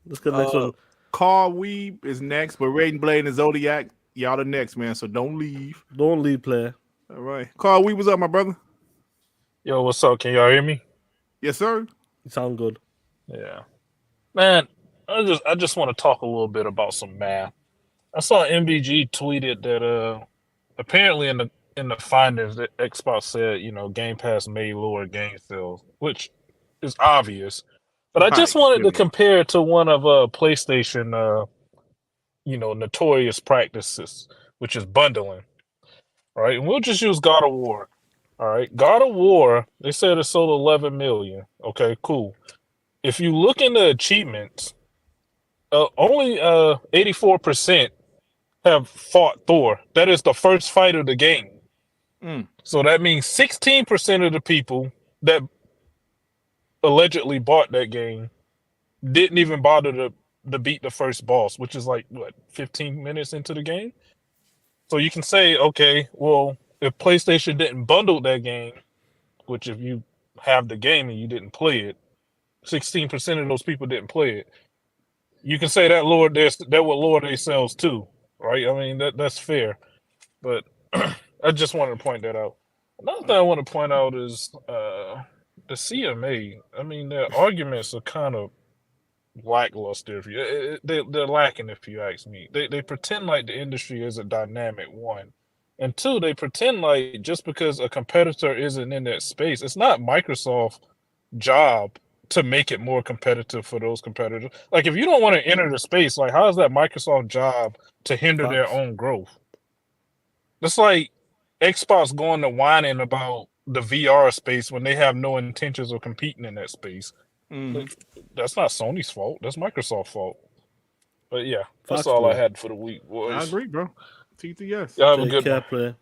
Let's get next one. Carl Weeb is next, but Raiden Blade and Zodiac, y'all the next, man. So don't leave. Don't leave, player. All right. Carl Weeb, what's up, my brother? Yo, what's up? Can y'all hear me? Yes, sir. You sound good. Yeah. Man, I just want to talk a little bit about some math. I saw MBG tweeted that apparently in the findings that Xbox said, Game Pass may lower game sales, which is obvious. But I just wanted to compare it to one of PlayStation notorious practices, which is bundling. All right, and we'll just use God of War. All right, God of War, they said it sold 11 million. Okay, cool. If you look into achievements, only 84% have fought Thor. That is the first fight of the game. So that means 16% of the people that allegedly bought that game didn't even bother to beat the first boss, which is like, 15 minutes into the game? So you can say, okay, well, if PlayStation didn't bundle that game, which if you have the game and you didn't play it, 16% of those people didn't play it. You can say that would lower their sales too, right? I mean, that's fair. But I just wanted to point that out. Another thing I want to point out is the CMA. I mean, their arguments are kind of lackluster. They're lacking, if you ask me. They pretend like the industry isn't dynamic, one. And two, they pretend like just because a competitor isn't in that space, it's not Microsoft's job to make it more competitive for those competitors. Like, if you don't want to enter the space, like, how is that Microsoft's job to hinder their own growth? It's like Xbox going to whining about the VR space when they have no intentions of competing in that space. Like, that's not Sony's fault. That's Microsoft's fault. But yeah, that's all I had for the week, boys. I agree, bro. TTS. Y'all have a good one. Player.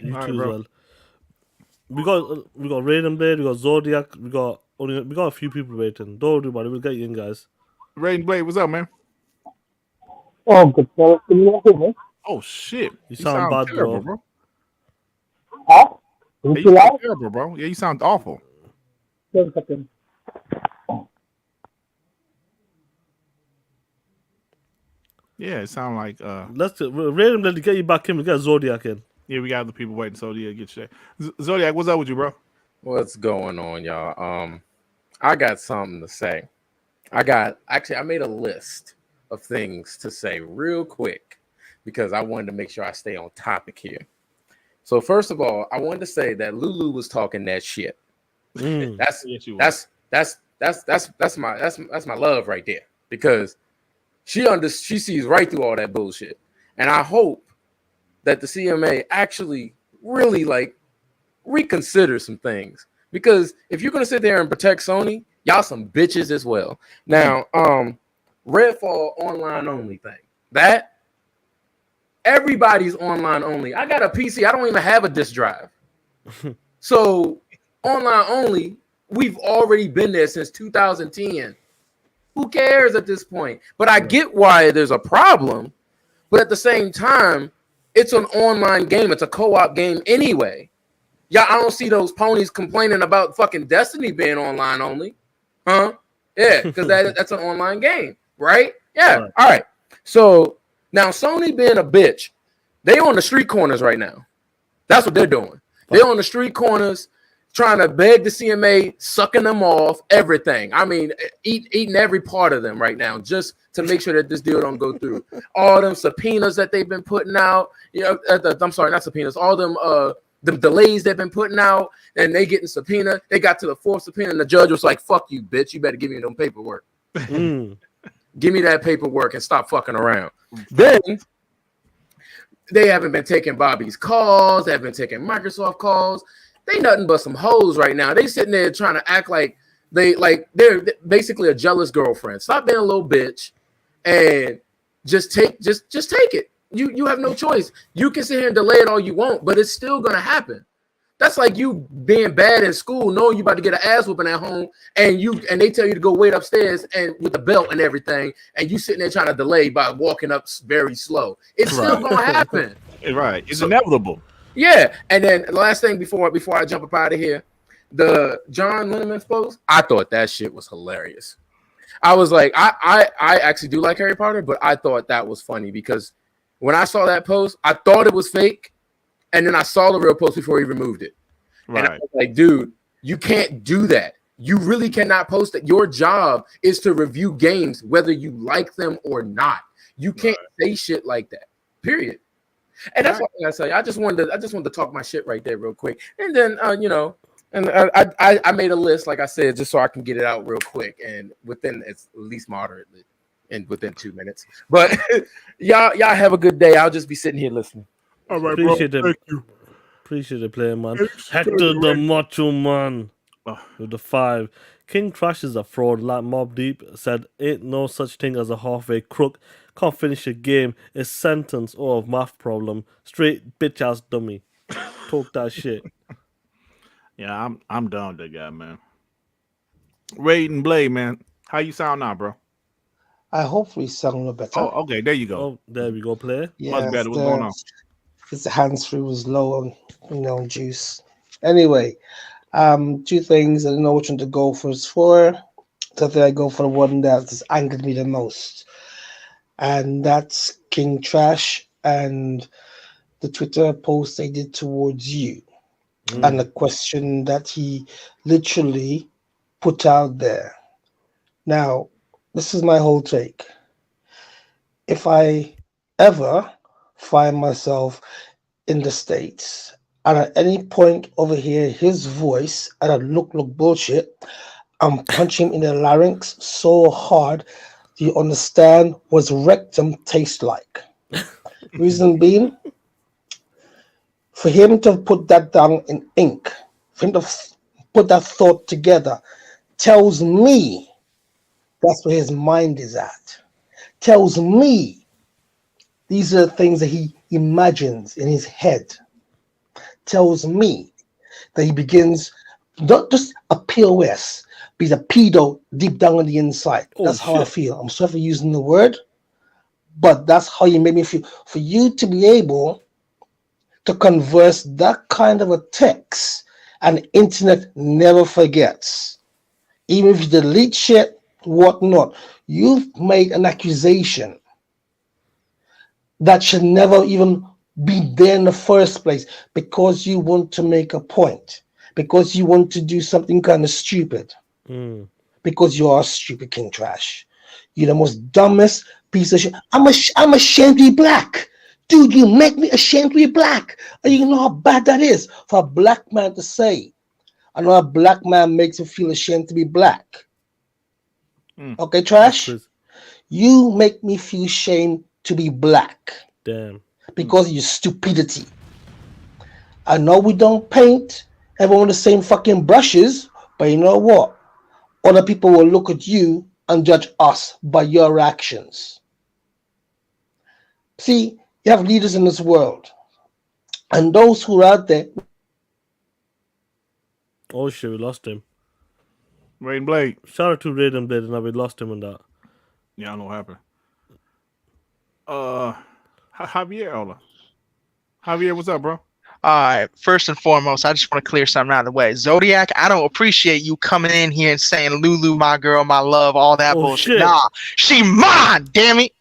You All right, too as bro. well. We got Raiden Blade, we got Zodiac, we got a few people waiting. Don't worry about it. We'll get you in, guys. Raiden Blade, what's up, man? Oh, good. Can you hear me? Oh shit! You sound bad, terrible, bro. Huh? Yeah, Is you it loud? sound terrible, bro. Yeah, you sound awful. Wait a second. Yeah, it sound like Let's Raiden Blade to get you back in. We get Zodiac in. yeah, we got other people waiting, so yeah, get you there. Zodiac, what's up with you, bro? What's going on, y'all? I got something to say. I made a list of things to say real quick because I wanted to make sure I stay on topic here. So first of all, I wanted to say that Lulu was talking that shit. That's my love right there because she sees right through all that bullshit. And I hope that the CMA actually really like reconsider some things because if you're gonna sit there and protect Sony, y'all some bitches as well. Now, Redfall online only thing. That everybody's online only. I got a PC. I don't even have a disk drive. So online only, we've already been there since 2010. Who cares at this point? But I get why there's a problem. But at the same time, it's an online game. It's a co-op game anyway. Yeah, I don't see those ponies complaining about fucking Destiny being online only. Huh? Yeah, because that's an online game, right? Yeah. Right. All right. So now Sony being a bitch, they on the street corners right now. That's what they're doing. They're on the street corners trying to beg the CMA, sucking them off, everything. I mean, eating every part of them right now just to make sure that this deal don't go through. All them subpoenas that they've been putting out, I'm sorry, not subpoenas, all them the delays they've been putting out, and they getting subpoena. They got to the fourth subpoena, and the judge was like, fuck you, bitch. You better give me them paperwork. Give me that paperwork and stop fucking around. Then they haven't been taking Bobby's calls. They haven't been taking Microsoft calls. They nothing but some hoes right now. They sitting there trying to act like they're basically a jealous girlfriend. Stop being a little bitch and just take it. You have no choice. You can sit here and delay it all you want, but it's still gonna happen. That's like you being bad in school, knowing you about to get an ass whooping at home, and they tell you to go wait upstairs and with the belt and everything, and you sitting there trying to delay by walking up very slow. It's still gonna happen. Right. It's inevitable. Yeah. And then the last thing before I jump up out of here, the John Linneman post, I thought that shit was hilarious. I was like, I actually do like Harry Potter, but I thought that was funny because when I saw that post, I thought it was fake. And then I saw the real post before he removed it. Right. And I was like, dude, you can't do that. You really cannot post it. Your job is to review games, whether you like them or not. You can't say shit like that. Period. And that's what I say. I just wanted to talk my shit right there real quick. And then and I made a list, like I said, just so I can get it out real quick and within at least moderately and within 2 minutes. But y'all have a good day. I'll just be sitting here listening. All right, appreciate bro. Thank you. Appreciate the play, man. Hector the Macho Man with the 5. King Crash is a fraud, like Mob Deep said. Ain't no such thing as a halfway crook. Can't finish a game. It's sentence or a math problem. Straight bitch ass dummy. Talk that shit. Yeah, I'm done with that guy, man. Raid and Blade, man. How you sound now, bro? I hopefully sound a little better. Oh, okay, there you go. Oh, there we go, player. Yeah, better. What's going on? Because the hands-free was low on, juice. Anyway, 2 things. I don't know which one to go for. So I think I go for the one that has angered me the most. And that's King Trash and the Twitter post they did towards you. And the question that he literally put out there. Now, this is my whole take. If I ever find myself in the States and at any point over here his voice and I look bullshit, I'm punching him in the larynx so hard do you understand what rectum tastes like. Reason being, for him to put that down in ink, for him to put that thought together, tells me that's where his mind is at. Tells me these are the things that he imagines in his head. Tells me that he begins not just a POS, but he's a pedo deep down on the inside. That's how I feel. I'm sorry for using the word, but that's how you made me feel. For you to be able to converse that kind of a text, and the internet never forgets. Even if you delete shit, whatnot, you've made an accusation that should never even be there in the first place because you want to make a point, because you want to do something kind of stupid, because you are a stupid king trash. You're the most dumbest piece of shit. I'm ashamed to be black. Dude, you make me ashamed to be black. And you know how bad that is for a black man to say. I know a black man makes me feel ashamed to be black. Okay, trash? You make me feel ashamed to be black. Damn. Because of your stupidity. I know we don't paint everyone with the same fucking brushes, but you know what? Other people will look at you and judge us by your actions. See, you have leaders in this world. And those who are out there. Oh shit, we lost him. Raiden Blade. Shout out to Raiden Blade, and now we lost him on that. Yeah, I don't know what happened. Javier, hold on. Javier, what's up, bro? All right. First and foremost, I just want to clear something out of the way. Zodiac, I don't appreciate you coming in here and saying Lulu, my girl, my love, all that bullshit. Shit. Nah, she mine, damn it.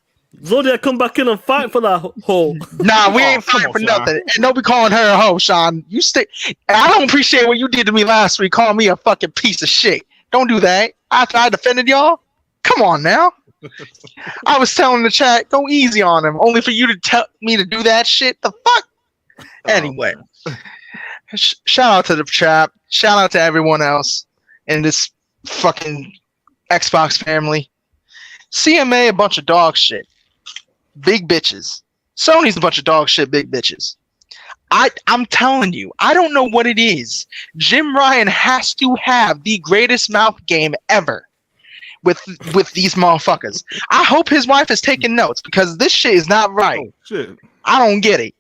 Zodiac, come back in and fight for that hole. Nah, we ain't fighting for nothing. And don't be calling her a hoe, Shaan. You stay. I don't appreciate what you did to me last week, calling me a fucking piece of shit. Don't do that. After I defended y'all, come on now. I was telling the chat, go easy on him, only for you to tell me to do that shit. The fuck. Anyway, shout out to the chat. Shout out to everyone else in this fucking Xbox family. CMA a bunch of dog shit. Big bitches. Sony's a bunch of dog shit, big bitches. I'm telling you, I don't know what it is. Jim Ryan has to have the greatest mouth game ever with these motherfuckers. I hope his wife is taking notes because this shit is not right. Oh, shit. I don't get it.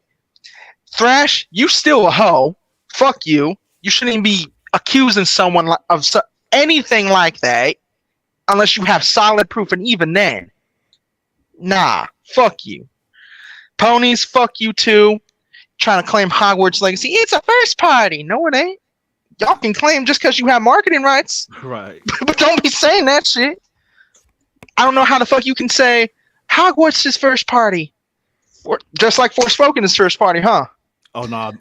Thrash, you still a hoe. Fuck you. You shouldn't even be accusing someone of anything like that unless you have solid proof, and even then, nah, fuck you. Ponies, fuck you too. Trying to claim Hogwarts Legacy. It's a first party. No, it ain't. Y'all can claim just because you have marketing rights. Right. But don't be saying that shit. I don't know how the fuck you can say Hogwarts is first party. Or just like Forspoken is first party, huh? Oh, no.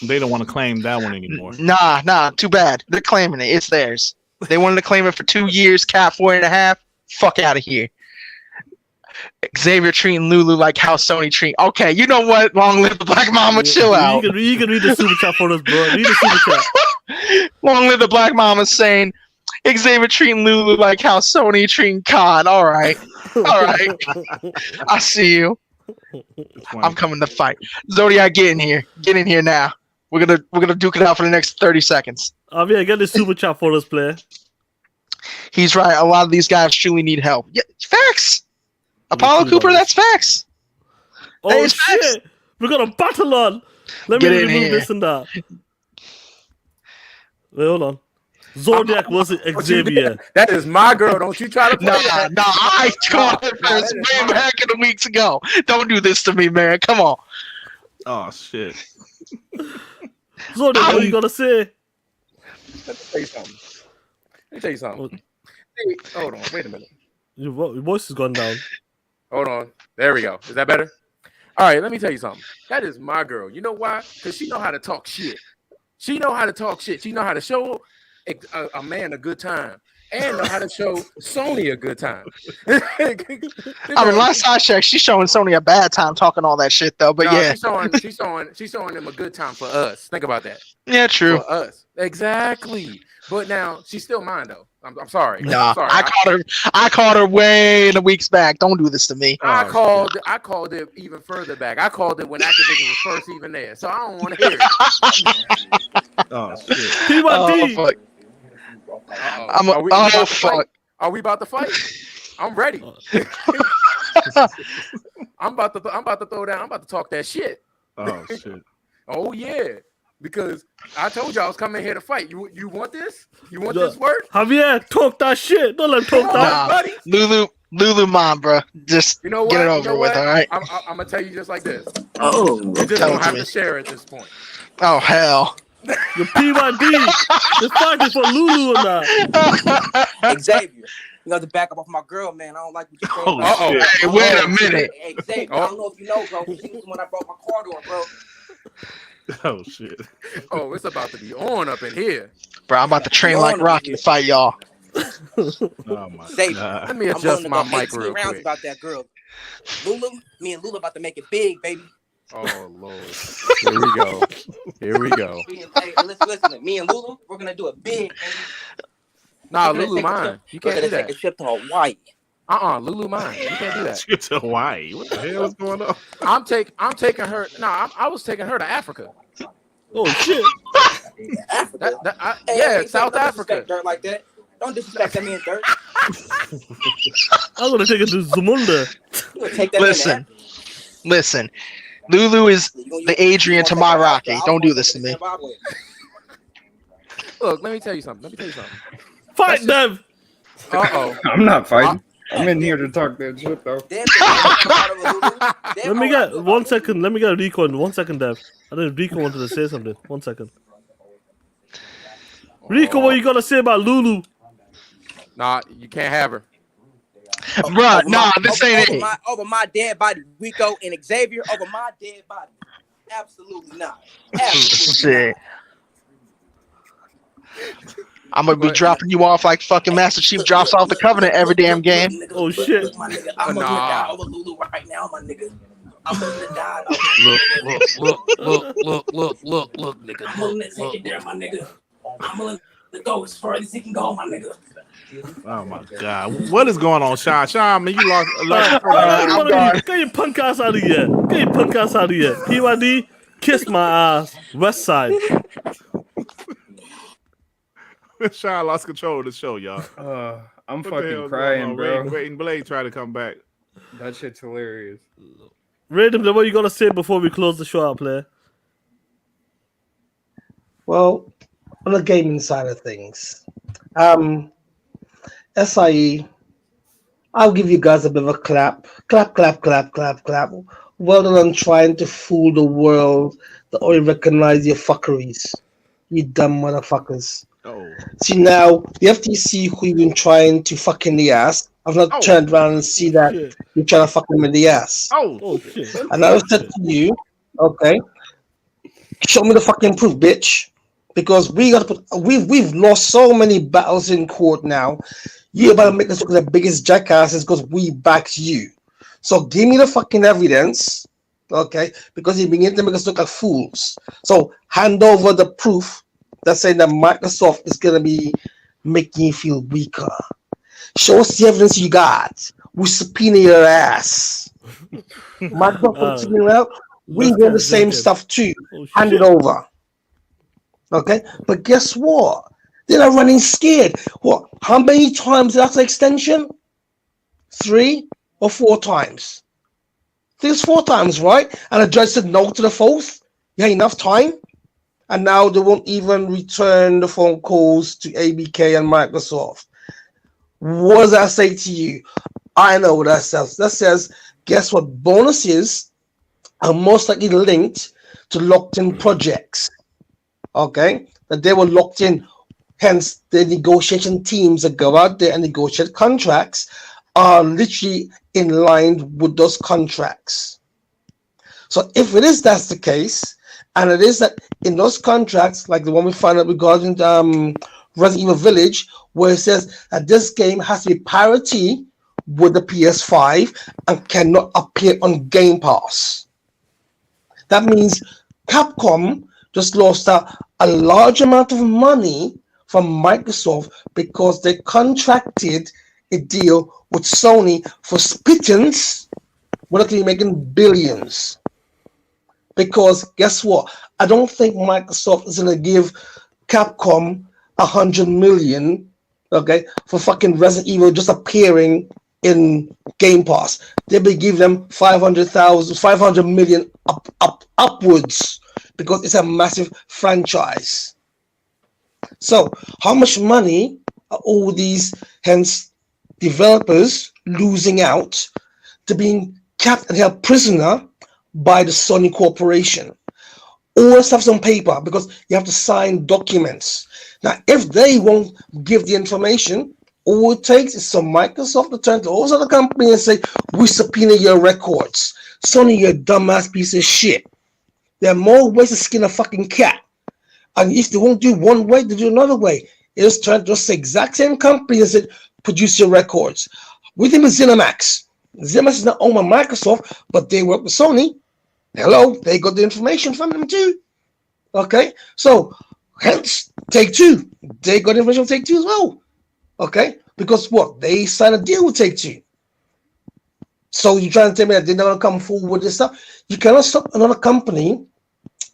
They don't want to claim that one anymore. Nah, too bad. They're claiming it. It's theirs. They wanted to claim it for 2 years, cap 4.5. Fuck out of here. Xavier treating Lulu like how Sony treat. Okay, you know what? Long live the Black Mama. Chill out. You can read the super chat for us, bro. Read the super chat. Long live the Black Mama saying Xavier treating Lulu like how Sony treating Khan. All right. I see you. I'm coming to fight. Zodiac, get in here. Get in here now. We're gonna duke it out for the next 30 seconds. Yeah, get the super chat for us, player. He's right. A lot of these guys truly need help. Yeah, facts. Apollo Cooper, that's facts. Oh shit! Facts. We got a battle on. Let me remove this and that. Wait, hold on. Zodiac versus Xavier. That is my girl. Don't you try to play that. No, I called it first way back in the weeks ago. Don't do this to me, man. Come on. Oh shit. Zodiac, what you gotta say? Let me tell you something. Hey, hold on. Wait a minute. Your voice has gone down. Hold on. There we go. Is that better? All right, let me tell you something. That is my girl. You know why? Because she know how to talk shit. She know how to talk shit. She know how to show a man a good time and know how to show Sony a good time. I mean, last I checked, she's showing Sony a bad time talking all that shit, though. But yeah, she's showing them a good time for us. Think about that. Yeah, true. For us, exactly. But now she's still mine, though. I'm sorry. Nah, I'm sorry. I called her way in the weeks back. Don't do this to me. I called it even further back. I called it when Activision was first even there. So I don't want to hear it. Oh shit. P1D. Fuck. Are we about to fight? I'm ready. I'm about to throw down. I'm about to talk that shit. Oh shit. Oh yeah. Because I told you I was coming here to fight. You want this? You want this work? Javier, talk that shit. Don't let him talk that. Nah, Lulu, mom, bro. Just get it over with, all right? I'm gonna tell you just like this. Oh, you just don't have to share at this point. Oh hell. Your P1D. You're fighting for Lulu or not? Xavier. You got to back up off my girl, man. I don't like what you're Hey, saying. wait a minute. Hey, Xavier, I don't know if you know, bro. She was the one I brought my car door, bro. Oh shit. Oh, it's about to be on up in here. Bro, I'm about to train like Rocky to fight y'all. Oh my Xavier, God. Let me I'm adjust willing to my go mic 18 real rounds quick. about that girl. Lulu, me and Lulu about to make it big, baby. Oh Lord. Here we go. Here we go. Hey, listen. Me and Lulu, we're gonna do it big, baby. Nah, We're gonna Lulu take a mine. trip. You We're can't gonna do take that. a trip to Hawaii. Lulu mine. You can't do that. Trip to Hawaii. What the hell is going on? I'm taking her. No, I was taking her to Africa. Oh shit! Africa. Yeah, South don't Africa. disrespect Dirt like that. Don't disrespect that man, Dirt. I'm gonna take it to Zamunda. You gonna take that man to Africa. Listen. Lulu is the Adrian to my Rocky. Don't do this to me. Look, let me tell you something. Fight them. I'm not fighting. I'm in here to talk that shit though. Let me get 1 second. Let me get Rico in 1 second, Dev. I think Rico wanted to say something. 1 second. Rico, what you gotta say about Lulu? Nah, you can't have her. Bruh, nah, this ain't it. Over my dead body, Rico and Xavier over my dead body. Absolutely not. Absolutely not. I'm gonna be dropping you off like fucking Master Chief drops off the Covenant every damn game. Oh shit! My nigga, I'm gonna die over Lulu right now, my nigga. I'm gonna die. Look, nigga. I'm gonna take it there, my nigga. I'm gonna go as far as he can go, my nigga. Oh my God. What is going on, Shaan? Shaan, man, you lost. Get your punk ass out of here. Get your punk ass out of here. PYD, kiss my ass. West side. Shaan lost control of the show, y'all. I'm What the fucking hell's crying, going on? bro. Ray and Blade try to come back. That shit's hilarious. Random, what you gotta say before we close the show out, player? Well, on the gaming side of things, SIE, I'll give you guys a bit of a clap. Clap. Well done on trying to fool the world that only recognize your fuckeries. You dumb motherfuckers. Oh. See now, the FTC who you've been trying to fuck in the ass, I've not turned around and see that you're trying to fuck them in the ass. Oh shit. And I said to you, okay, show me the fucking proof, bitch. Because we've lost so many battles in court now. You're about to make us look like the biggest jackasses because we backed you. So give me the fucking evidence, okay? Because you're beginning to make us look like fools. So hand over the proof that's saying that Microsoft is gonna be making you feel weaker. Show us the evidence you got. We subpoena your ass. Microsoft subpoena out. We doing the same stuff too. Hand it over. Okay, but guess what? They're not running scared. What? How many times that's extension? 3 or 4 times? I think it's 4 times, right? And the judge said no to the 4th. You had enough time, and now they won't even return the phone calls to ABK and Microsoft. What does that say to you? I know what that says. That says, guess what? Bonuses are most likely linked to locked-in projects. Okay, that they were locked in. Hence, the negotiation teams that go out there and negotiate contracts are literally in line with those contracts. So if it is that's the case, and it is that in those contracts, like the one we found out regarding Resident Evil Village, where it says that this game has to be parity with the PS5 and cannot appear on Game Pass. That means Capcom just lost a large amount of money from Microsoft because they contracted a deal with Sony for pittance. We're looking at making billions. Because guess what? I don't think Microsoft is going to give Capcom $100 million, okay, for fucking Resident Evil just appearing in Game Pass. They'll be giving them 500 million upwards because it's a massive franchise. So how much money are all these hence developers losing out to being kept and held prisoner by the Sony Corporation? All the stuff's on paper because you have to sign documents. Now, if they won't give the information, all it takes is some Microsoft to turn to all other companies and say, we subpoena your records. Sony, you dumbass piece of shit. There are more ways to skin a fucking cat. And if they won't do one way, they do another way. is trying to just the exact same company as it produce your records. With him is ZeniMax. ZeniMax is not owned by Microsoft, but they work with Sony. Hello, they got the information from them too. Okay, so hence Take-Two. They got information from Take-Two as well. Okay, because what? They signed a deal with Take-Two. So you're trying to tell me that they're not going to come forward with this stuff? You cannot stop another company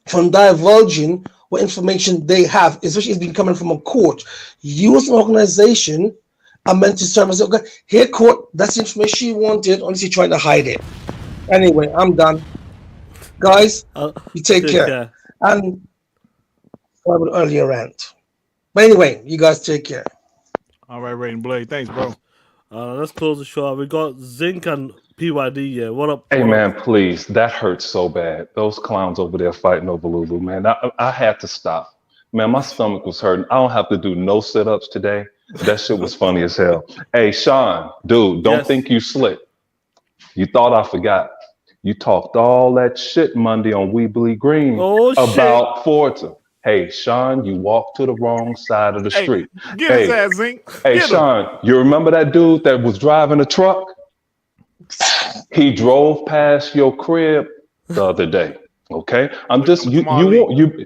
from divulging what information they have, especially if it's been coming from a court. You as an organization are meant to serve as, okay, here court, that's the information you wanted, unless you're trying to hide it. Anyway, I'm done. Guys, you take care. And I would earlier rant. But anyway, you guys take care. All right, Ray and Blade. Thanks, bro. Let's close the show. We got Zinc and PYD. Yeah, what up? Hey, man, please. That hurts so bad. Those clowns over there fighting over Lulu, man. I had to stop. Man, my stomach was hurting. I don't have to do no sit-ups today. That shit was funny as hell. Hey, Shaan, dude, don't think you slick. You thought I forgot. You talked all that shit Monday on Weebly Green about Forza. Hey, Shaan, you walked to the wrong side of the street. Get his ass, Zink. Hey, Shaan, you remember that dude that was driving a truck? He drove past your crib the other day. Okay, I'm just you.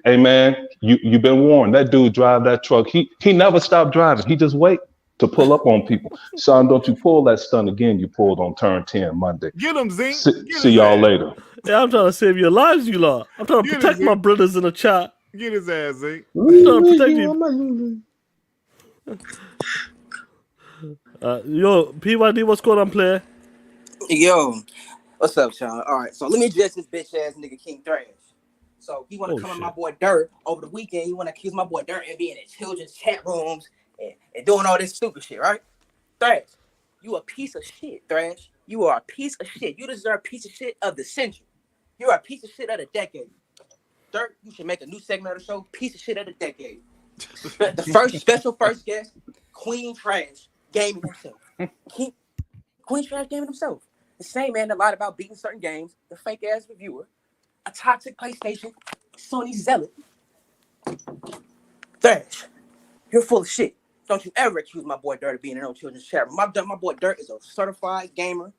Hey, man, you've been warned. That dude drive that truck. He never stopped driving. He just wait to pull up on people. Shaan, don't you pull that stunt again? You pulled on turn 10 Monday. Get him, Zink. See y'all later. Yeah, I'm trying to save your lives, you lot. I'm trying to protect my brothers in the chat. Get his ass, Zink. I'm trying to protect you. Yo, PYD, what's going on, player? Yo, what's up, Sean? All right, so let me address this bitch ass nigga King Thrash. So he want to come at my boy Durt over the weekend. He want to accuse my boy Durt of being in children's chat rooms and doing all this stupid shit, right? Thrash, you a piece of shit, Thrash. You are a piece of shit. You deserve a piece of shit of the century. You're a piece of shit of the decade. Durt, you should make a new segment of the show, piece of shit of the decade. The first special first guest, Queen Trash gaming himself. Queen Trash gaming himself. The same man that lied about beating certain games, the fake ass reviewer, a toxic PlayStation, Sony zealot. Thrash, you're full of shit. Don't you ever accuse my boy Durt of being in no children's chat room. My boy Durt is a certified gamer.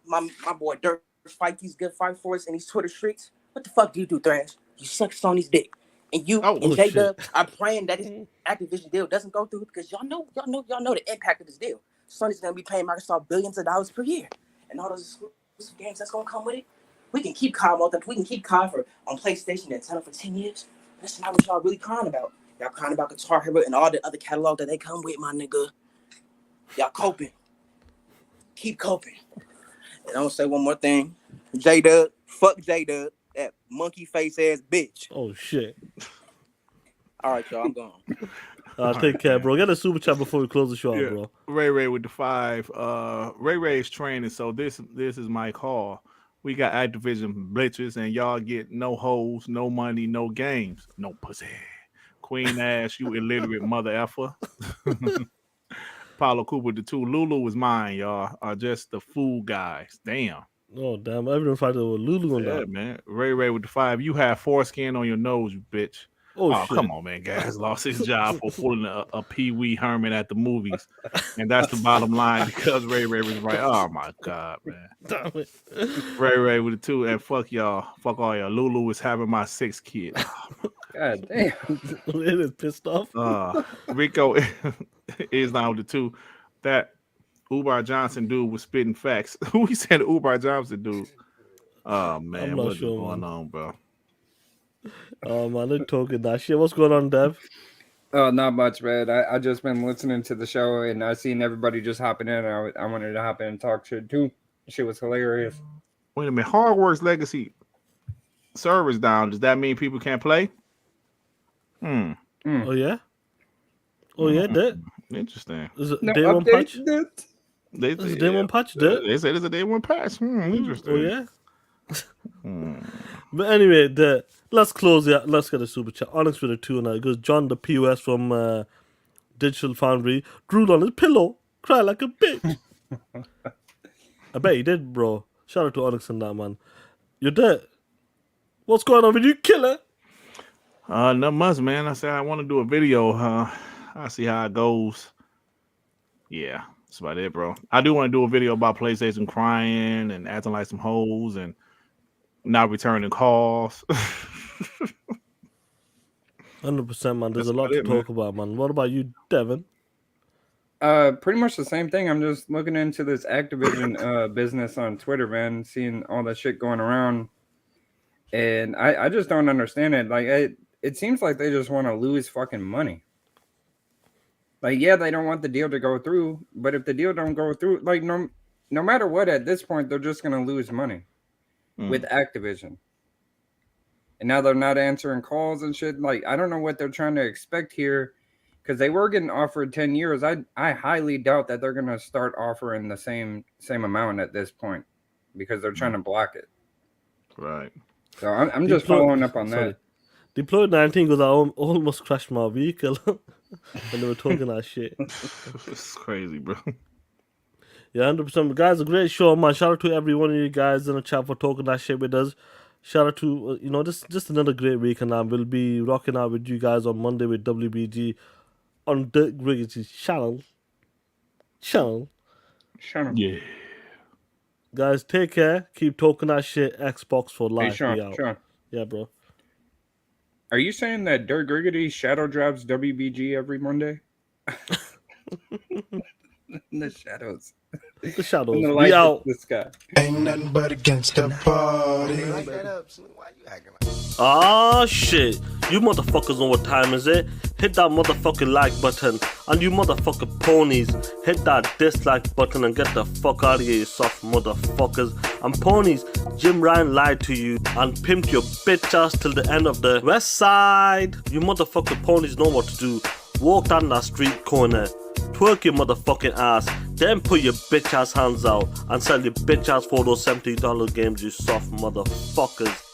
My boy Durt fight these good fight for us in these Twitter streets. What the fuck do you do, Thrash? You suck Sony's dick. And you and J-Dub are praying that this Activision deal doesn't go through because y'all know the impact of this deal. Sony's gonna be paying Microsoft billions of dollars per year. And all those exclusive games that's gonna come with it. We can keep COD on PlayStation and sell it for 10 years. That's not what y'all really crying about. Y'all crying about Guitar Hero and all the other catalog that they come with, my nigga. Y'all coping. Keep coping. And I'm gonna say one more thing. J-Dub, fuck J-Dub, that monkey face ass bitch. Oh shit. All right, y'all, I'm gone. Take care, bro. Get a super chat before we close the show, bro. Ray with the 5. Ray is training, so this is Mike Hall. We got Activision Blitzers, and y'all get no hoes, no money, no games, no pussy. Queen ass, you illiterate mother effer. Paulo Cooper, the 2. Lulu is mine, y'all. Are just the fool guys. Damn. Oh, damn. Everyone fighting with Lulu on that. Man. Ray with the 5. You have foreskin on your nose, you bitch. Oh, shit. Come on, man. Guys lost his job for pulling a Pee Wee Herman at the movies. And that's the bottom line because Ray was right. Oh, my God, man. Damn it. Ray with the 2. And fuck y'all. Fuck all y'all. Lulu is having my 6th kid. God damn. It is pissed off. Rico is now with the 2. That Ubar Johnson dude was spitting facts. Who he said Ubar Johnson dude? Oh, man. What's going on, bro? Oh man, they're talking that shit. What's going on, Dev? Not much, man. I just been listening to the show and I seen everybody just hopping in. I wanted to hop in and talk shit too. Shit was hilarious. Wait a minute, Hogwarts Legacy servers down. Does that mean people can't play? Oh yeah. Oh yeah, that. Interesting. Is it day one patch? Is it day one patch? They said it's a day one patch. Interesting. Oh yeah. But anyway, let's close it. Let's get a super chat. Onyx with a 2 now. It goes John the POS from Digital Foundry. Drooled on his pillow. Cry like a bitch. I bet he did, bro. Shout out to Onyx and that, man. You're dead. What's going on with you, killer? Not much, man. I said I want to do a video. I see how it goes. Yeah, that's about it, bro. I do want to do a video about PlayStation crying and acting like some hoes and not returning calls. 100%, man. There's That's a lot about to it, man. talk about, man. What about you, Devin? Pretty much the same thing. I'm just looking into this Activision business on Twitter, man, seeing all that shit going around. And I just don't understand it. Like it seems like they just want to lose fucking money. Like, yeah, they don't want the deal to go through, but if the deal don't go through, like no matter what, at this point, they're just gonna lose money with Activision. And now they're not answering calls and shit. Like, I don't know what they're trying to expect here, because they were getting offered 10 years. I highly doubt that they're gonna start offering the same amount at this point, because they're trying to block it. Right. So I'm just following up on that. Deployed 19 because I almost crashed my vehicle when they were talking that shit. It's crazy, bro. Yeah, 100%. Guys, a great show, man. Shout out to every one of you guys in the chat for talking that shit with us. Shout out to, just another great week, and we'll be rocking out with you guys on Monday with WBG on Durt Griggs' channel. Yeah. Guys, take care. Keep talking that shit. Xbox for life. Hey, We out. Shaan. Yeah, bro. Are you saying that Durt Griggity shadow drops WBG every Monday? In the shadows. The shadows. In the We light out. the sky. Ain't nothing but against the party. Ah, shit. You motherfuckers know what time is it? Hit that motherfucking like button. And you motherfucking ponies, hit that dislike button and get the fuck out of here, you soft motherfuckers. And ponies, Jim Ryan lied to you and pimped your bitch ass till the end of the west side. You motherfucking ponies know what to do. Walk down that street corner, twerk your motherfucking ass, then put your bitch ass hands out and sell your bitch ass for those $70 games, you soft motherfuckers.